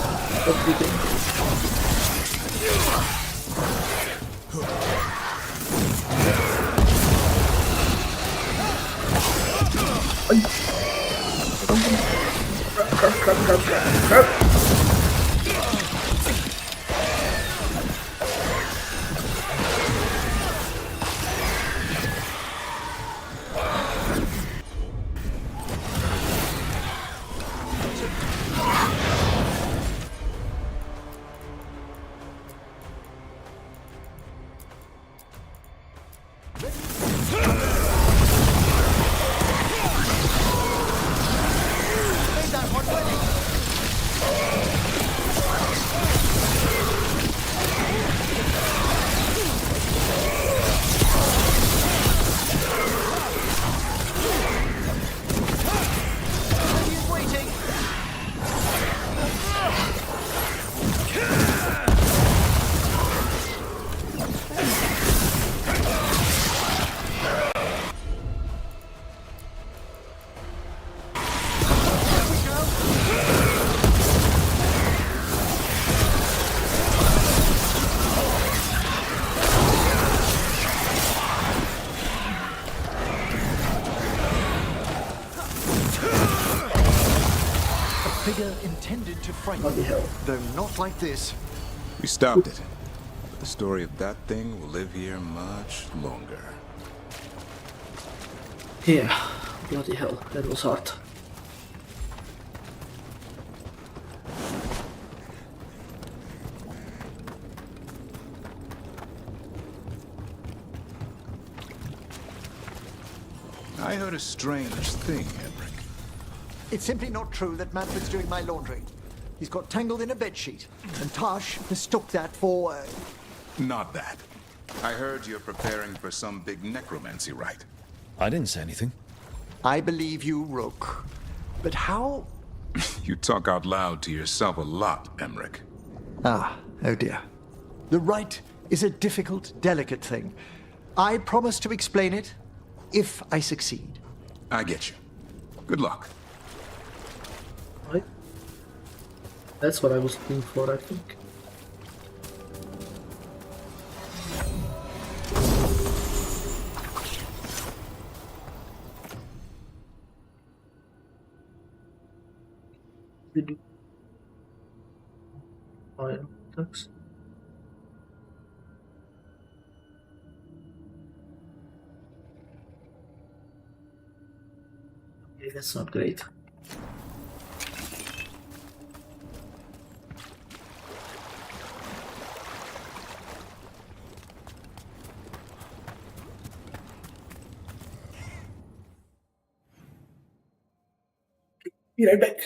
Figure intended to frighten Bloody hell. though not like this. We stopped it. But the story of that thing will live here much longer. Yeah, bloody hell, that was hard. I heard a strange thing, Henrik. It's simply not true that Manfred's doing my laundry. He's got tangled in a bedsheet, and Tash mistook that for... Not that. I heard you're preparing for some big necromancy rite. I didn't say anything. I believe you, Rook. But how... You talk out loud to yourself a lot, Emmerich. Ah, oh dear. The rite is a difficult, delicate thing. I promise to explain it if I succeed. I get you. Good luck. Right. That's what I was looking for, I think. Did you... Fine, thanks. Okay, that's not great. Be right back.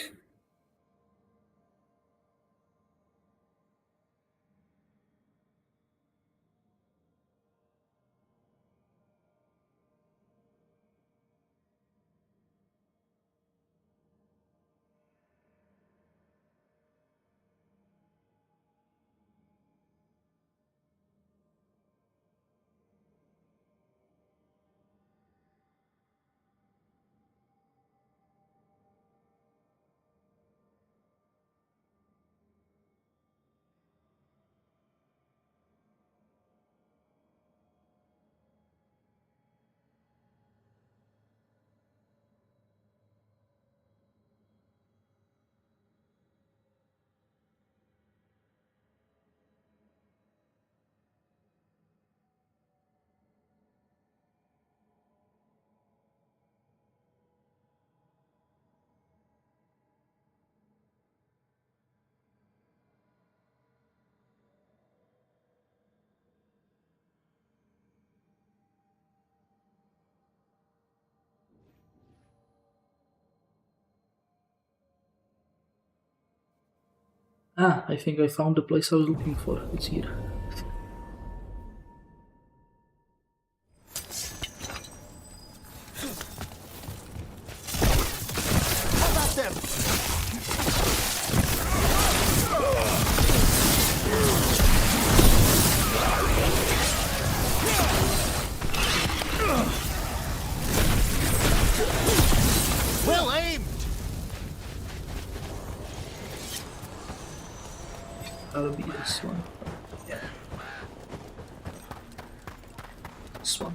Ah, I think I found the place I was looking for. It's here. How about them? Well aimed. That'll be this one. Yeah. This one.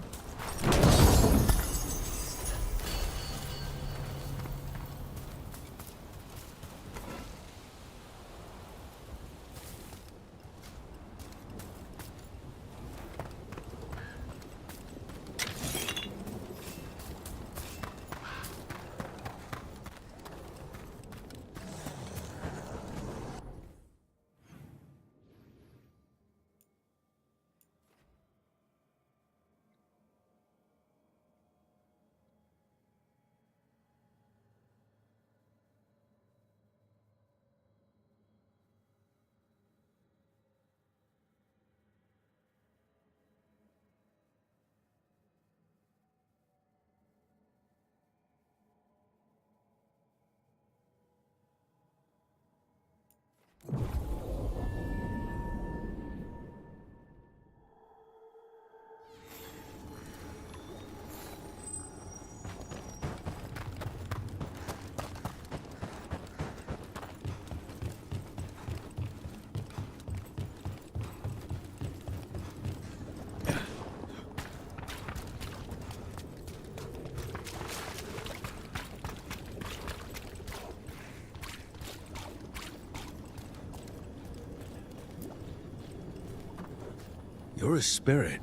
You're a spirit.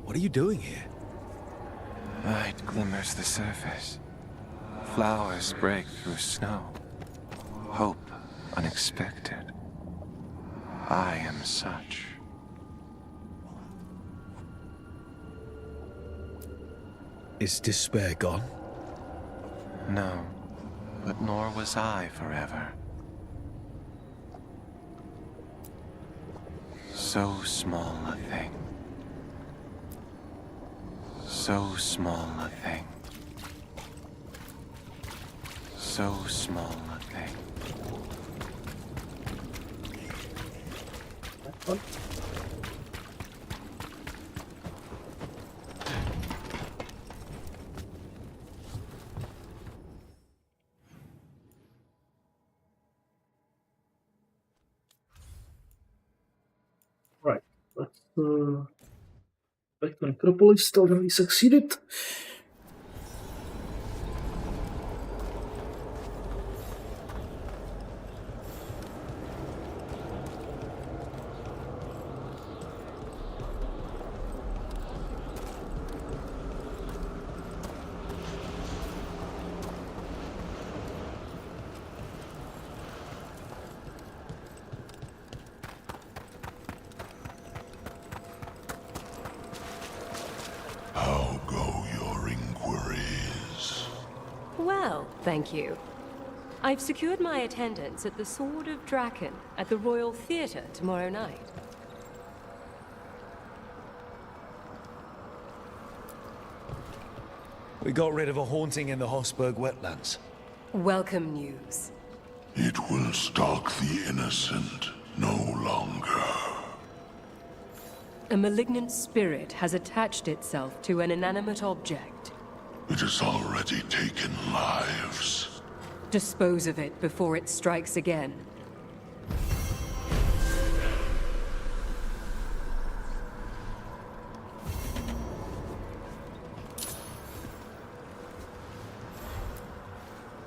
What are you doing here? Light glimmers the surface. Flowers break through snow. Hope unexpected. I am such. Is despair gone? No, but nor was I forever. So small a thing. So small a thing. So small a thing. Right, let's back to Necropolis. Tell them we succeeded. How go your inquiries? Well, thank you. I've secured my attendance at the Sword of Draken at the Royal Theatre tomorrow night. We got rid of a haunting in the Hossberg wetlands. Welcome news. It will stalk the innocent no longer. A malignant spirit has attached itself to an inanimate object. It has already taken lives. Dispose of it before it strikes again.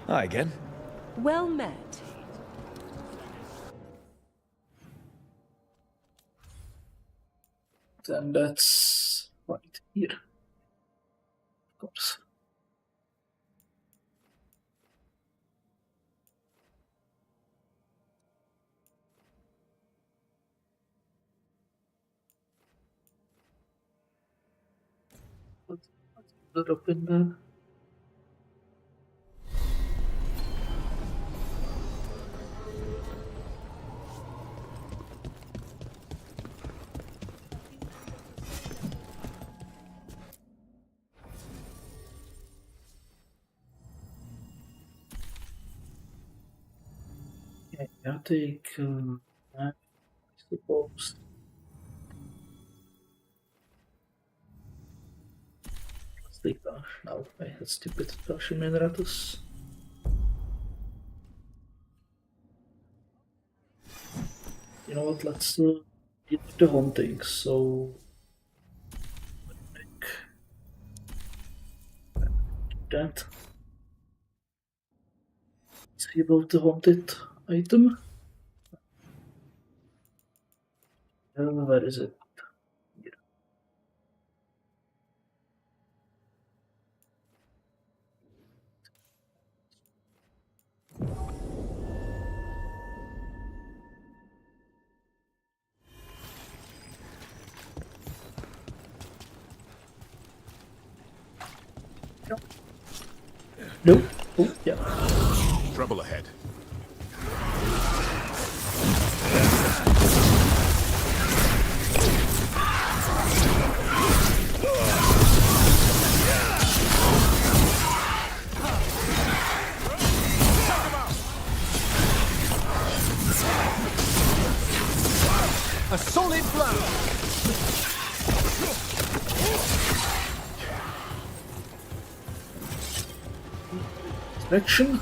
Hi again. Well met. And that's right here. Of course. What's that up in there? Okay, I'll take that, I suppose. Let's take that. No, I had stupid Tashimenratus. You know what, let's get the hunting, so that. See about the haunted item. Where is it? Here. Nope. Oh, yeah. Trouble ahead. A solid blow! Action.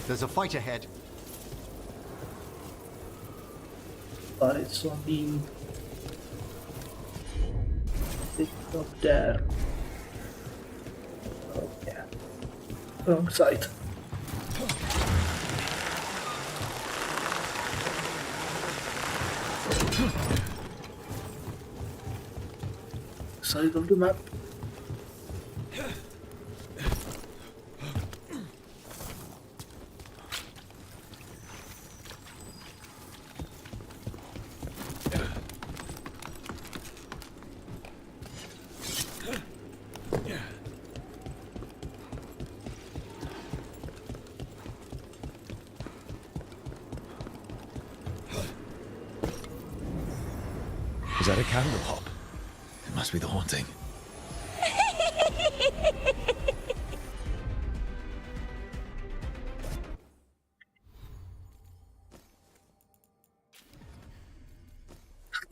There's a fight ahead. But it's on the up there. Oh yeah. Wrong side. Side of the map. Is that a candle hop? It must be the haunting.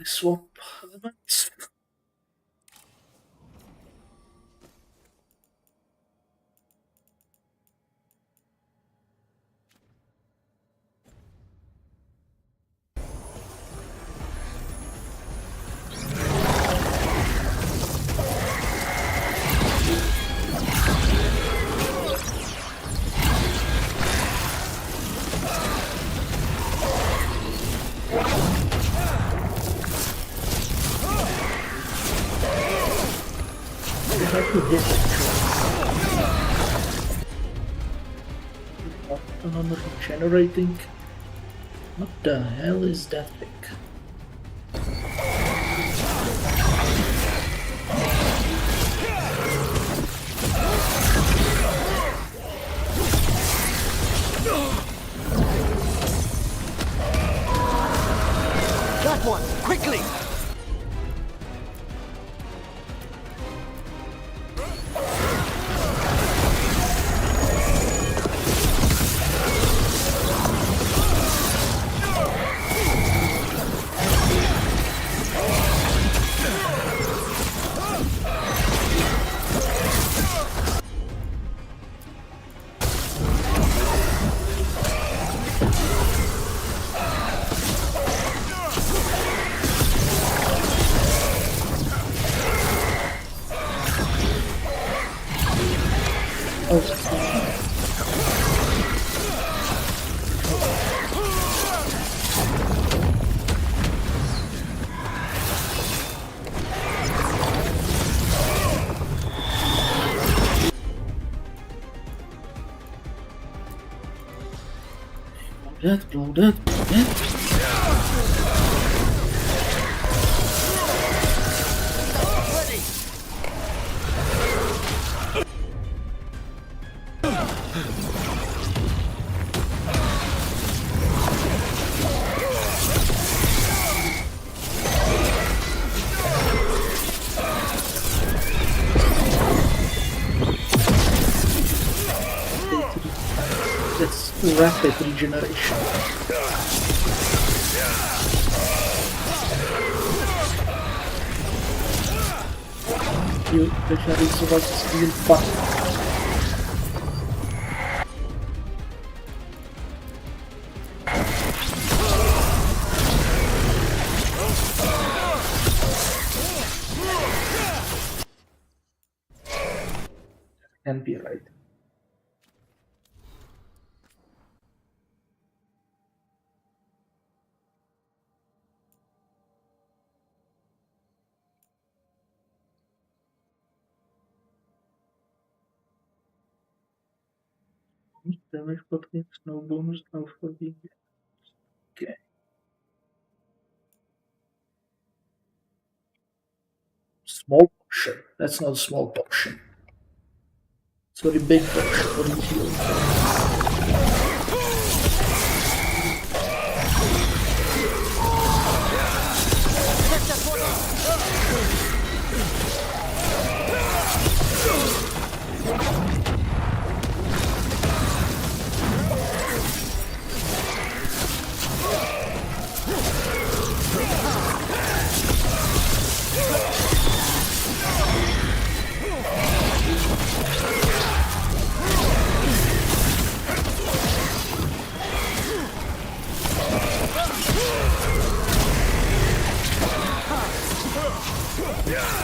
Swap elements. Another generating. What the hell is that thing? That one! Quickly! Blow that. That's rapid regeneration. You regenerate so much it's real fun. Can be right. Damage but gains no bonus now for being okay. Small potion. That's not a small potion. It's a very big potion for the heal.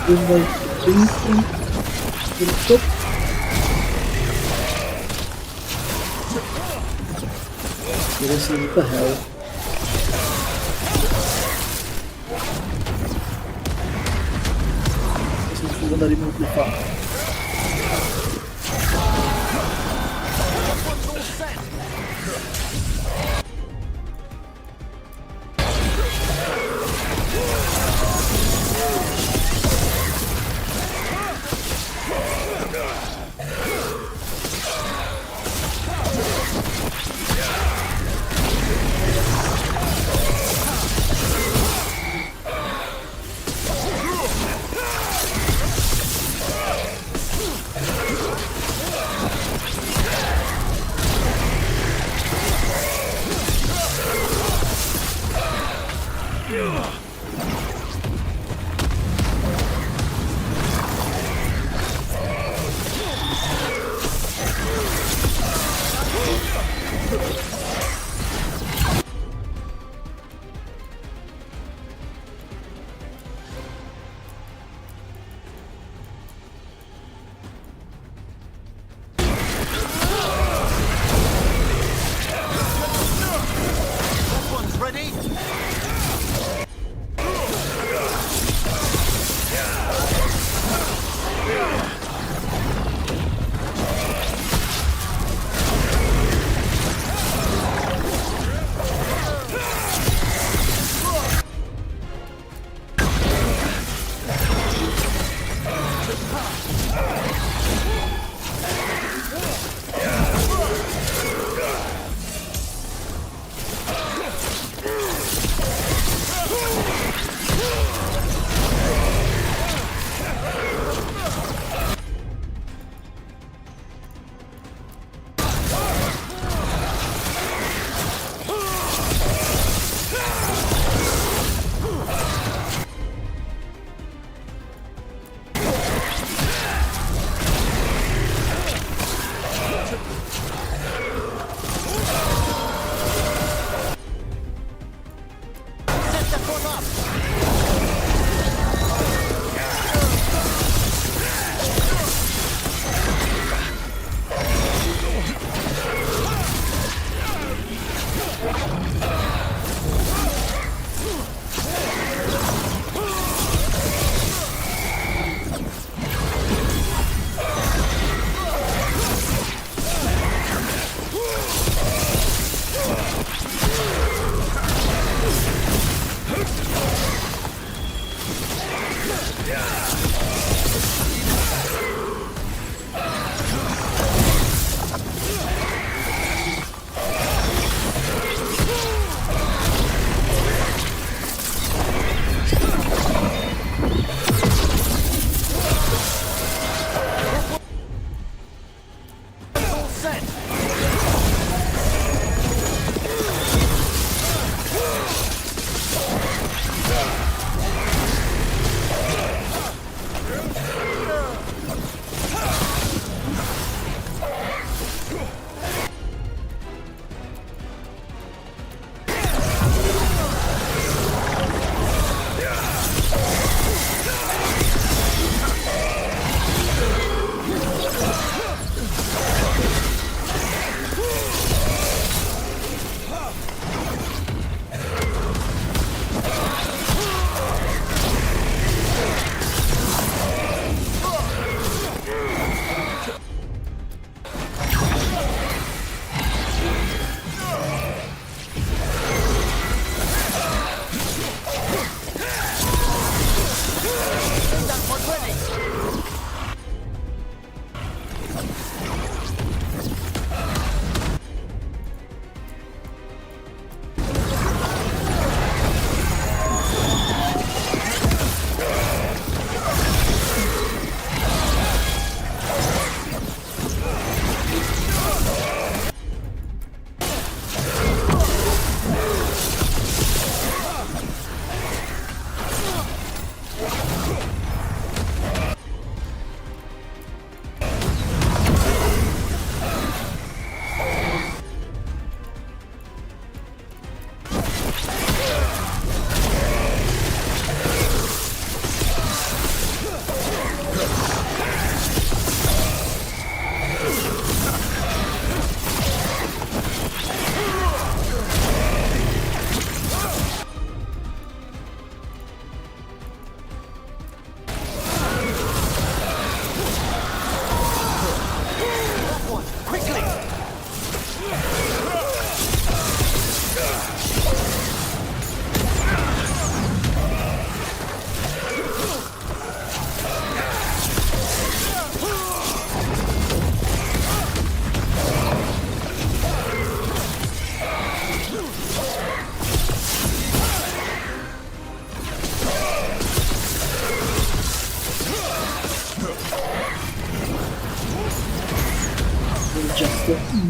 This is like thinking to seriously, what the hell? This is gonna remove the fire.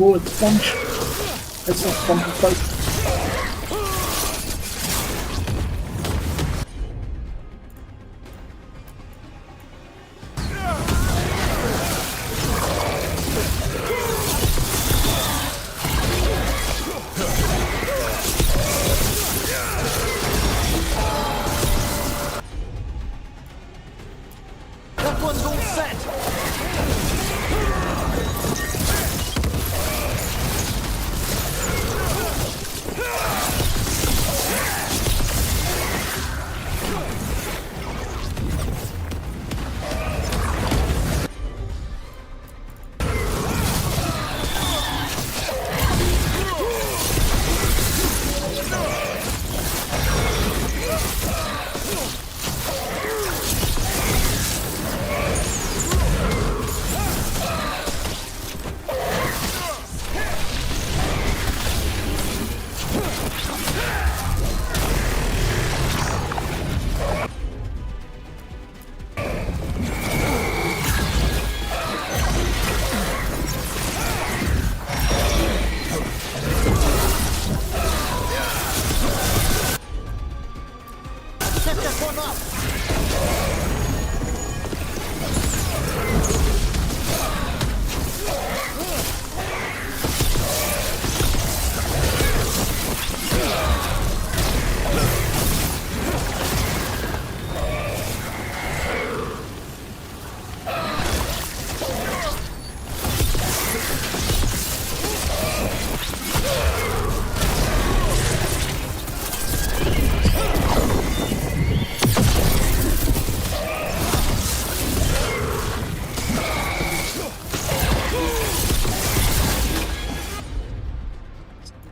bullet sponge. That's not fun to fight. That one's all set!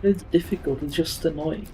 It's difficult, it's just annoying.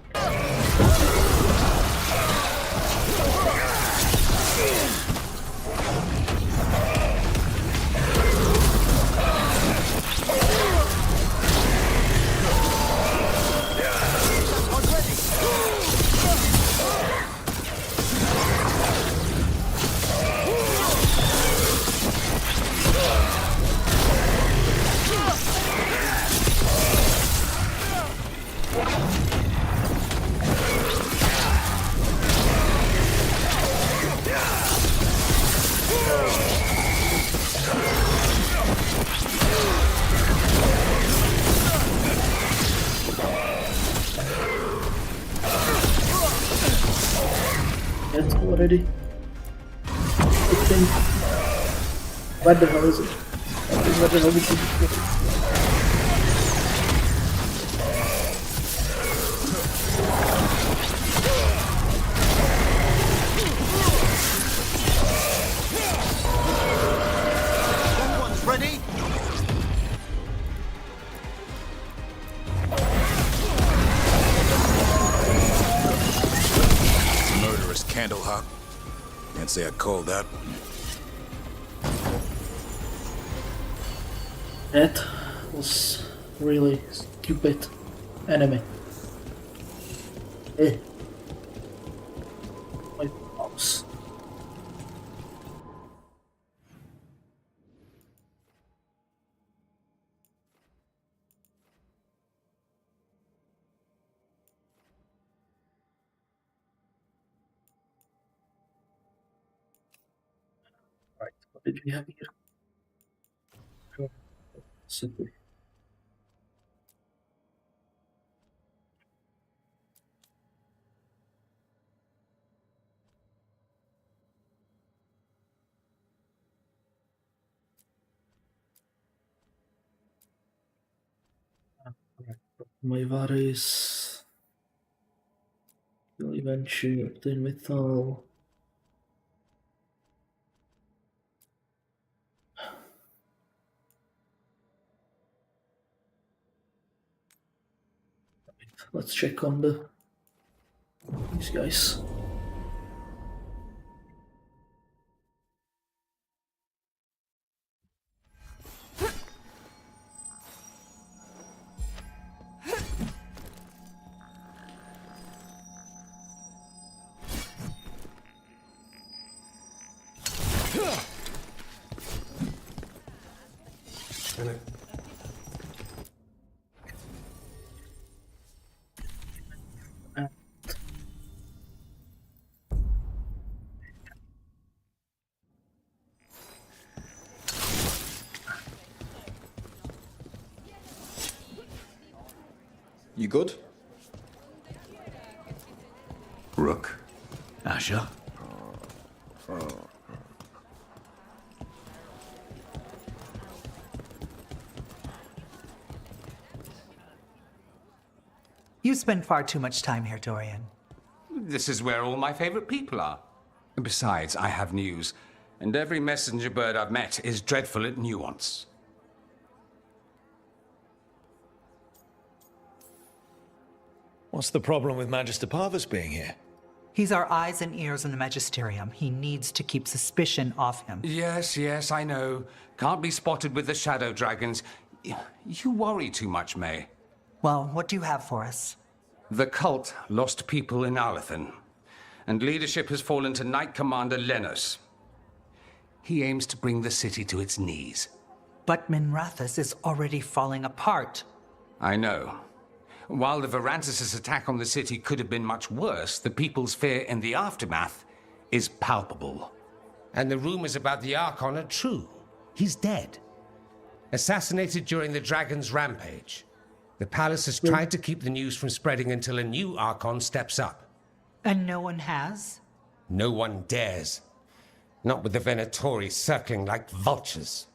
It's already. Where the hell is it? Where the hell is it? That one's ready! Murderous candlehawk. Can't say I called that one. That was really stupid enemy. My mouse. Right, what did we have here? Simply. My Vares. Kill Eventure, obtain metal. Let's check on these guys. You good? Rook. Asher. You spend far too much time here, Dorian. This is where all my favorite people are. Besides, I have news, and every messenger bird I've met is dreadful at nuance. What's the problem with Magister Parvus being here? He's our eyes and ears in the Magisterium. He needs to keep suspicion off him. Yes, I know. Can't be spotted with the shadow dragons. You worry too much, May. Well, what do you have for us? The cult lost people in Alathan, and leadership has fallen to Knight Commander Lenos. He aims to bring the city to its knees. But Minrathous is already falling apart. I know. While the Varantis' attack on the city could have been much worse, the people's fear in the aftermath is palpable. And the rumors about the Archon are true. He's dead. Assassinated during the Dragon's rampage. The palace has tried to keep the news from spreading until a new Archon steps up. And no one has? No one dares. Not with the Venatori circling like vultures.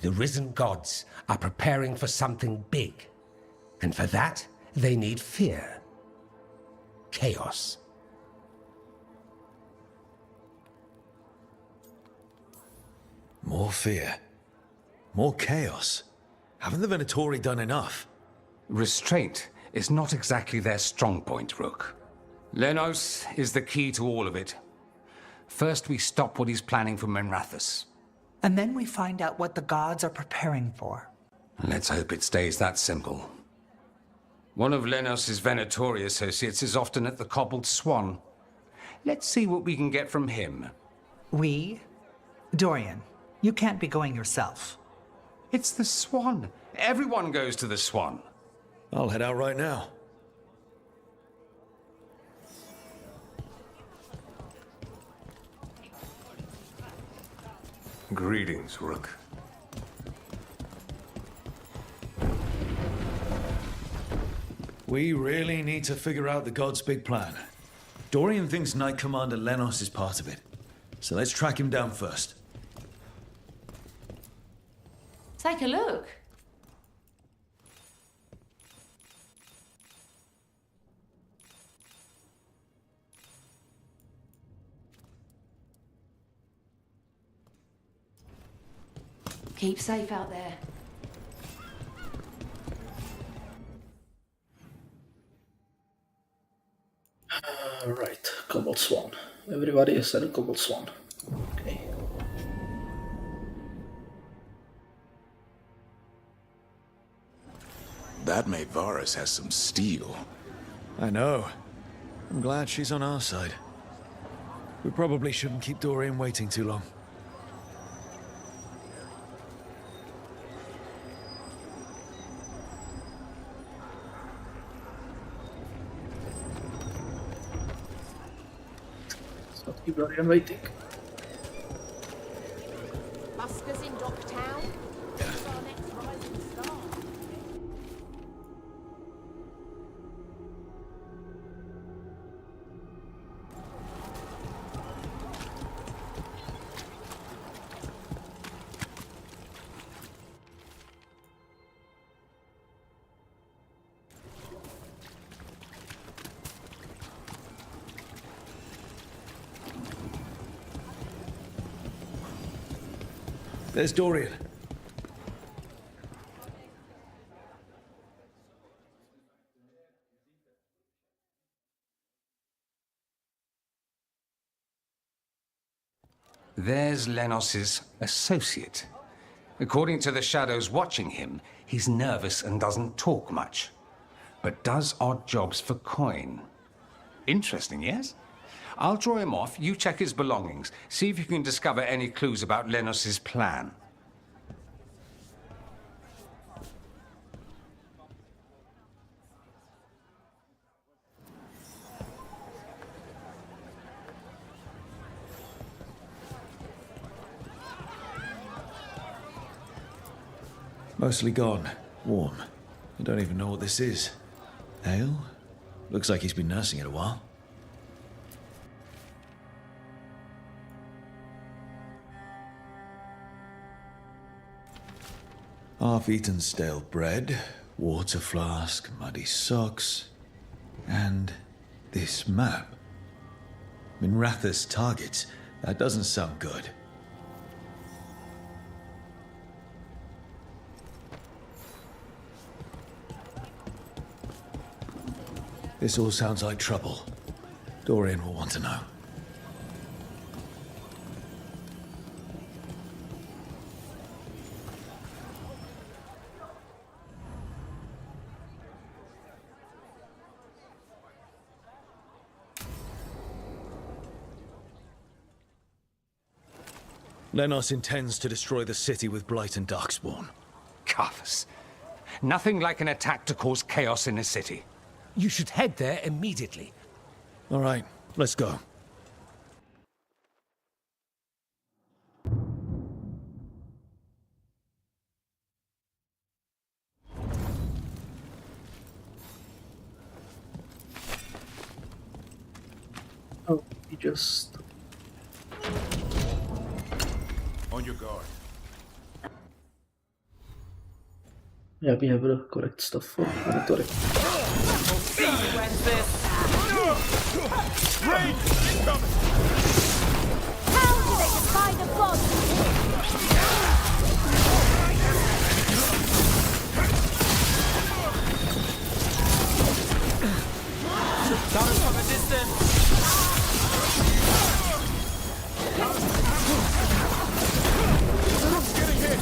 The risen gods are preparing for something big. And for that, they need fear. Chaos. More fear. More chaos. Haven't the Venatori done enough? Restraint is not exactly their strong point, Rook. Lenos is the key to all of it. First, we stop what he's planning for Minrathous. And then we find out what the gods are preparing for. Let's hope it stays that simple. One of Lenos' Venatori associates is often at the Cobbled Swan. Let's see what we can get from him. We? Dorian, you can't be going yourself. It's the Swan. Everyone goes to the Swan. I'll head out right now. Greetings, Rook. We really need to figure out the God's big plan. Dorian thinks Knight Commander Lenos is part of it. So let's track him down first. Take a look. Keep safe out there. Right, Cobalt Swan. Everybody is at a Cobalt Swan. Okay. That maid Varus has some steel. I know. I'm glad she's on our side. We probably shouldn't keep Dorian waiting too long. Keep Dorian waiting. Buskers in Docktown. Who's our next rising star? There's Dorian. There's Lenos' associate. According to the shadows watching him, he's nervous and doesn't talk much, but does odd jobs for coin. Interesting, yes? I'll draw him off, you check his belongings, see if you can discover any clues about Lenos' plan. Mostly gone. Warm. I don't even know what this is. Ale? Looks like he's been nursing it a while. Half-eaten stale bread, water flask, muddy socks, and this map. Minratha's targets. That doesn't sound good. This all sounds like trouble. Dorian will want to know. Lenos intends to destroy the city with Blight and Darkspawn. Carthus. Nothing like an attack to cause chaos in a city. You should head there immediately. All right, let's go. Oh, he just... On your guard. Yeah, we have the correct stuff for inventory. Rain! Incoming! How do they defy the gods? Coming from a distance. Getting hit!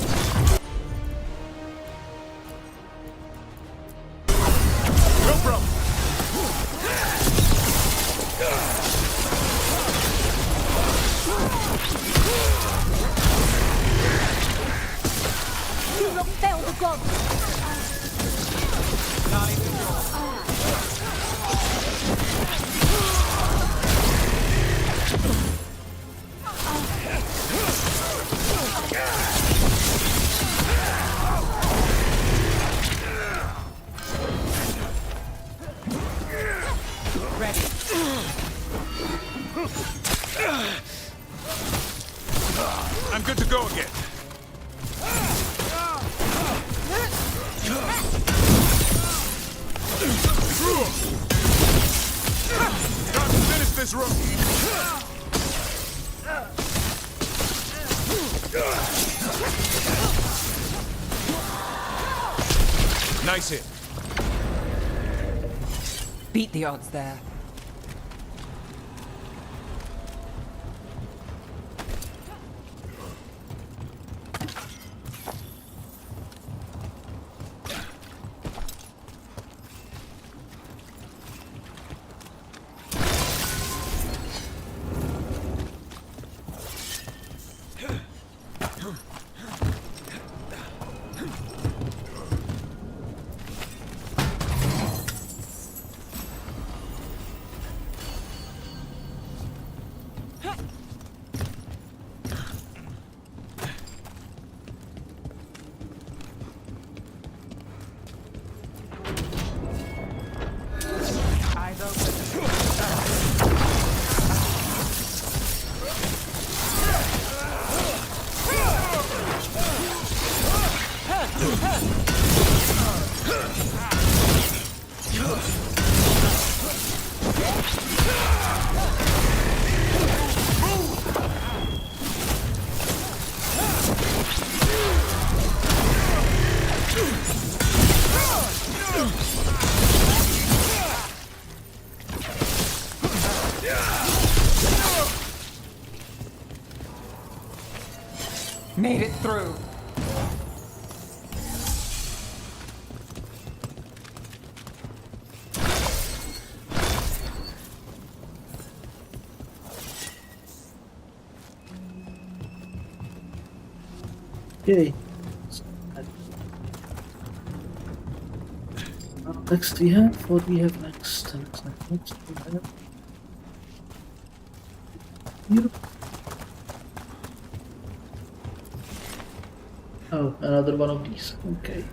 No problem. Do not fail the gods. I'm good to go again. Time to finish this room. Nice hit. Beat the odds there. Made it through. Okay. Next we have, what we have next? Next we have... Here. Oh, another one of these. Okay.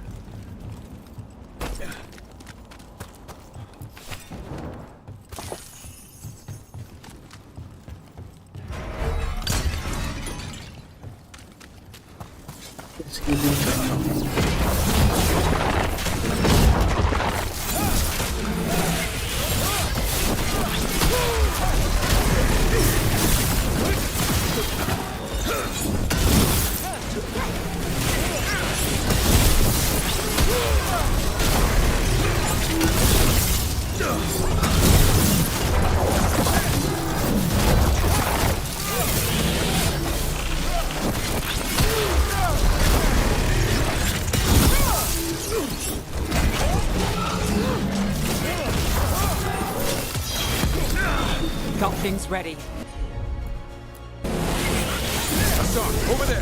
Got things ready. Hassan, over there!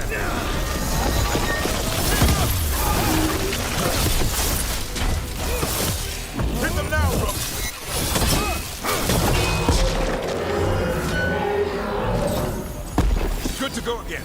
Hit them now, bro! Good to go again.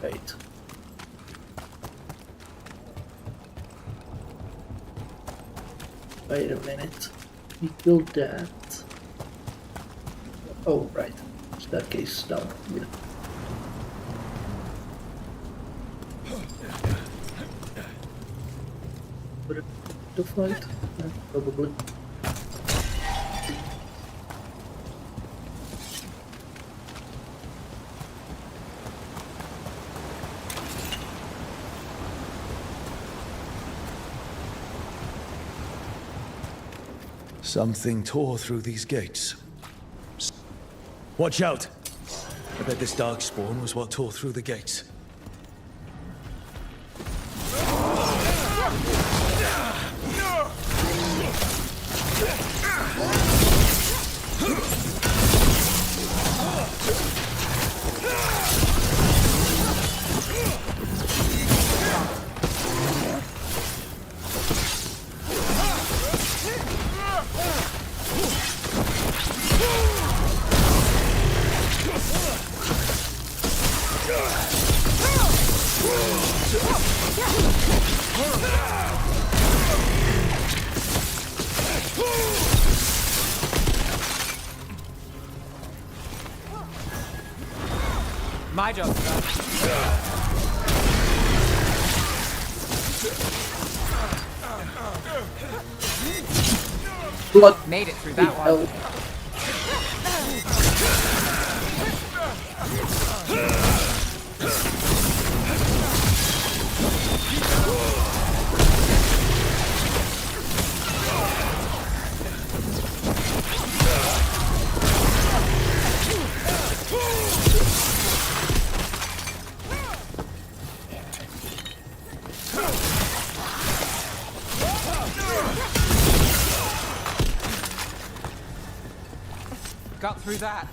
Right. Wait a minute. We killed that. Oh, right. Staircase down here. Would it the fight? Yeah, probably. Something tore through these gates. Watch out! I bet this dark spawn was what tore through the gates. My job's done. What? Made it through that one. Got through that.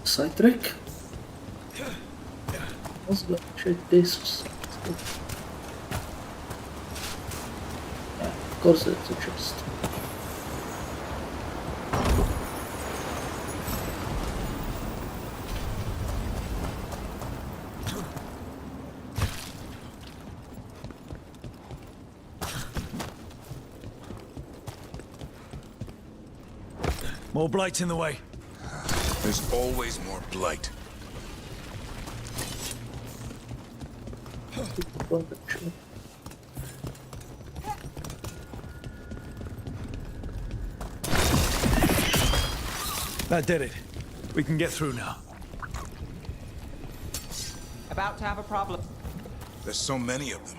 Side trick. Let's go check this. Yeah, of course it's a chest. More blights in the way. There's always more blight. That did it. We can get through now. About to have a problem. There's so many of them.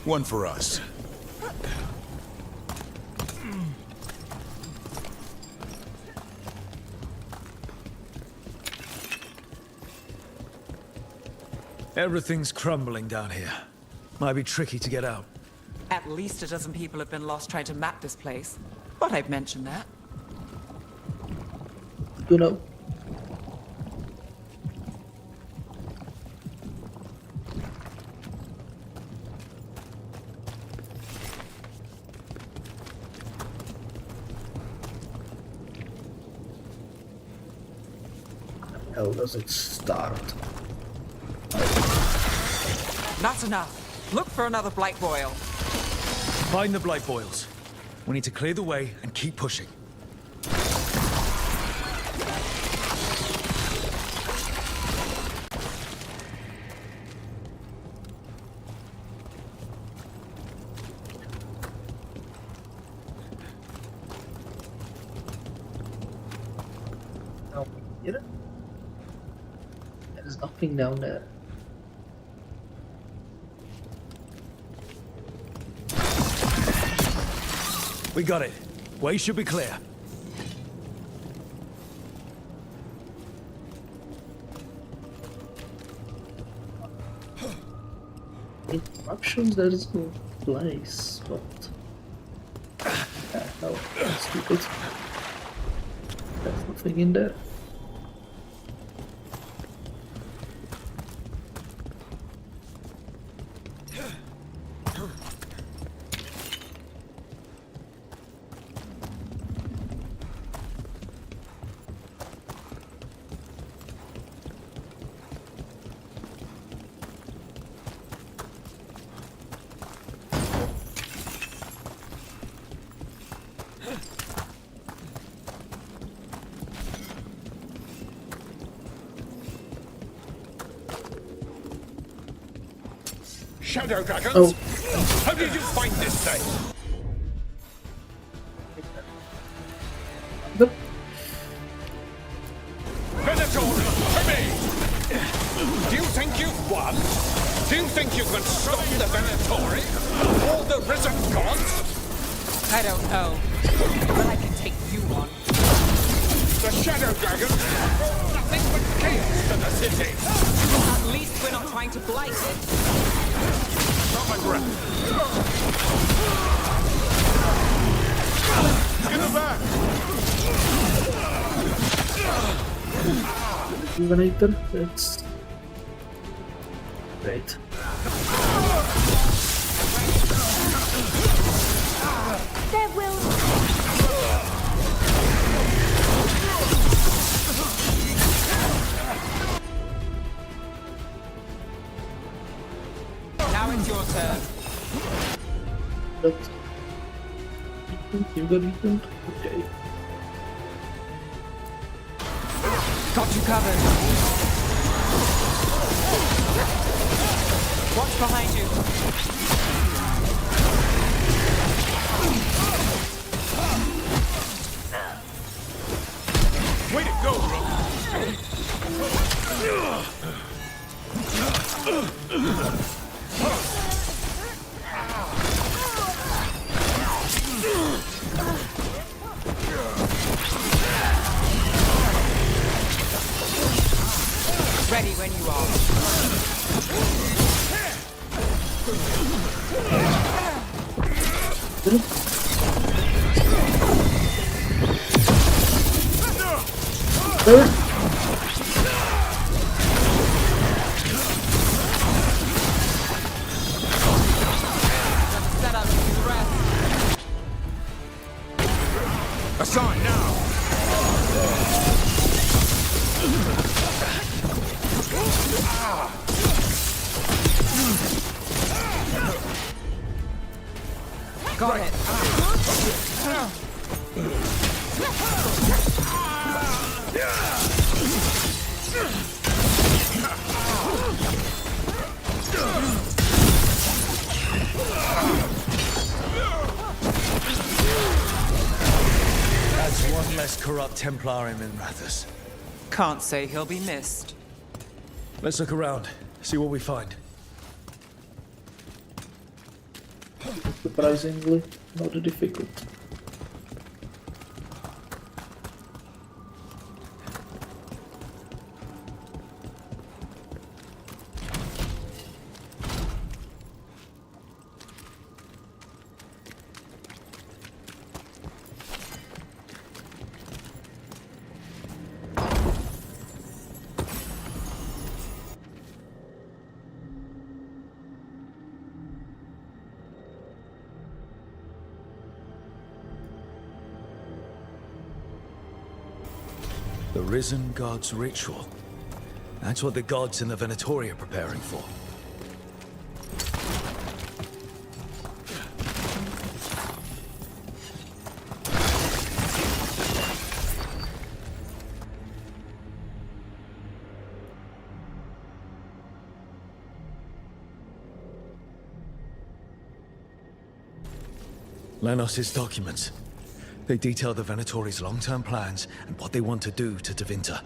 One for us. Everything's crumbling down here. Might be tricky to get out. At least a dozen people have been lost trying to map this place. But I've mentioned that. You know. How does it start? Not enough. Look for another blight boil. Find the blight boils. We need to clear the way and keep pushing. No, here? There's nothing down there. We got it. Way should be clear. Interruptions, there is no place, but... no, stupid. There's nothing in there. Shadow dragons? Oh. How did you find this thing? Venator, to me! Do you think you've won? Do you think you can stop the Venatori? All the risen gods? I don't know. But I can take you on. The Shadow Dragons brought nothing but chaos to the city. At least we're not trying to blight it. Not my breath. Give it back! Rejuvenator, that's great. There will... Now it's your turn. That's... You got weakened? Okay. Got you covered. Watch behind you. Way to go, Rook! Ready when you are. Set up the rest. Assign now! Got it. That's one less corrupt Templar in Minrathous. Can't say he'll be missed. Let's look around, see what we find. Surprisingly, not difficult. The risen god's ritual. That's what the gods in the Venatori are preparing for. Lenos's documents. They detail the Venatori's long-term plans and what they want to do to Tevinter.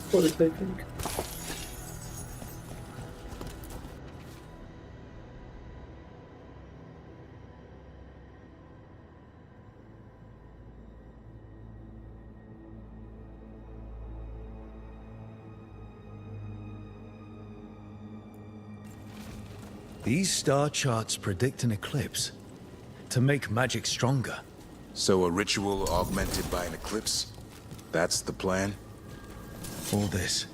What is they think? These star charts predict an eclipse to make magic stronger. So a ritual augmented by an eclipse? That's the plan? All this.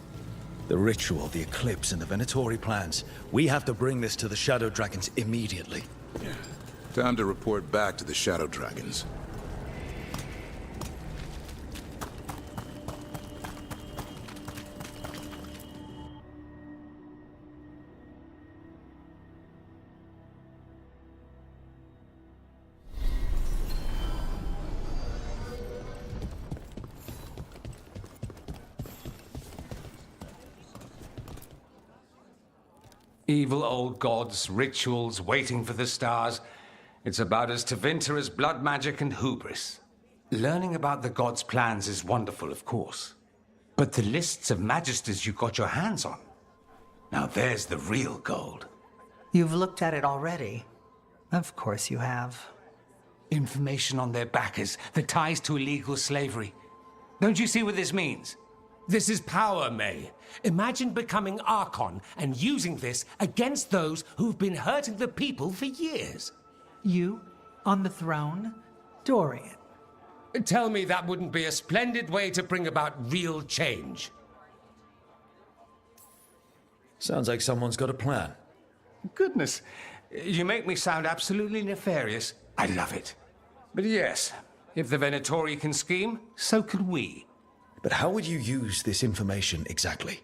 The ritual, the eclipse, and the Venatori plans. We have to bring this to the Shadow Dragons immediately. Yeah. Time to report back to the Shadow Dragons. Evil old gods, rituals, waiting for the stars. It's about as Tevinter as blood magic and hubris. Learning about the gods' plans is wonderful, of course. But the lists of magisters you got your hands on, now there's the real gold. You've looked at it already. Of course you have. Information on their backers, the ties to illegal slavery. Don't you see what this means? This is power, May. Imagine becoming Archon and using this against those who've been hurting the people for years. You, on the throne? Dorian. Tell me that wouldn't be a splendid way to bring about real change. Sounds like someone's got a plan. Goodness, you make me sound absolutely nefarious. I love it. But yes, if the Venatori can scheme, so can we. But how would you use this information exactly?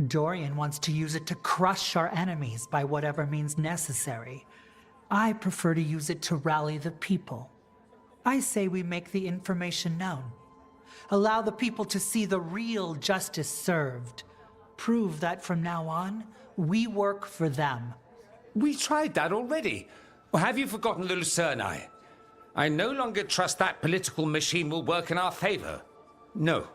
Dorian wants to use it to crush our enemies by whatever means necessary. I prefer to use it to rally the people. I say we make the information known. Allow the people to see the real justice served. Prove that from now on, we work for them. We tried that already. Or have you forgotten the Lucerni? I no longer trust that political machine will work in our favor. No.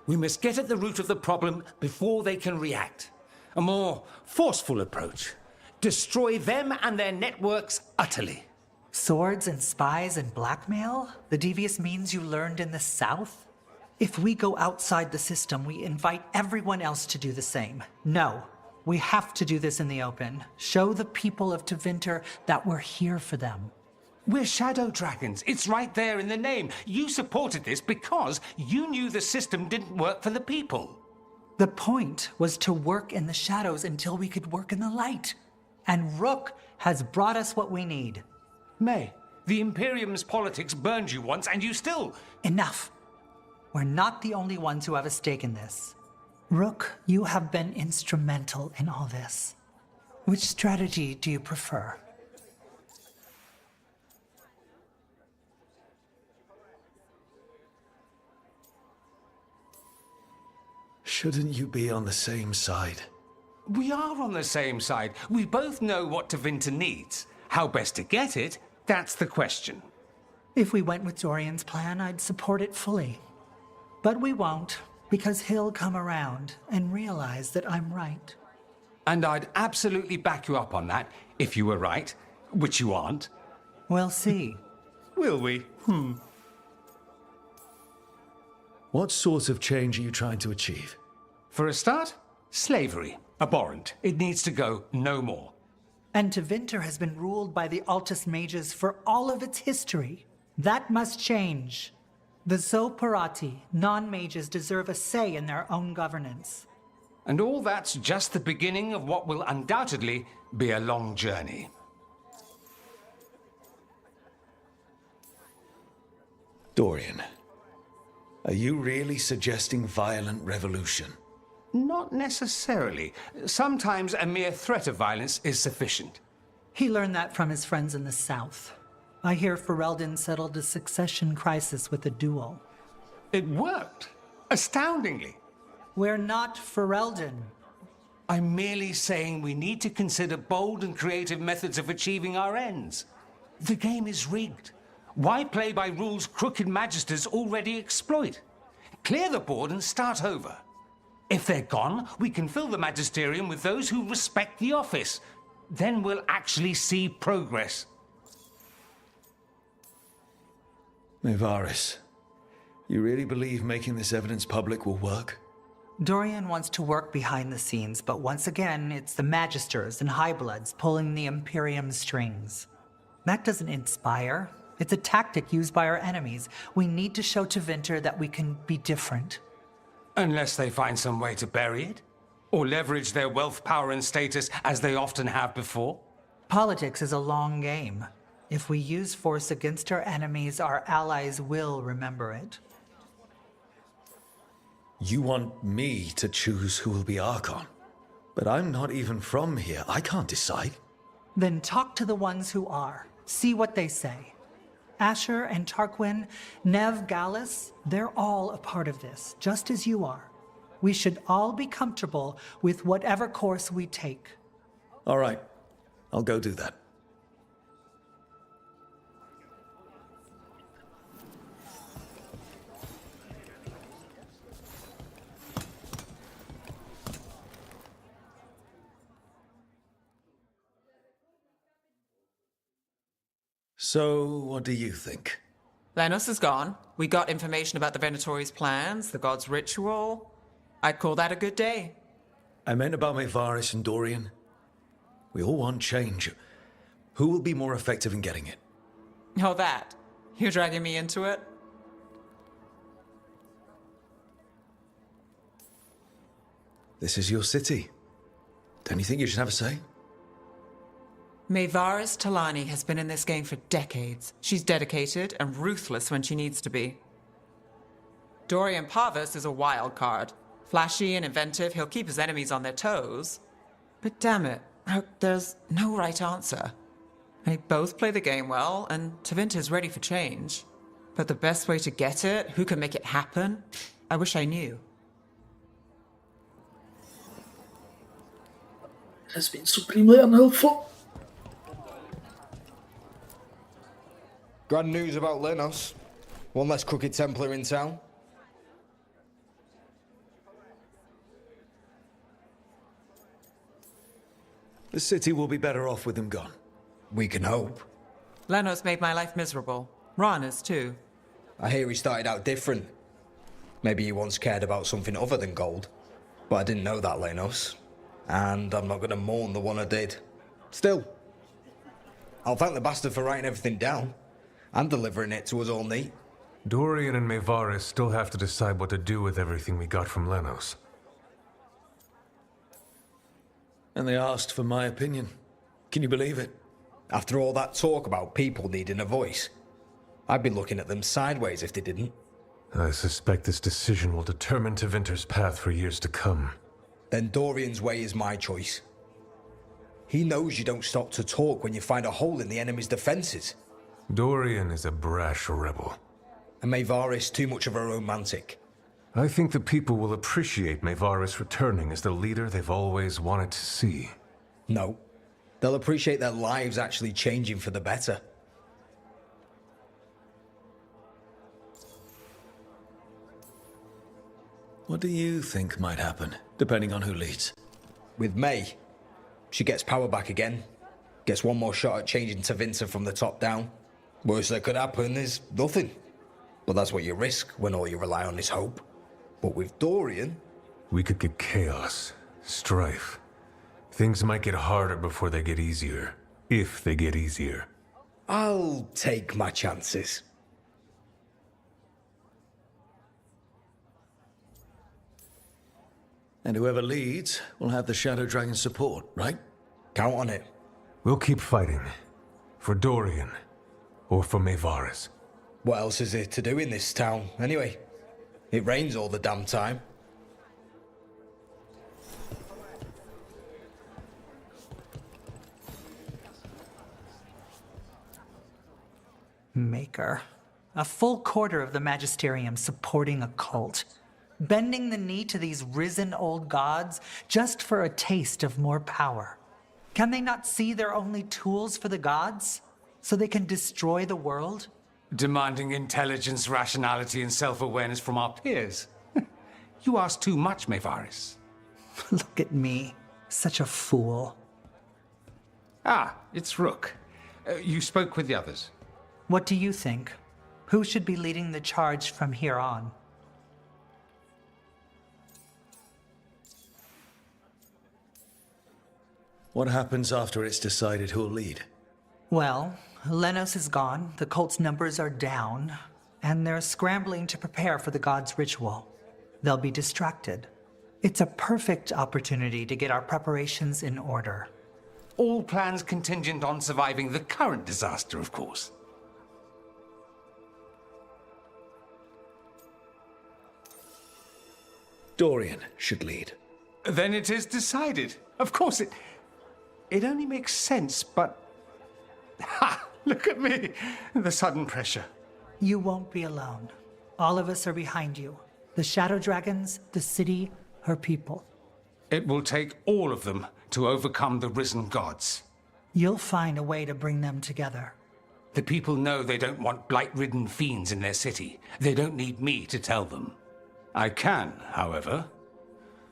We must get at the root of the problem before they can react. A more forceful approach. Destroy them and their networks utterly. Swords and spies and blackmail? The devious means you learned in the South? If we go outside the system, we invite everyone else to do the same. No, we have to do this in the open. Show the people of Tevinter that we're here for them. We're Shadow Dragons. It's right there in the name. You supported this because you knew the system didn't work for the people. The point was to work in the shadows until we could work in the light. And Rook has brought us what we need. May, the Imperium's politics burned you once and you still... Enough. We're not the only ones who have a stake in this. Rook, you have been instrumental in all this. Which strategy do you prefer? Shouldn't you be on the same side? We are on the same side. We both know what Tevinter needs. How best to get it, that's the question. If we went with Dorian's plan, I'd support it fully. But we won't, because he'll come around and realize that I'm right. And I'd absolutely back you up on that, if you were right, which you aren't. We'll see. Will we? What sort of change are you trying to achieve? For a start, slavery. Abhorrent. It needs to go no more. And Tevinter has been ruled by the Altus mages for all of its history. That must change. The Zoparati, non-mages, deserve a say in their own governance. And all that's just the beginning of what will undoubtedly be a long journey. Dorian, are you really suggesting violent revolution? Not necessarily. Sometimes a mere threat of violence is sufficient. He learned that from his friends in the south. I hear Ferelden settled a succession crisis with a duel. It worked. Astoundingly. We're not Ferelden. I'm merely saying we need to consider bold and creative methods of achieving our ends. The game is rigged. Why play by rules crooked magisters already exploit? Clear the board and start over. If they're gone, we can fill the magisterium with those who respect the office. Then we'll actually see progress. Mevaris, you really believe making this evidence public will work? Dorian wants to work behind the scenes, but once again, it's the Magisters and Highbloods pulling the Imperium's strings. That doesn't inspire. It's a tactic used by our enemies. We need to show Tevinter that we can be different. Unless they find some way to bury it? Or leverage their wealth, power, and status as they often have before? Politics is a long game. If we use force against our enemies, our allies will remember it. You want me to choose who will be Archon? But I'm not even from here. I can't decide. Then talk to the ones who are. See what they say. Asher and Tarquin, Nev, Gallus, they're all a part of this, just as you are. We should all be comfortable with whatever course we take. All right. I'll go do that. So, what do you think? Lenos is gone. We got information about the Venatori's plans, the god's ritual. I'd call that a good day. I meant about Mevaris and Dorian. We all want change. Who will be more effective in getting it? Oh, that. You're dragging me into it? This is your city. Don't you think you should have a say? Mevaris Talani has been in this game for decades. She's dedicated and ruthless when she needs to be. Dorian Parvis is a wild card. Flashy and inventive, he'll keep his enemies on their toes. But damn it, there's no right answer. They both play the game well, and Tevinter's ready for change. But the best way to get it, who can make it happen, I wish I knew. Has been supremely unhelpful. Grand news about Lenos. One less crooked Templar in town. The city will be better off with them gone. We can hope. Lenos made my life miserable. Rana's too. I hear he started out different. Maybe he once cared about something other than gold. But I didn't know that, Lenos. And I'm not going to mourn the one I did. Still, I'll thank the bastard for writing everything down. And delivering it to us all neat. Dorian and Mevaris still have to decide what to do with everything we got from Lenos. And they asked for my opinion. Can you believe it? After all that talk about people needing a voice, I'd be looking at them sideways if they didn't. I suspect this decision will determine Tevinter's path for years to come. Then Dorian's way is my choice. He knows you don't stop to talk when you find a hole in the enemy's defenses. Dorian is a brash rebel. And Mevaris too much of a romantic. I think the people will appreciate Maevaris returning as the leader they've always wanted to see. No. They'll appreciate their lives actually changing for the better. What do you think might happen, depending on who leads? With May, she gets power back again. Gets one more shot at changing Tevinter from the top down. Worst that could happen is nothing. But that's what you risk when all you rely on is hope. But with Dorian... We could get chaos, strife. Things might get harder before they get easier. If they get easier. I'll take my chances. And whoever leads will have the Shadow Dragon's support, right? Count on it. We'll keep fighting. For Dorian. Or for Maevaris. What else is there to do in this town, anyway? It rains all the damn time. Maker. A full quarter of the Magisterium supporting a cult. Bending the knee to these risen old gods just for a taste of more power. Can they not see they're only tools for the gods? So they can destroy the world? Demanding intelligence, rationality, and self-awareness from our peers. You ask too much, Maevaris. Look at me. Such a fool. Ah, it's Rook. You spoke with the others. What do you think? Who should be leading the charge from here on? What happens after it's decided who'll lead? Well, Lenos is gone, the cult's numbers are down, and they're scrambling to prepare for the god's ritual. They'll be distracted. It's a perfect opportunity to get our preparations in order. All plans contingent on surviving the current disaster, of course. Dorian should lead. Then it is decided. Of course, it only makes sense, but... Ha! Look at me! The sudden pressure. You won't be alone. All of us are behind you. The Shadow Dragons, the city, her people. It will take all of them to overcome the risen gods. You'll find a way to bring them together. The people know they don't want blight-ridden fiends in their city. They don't need me to tell them. I can, however,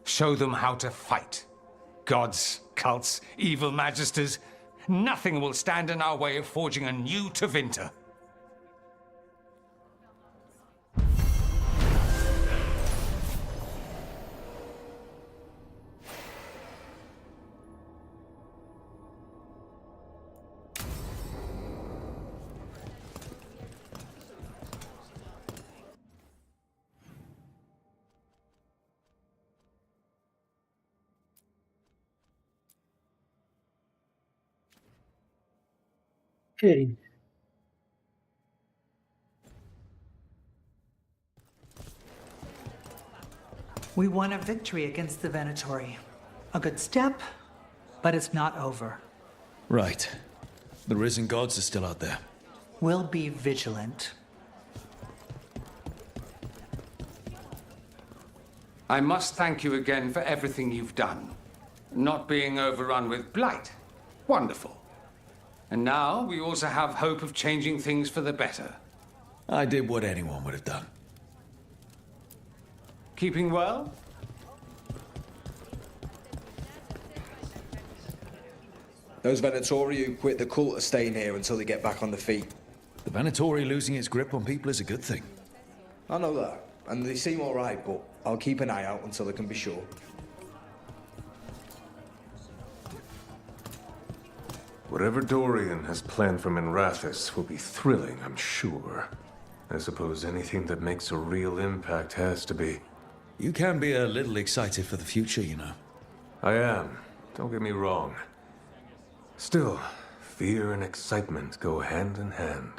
show them how to fight. Gods, cults, evil magisters, nothing will stand in our way of forging a new Tevinter. Okay. We won a victory against the Venatori. A good step, but it's not over. Right. The risen gods are still out there. We'll be vigilant. I must thank you again for everything you've done. Not being overrun with blight. Wonderful. And now we also have hope of changing things for the better. I did what anyone would have done. Keeping well? Those Venatori who quit the cult are staying here until they get back on their feet. The Venatori losing its grip on people is a good thing. I know that, and they seem alright, but I'll keep an eye out until I can be sure. Whatever Dorian has planned for Minrathous will be thrilling, I'm sure. I suppose anything that makes a real impact has to be. You can be a little excited for the future, you know. I am. Don't get me wrong. Still, fear and excitement go hand in hand.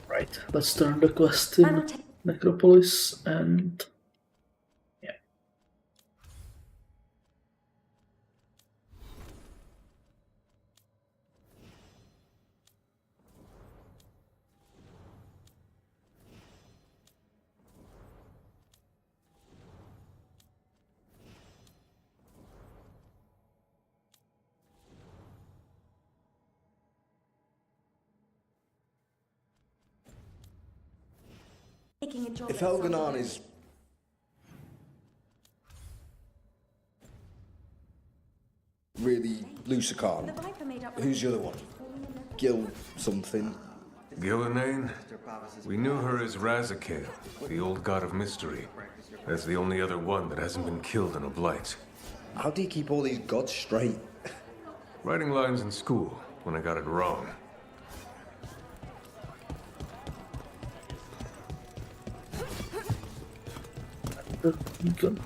Right, let's turn the quest in Necropolis and... yeah. If Elganon is really Lucican, who's the other one? Gil something. Gillenane? We knew her as Razakale, the old god of mystery. That's the only other one that hasn't been killed in a blight. How do you keep all these gods straight? Writing lines in school when I got it wrong. Beacon.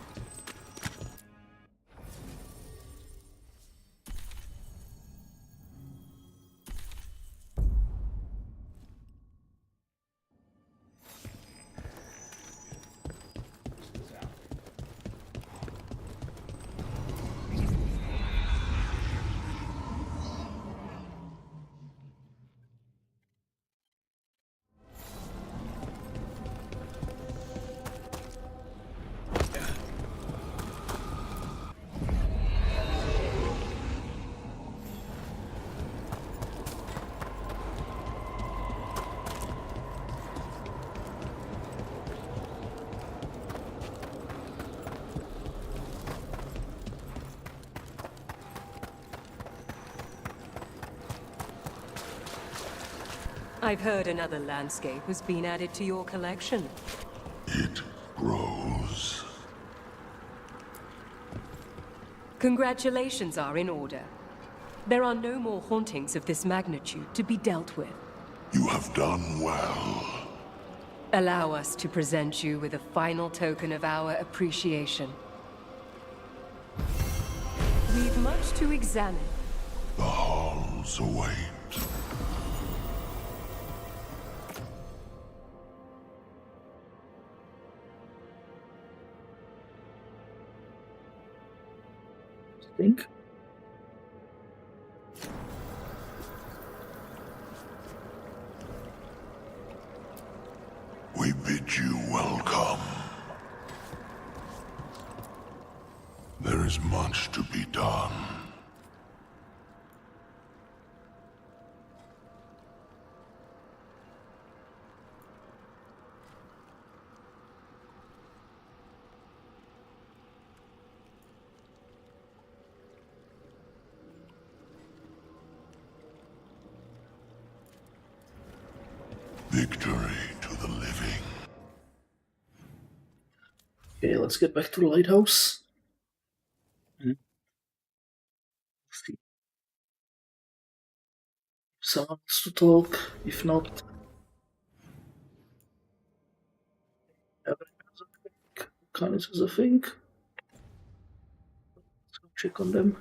I've heard another landscape has been added to your collection. It grows. Congratulations are in order. There are no more hauntings of this magnitude to be dealt with. You have done well. Allow us to present you with a final token of our appreciation. We've much to examine. The halls await. Think. We bid you welcome. There is much to be done. Victory to the living. Okay, let's get back to the lighthouse. See. Someone wants to talk. If not, Canis is a thing. Let's go check on them.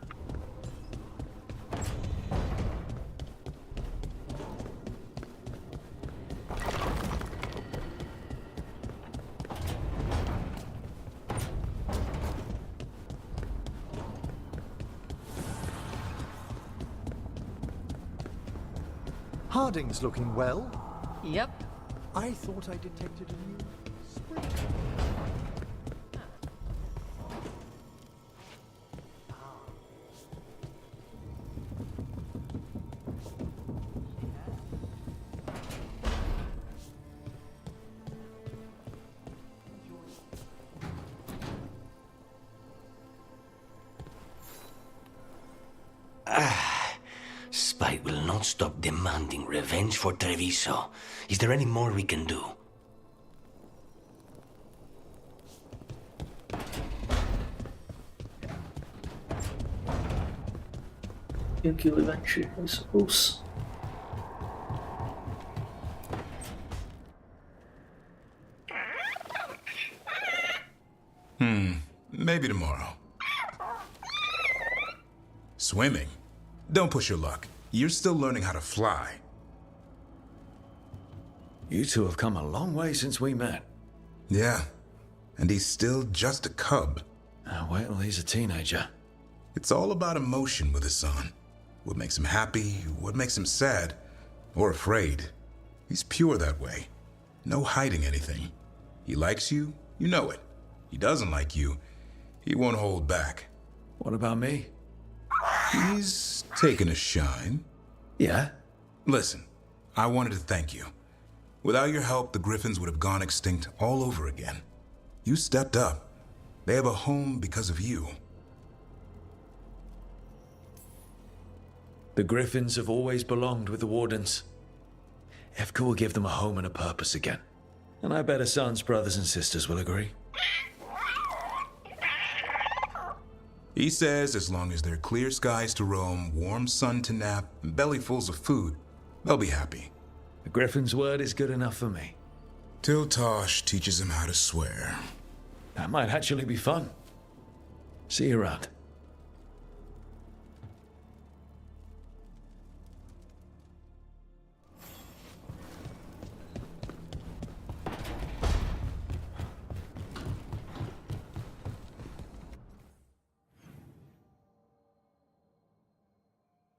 Harding's looking well. Yep. I thought I detected a new spring. Spite will not stop demanding revenge for Treviso. Is there any more we can do? Can kill eventually, I suppose. Maybe tomorrow. Swimming? Don't push your luck. You're still learning how to fly. You two have come a long way since we met. Yeah, and he's still just a cub. Wait till he's a teenager. It's all about emotion with his son. What makes him happy, what makes him sad, or afraid. He's pure that way. No hiding anything. He likes you, you know it. He doesn't like you, he won't hold back. What about me? He's taken a shine. Yeah? Listen, I wanted to thank you. Without your help, the Griffins would have gone extinct all over again. You stepped up. They have a home because of you. The Griffins have always belonged with the Wardens. Evka will give them a home and a purpose again. And I bet Hassan's brothers and sisters will agree. He says as long as there are clear skies to roam, warm sun to nap, and bellyfuls of food, they'll be happy. The Griffin's word is good enough for me. Till Tosh teaches him how to swear. That might actually be fun. See you around.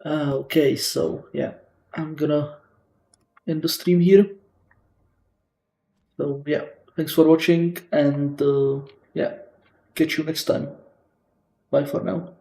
Okay, so yeah, I'm gonna end the stream here. So yeah, thanks for watching, and yeah, catch you next time. Bye for now.